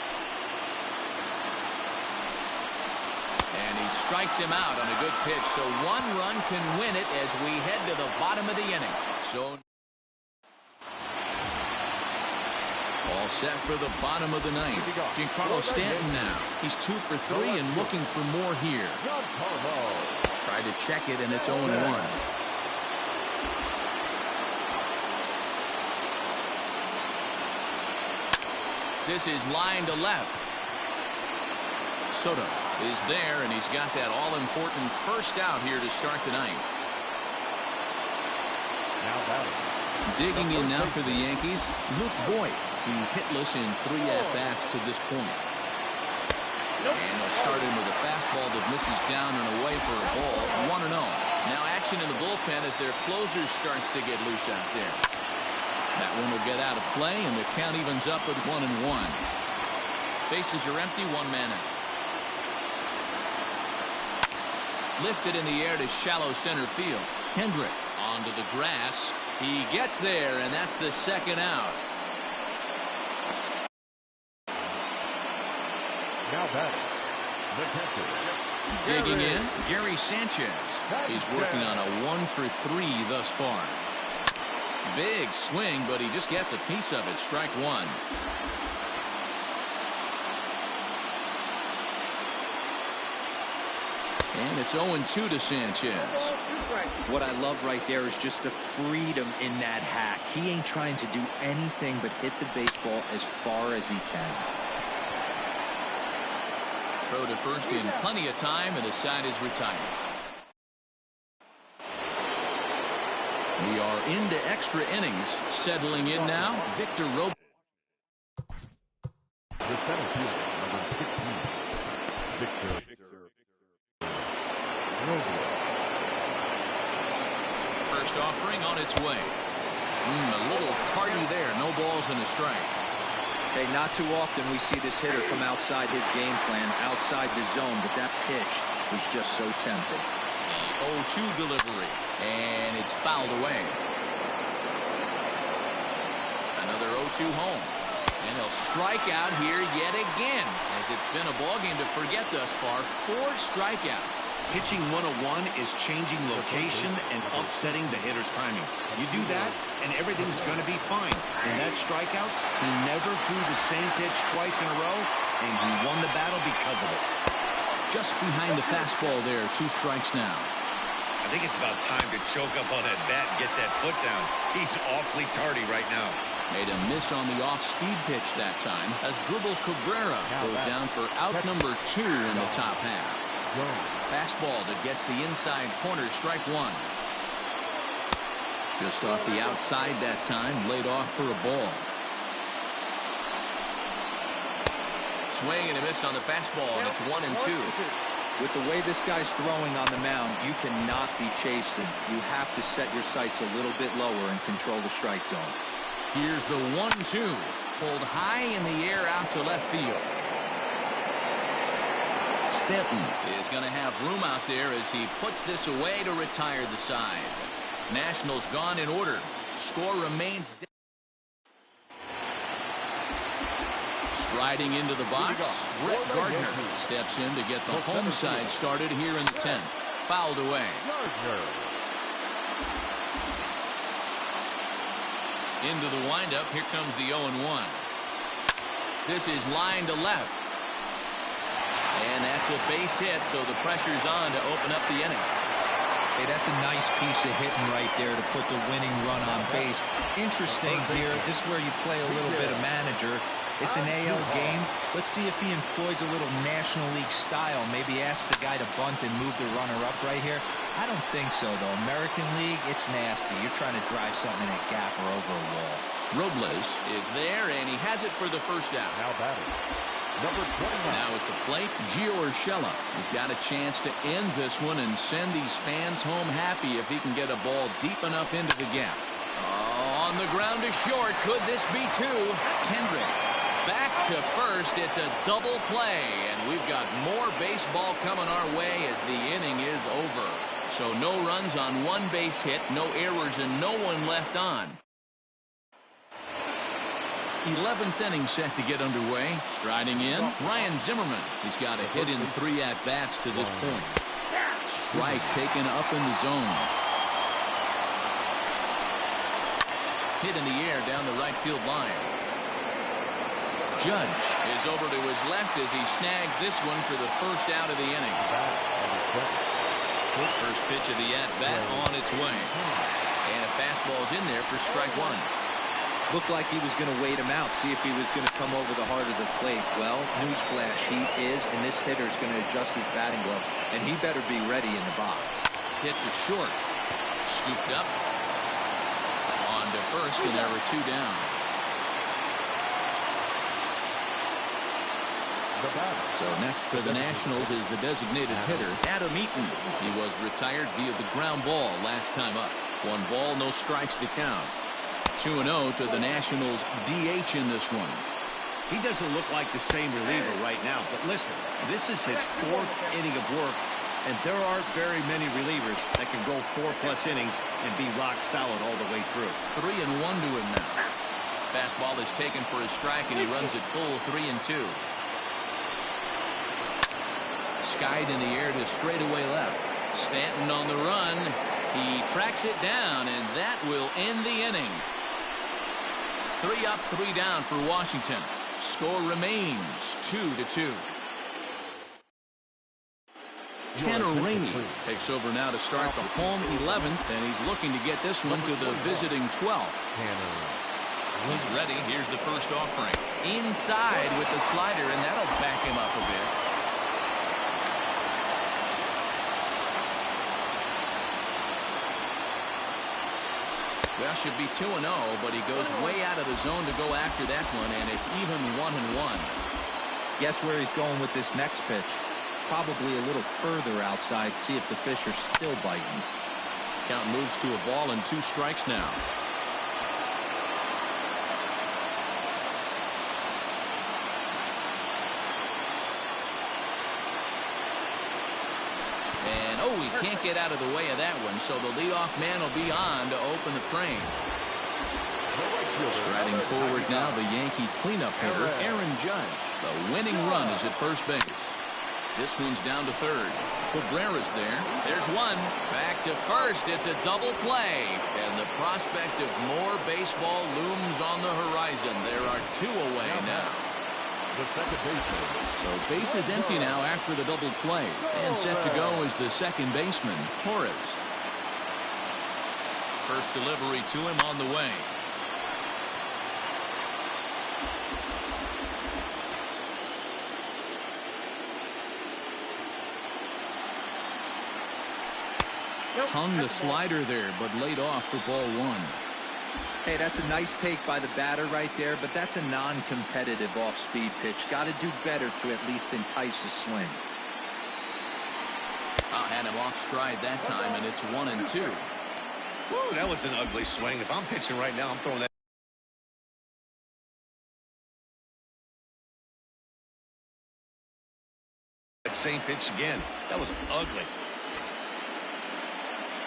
And he strikes him out on a good pitch, so 1 run can win it as we head to the bottom of the inning. So all set for the bottom of the 9th. Giancarlo Stanton now. He's 2 for 3 and looking for more here. Try to check it, and it's 0-1. This is line to left. Soto is there, and he's got that all-important first out here to start the 9th. Digging in now for the Yankees, Luke Voit. He's hitless in 3 at-bats to this point. And they'll start him with a fastball that misses down and away for a ball. 1-0. Now action in the bullpen as their closer starts to get loose out there. That one will get out of play, and the count evens up at 1-1. Bases are empty, 1 man out. Lifted in the air to shallow center field. Kendrick onto the grass. He gets there, and that's the 2nd out. Now batting, the catcher. Digging in, Gary Sanchez. He's working on a 1 for 3 thus far. Big swing, but he just gets a piece of it. Strike 1. And it's 0-2 to Sanchez. What I love right there is just the freedom in that hack. He ain't trying to do anything but hit the baseball as far as he can. Throw to first in plenty of time, and the side is retired. We are into extra innings. Settling in now, Victor Robles. The center fielder, number 15, Victor Robles. Next offering on its way. A little tardy there. No balls and a strike. Hey, not too often we see this hitter come outside his game plan, outside the zone, but that pitch was just so tempting. The 0-2 delivery, and it's fouled away. Another 0-2 home. And he'll strike out here yet again, as it's been a ballgame to forget thus far. 4 strikeouts. Pitching 101 is changing location and upsetting the hitter's timing. You do that, and everything's going to be fine. In that strikeout, he never threw the same pitch twice in a row, and he won the battle because of it. Just behind the fastball there, 2 strikes now. I think it's about time to choke up on that bat and get that foot down. He's awfully tardy right now. Made a miss on the off-speed pitch that time, as Dribble Cabrera goes down for out number 2 in the top half. Fastball that gets the inside corner, strike 1. Just off the outside that time, laid off for a ball. Swing and a miss on the fastball, and it's 1-2. With the way this guy's throwing on the mound, you cannot be chasing. You have to set your sights a little bit lower and control the strike zone. Here's the 1-2. Pulled high in the air out to left field. Stanton is going to have room out there as he puts this away to retire the side. Nationals gone in order. Score remains. Striding into the box, Brett Gardner steps in to get the home side started here in the 10th. Fouled away. Into the windup. Here comes the 0-1. This is line to left. And that's a base hit, so the pressure's on to open up the inning. Hey, that's a nice piece of hitting right there to put the winning run on base. Interesting here. This is where you play a little bit of manager. It's an AL game. Let's see if he employs a little National League style. Maybe ask the guy to bunt and move the runner up right here. I don't think so, though. American League, it's nasty. You're trying to drive something in a gap or over a wall. Robles is there, and he has it for the first out. Now batting, number 29. Now at the plate, Gio Urshela has got a chance to end this one and send these fans home happy if he can get a ball deep enough into the gap. On the ground to short. Could this be 2? Kendrick back to first. It's a double play, and we've got more baseball coming our way as the inning is over. So no runs on 1 base hit, no errors, and no one left on. 11th inning set to get underway. Striding in, Ryan Zimmerman. He's got a hit in 3 at-bats to this point. Strike taken up in the zone. Hit in the air down the right field line. Judge is over to his left as he snags this one for the first out of the inning. First pitch of the at-bat on its way. And a fastball's in there for strike 1. Looked like he was going to wait him out, see if he was going to come over the heart of the plate. Well, newsflash, he is, and this hitter's going to adjust his batting gloves, and he better be ready in the box. Hit to short. Scooped up. On to first, and there were 2 down. So next for the Nationals is the designated hitter, Adam Eaton. He was retired via the ground ball last time up. 1 ball, no strikes to count. 2-0 to the Nationals DH in this one. He doesn't look like the same reliever right now, but listen, this is his 4th inning of work, and there aren't very many relievers that can go 4+ innings and be rock solid all the way through. 3-1 to him now. Fastball is taken for a strike, and he runs it full 3-2. Skied in the air to straightaway left. Stanton on the run. He tracks it down, and that will end the inning. 3 up, 3 down for Washington. Score remains 2-2. Tanner Rainey takes over now to start the home 11th, and he's looking to get this one to the visiting 12th. He's ready. Here's the first offering. Inside with the slider, and that'll back him up a bit. Well, should be 2-0, but he goes way out of the zone to go after that one, and it's even 1-1. Guess where he's going with this next pitch? Probably a little further outside, see if the fish are still biting. Count moves to a ball and 2 strikes now. And, oh, he can't get out of the way of that one, so the leadoff man will be on to open the frame. Striding forward now, the Yankee cleanup hitter, Aaron Judge. The winning run is at first base. This one's down to third. Cabrera's there. There's one. Back to first. It's a double play. And the prospect of more baseball looms on the horizon. There are 2 away now. So base is empty now after the double play. And set to go is the second baseman, Torres. First delivery to him on the way. Hung the slider there, but laid off for ball 1. Hey, that's a nice take by the batter right there, but that's a non-competitive off-speed pitch. Got to do better to at least entice a swing. Had him off stride that time, and it's 1-2. Woo, that was an ugly swing. If I'm pitching right now, I'm throwing that. That same pitch again. That was ugly.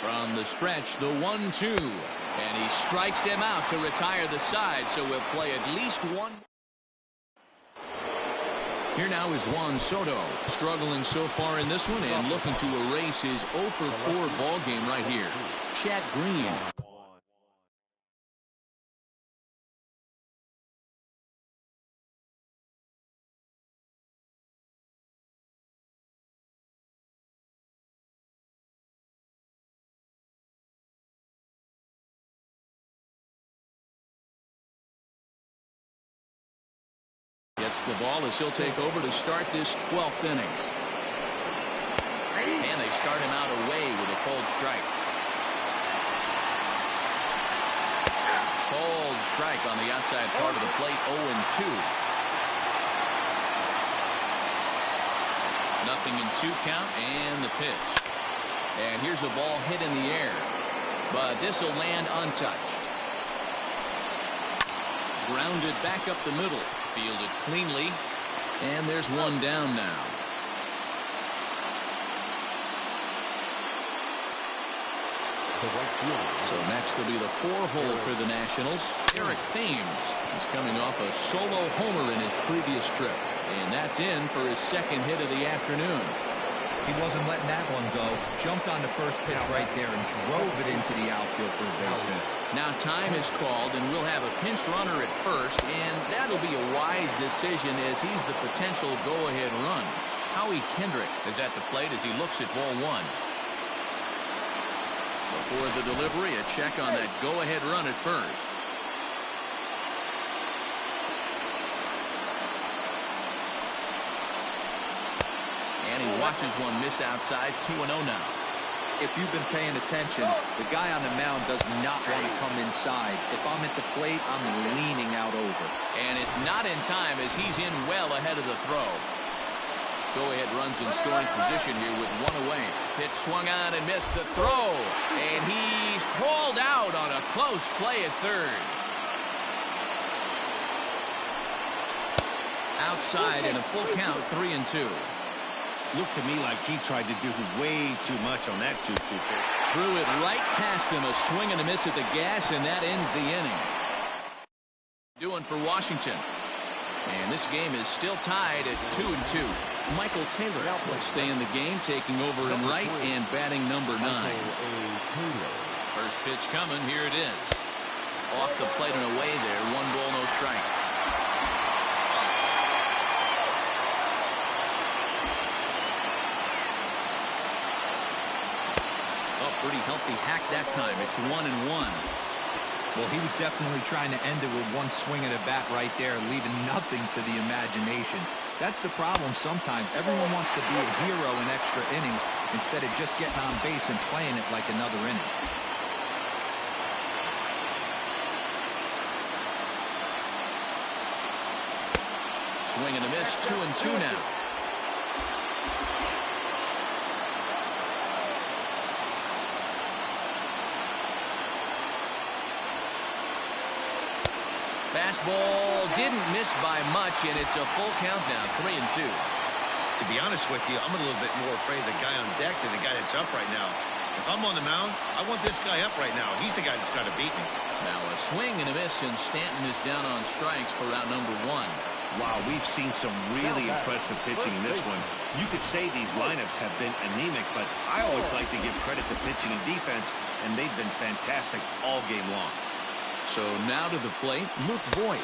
From the stretch, the 1-2. And he strikes him out to retire the side, so we'll play at least one. Here now is Juan Soto, struggling so far in this one and looking to erase his 0-for-4 ball game right here. Chad Green. Gets the ball as he'll take over to start this 12th inning. And they start him out away with a cold strike. Cold strike on the outside part of the plate, 0-2. Nothing in 2 count, and the pitch. And here's a ball hit in the air. But this will land untouched. Grounded back up the middle. Fielded cleanly. And there's one down now. So next will be the 4-hole for the Nationals. Eric Thames is coming off a solo homer in his previous trip. And that's in for his second hit of the afternoon. He wasn't letting that one go. Jumped on the first pitch right there and drove it into the outfield for a base hit. Now time is called, and we'll have a pinch runner at first, and that'll be a wise decision as he's the potential go-ahead run. Howie Kendrick is at the plate as he looks at ball 1. Before the delivery, a check on that go-ahead run at first. And he watches one miss outside, 2-0 now. If you've been paying attention, the guy on the mound does not want to come inside. If I'm at the plate, I'm leaning out over. And it's not in time as he's in well ahead of the throw. Go-ahead runs in scoring position here with one away. Pitch swung on and missed the throw. And he's crawled out on a close play at third. Outside in a full count, 3-2. Looked to me like he tried to do way too much on that 2-2 pitch. Threw it right past him, a swing and a miss at the gas, and that ends the inning. Doing for Washington. And this game is still tied at 2-2. Michael Taylor will stay in the game, taking over in right and batting number 9. First pitch coming, here it is. Off the plate and away there, 1 ball, no strikes. Pretty healthy hack that time. It's 1-1. Well, he was definitely trying to end it with one swing of the bat right there, leaving nothing to the imagination. That's the problem sometimes. Everyone wants to be a hero in extra innings instead of just getting on base and playing it like another inning. Swing and a miss, 2-2 now. Fastball didn't miss by much, and it's a full count now, 3-2. To be honest with you, I'm a little bit more afraid of the guy on deck than the guy that's up right now. If I'm on the mound, I want this guy up right now. He's the guy that's got to beat me. Now a swing and a miss, and Stanton is down on strikes for out number 1. Wow, we've seen some really impressive pitching in this one. You could say these lineups have been anemic, but I always like to give credit to pitching and defense, and they've been fantastic all game long. So now to the plate, Luke Voigt,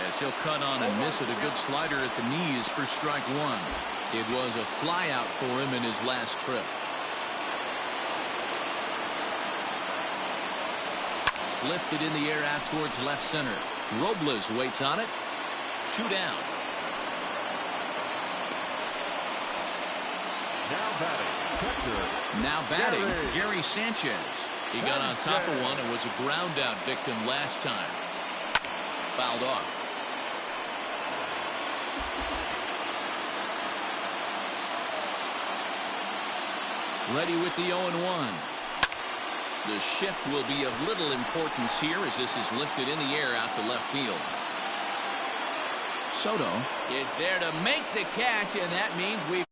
as he'll cut on and miss at a good slider at the knees for strike 1. It was a flyout for him in his last trip. Lifted in the air out towards left center. Robles waits on it. 2 down. Now batting, Gary Sanchez. He got on top of one and was a ground out victim last time. Fouled off. Ready with the 0-1. The shift will be of little importance here as this is lifted in the air out to left field. Soto is there to make the catch, and that means we've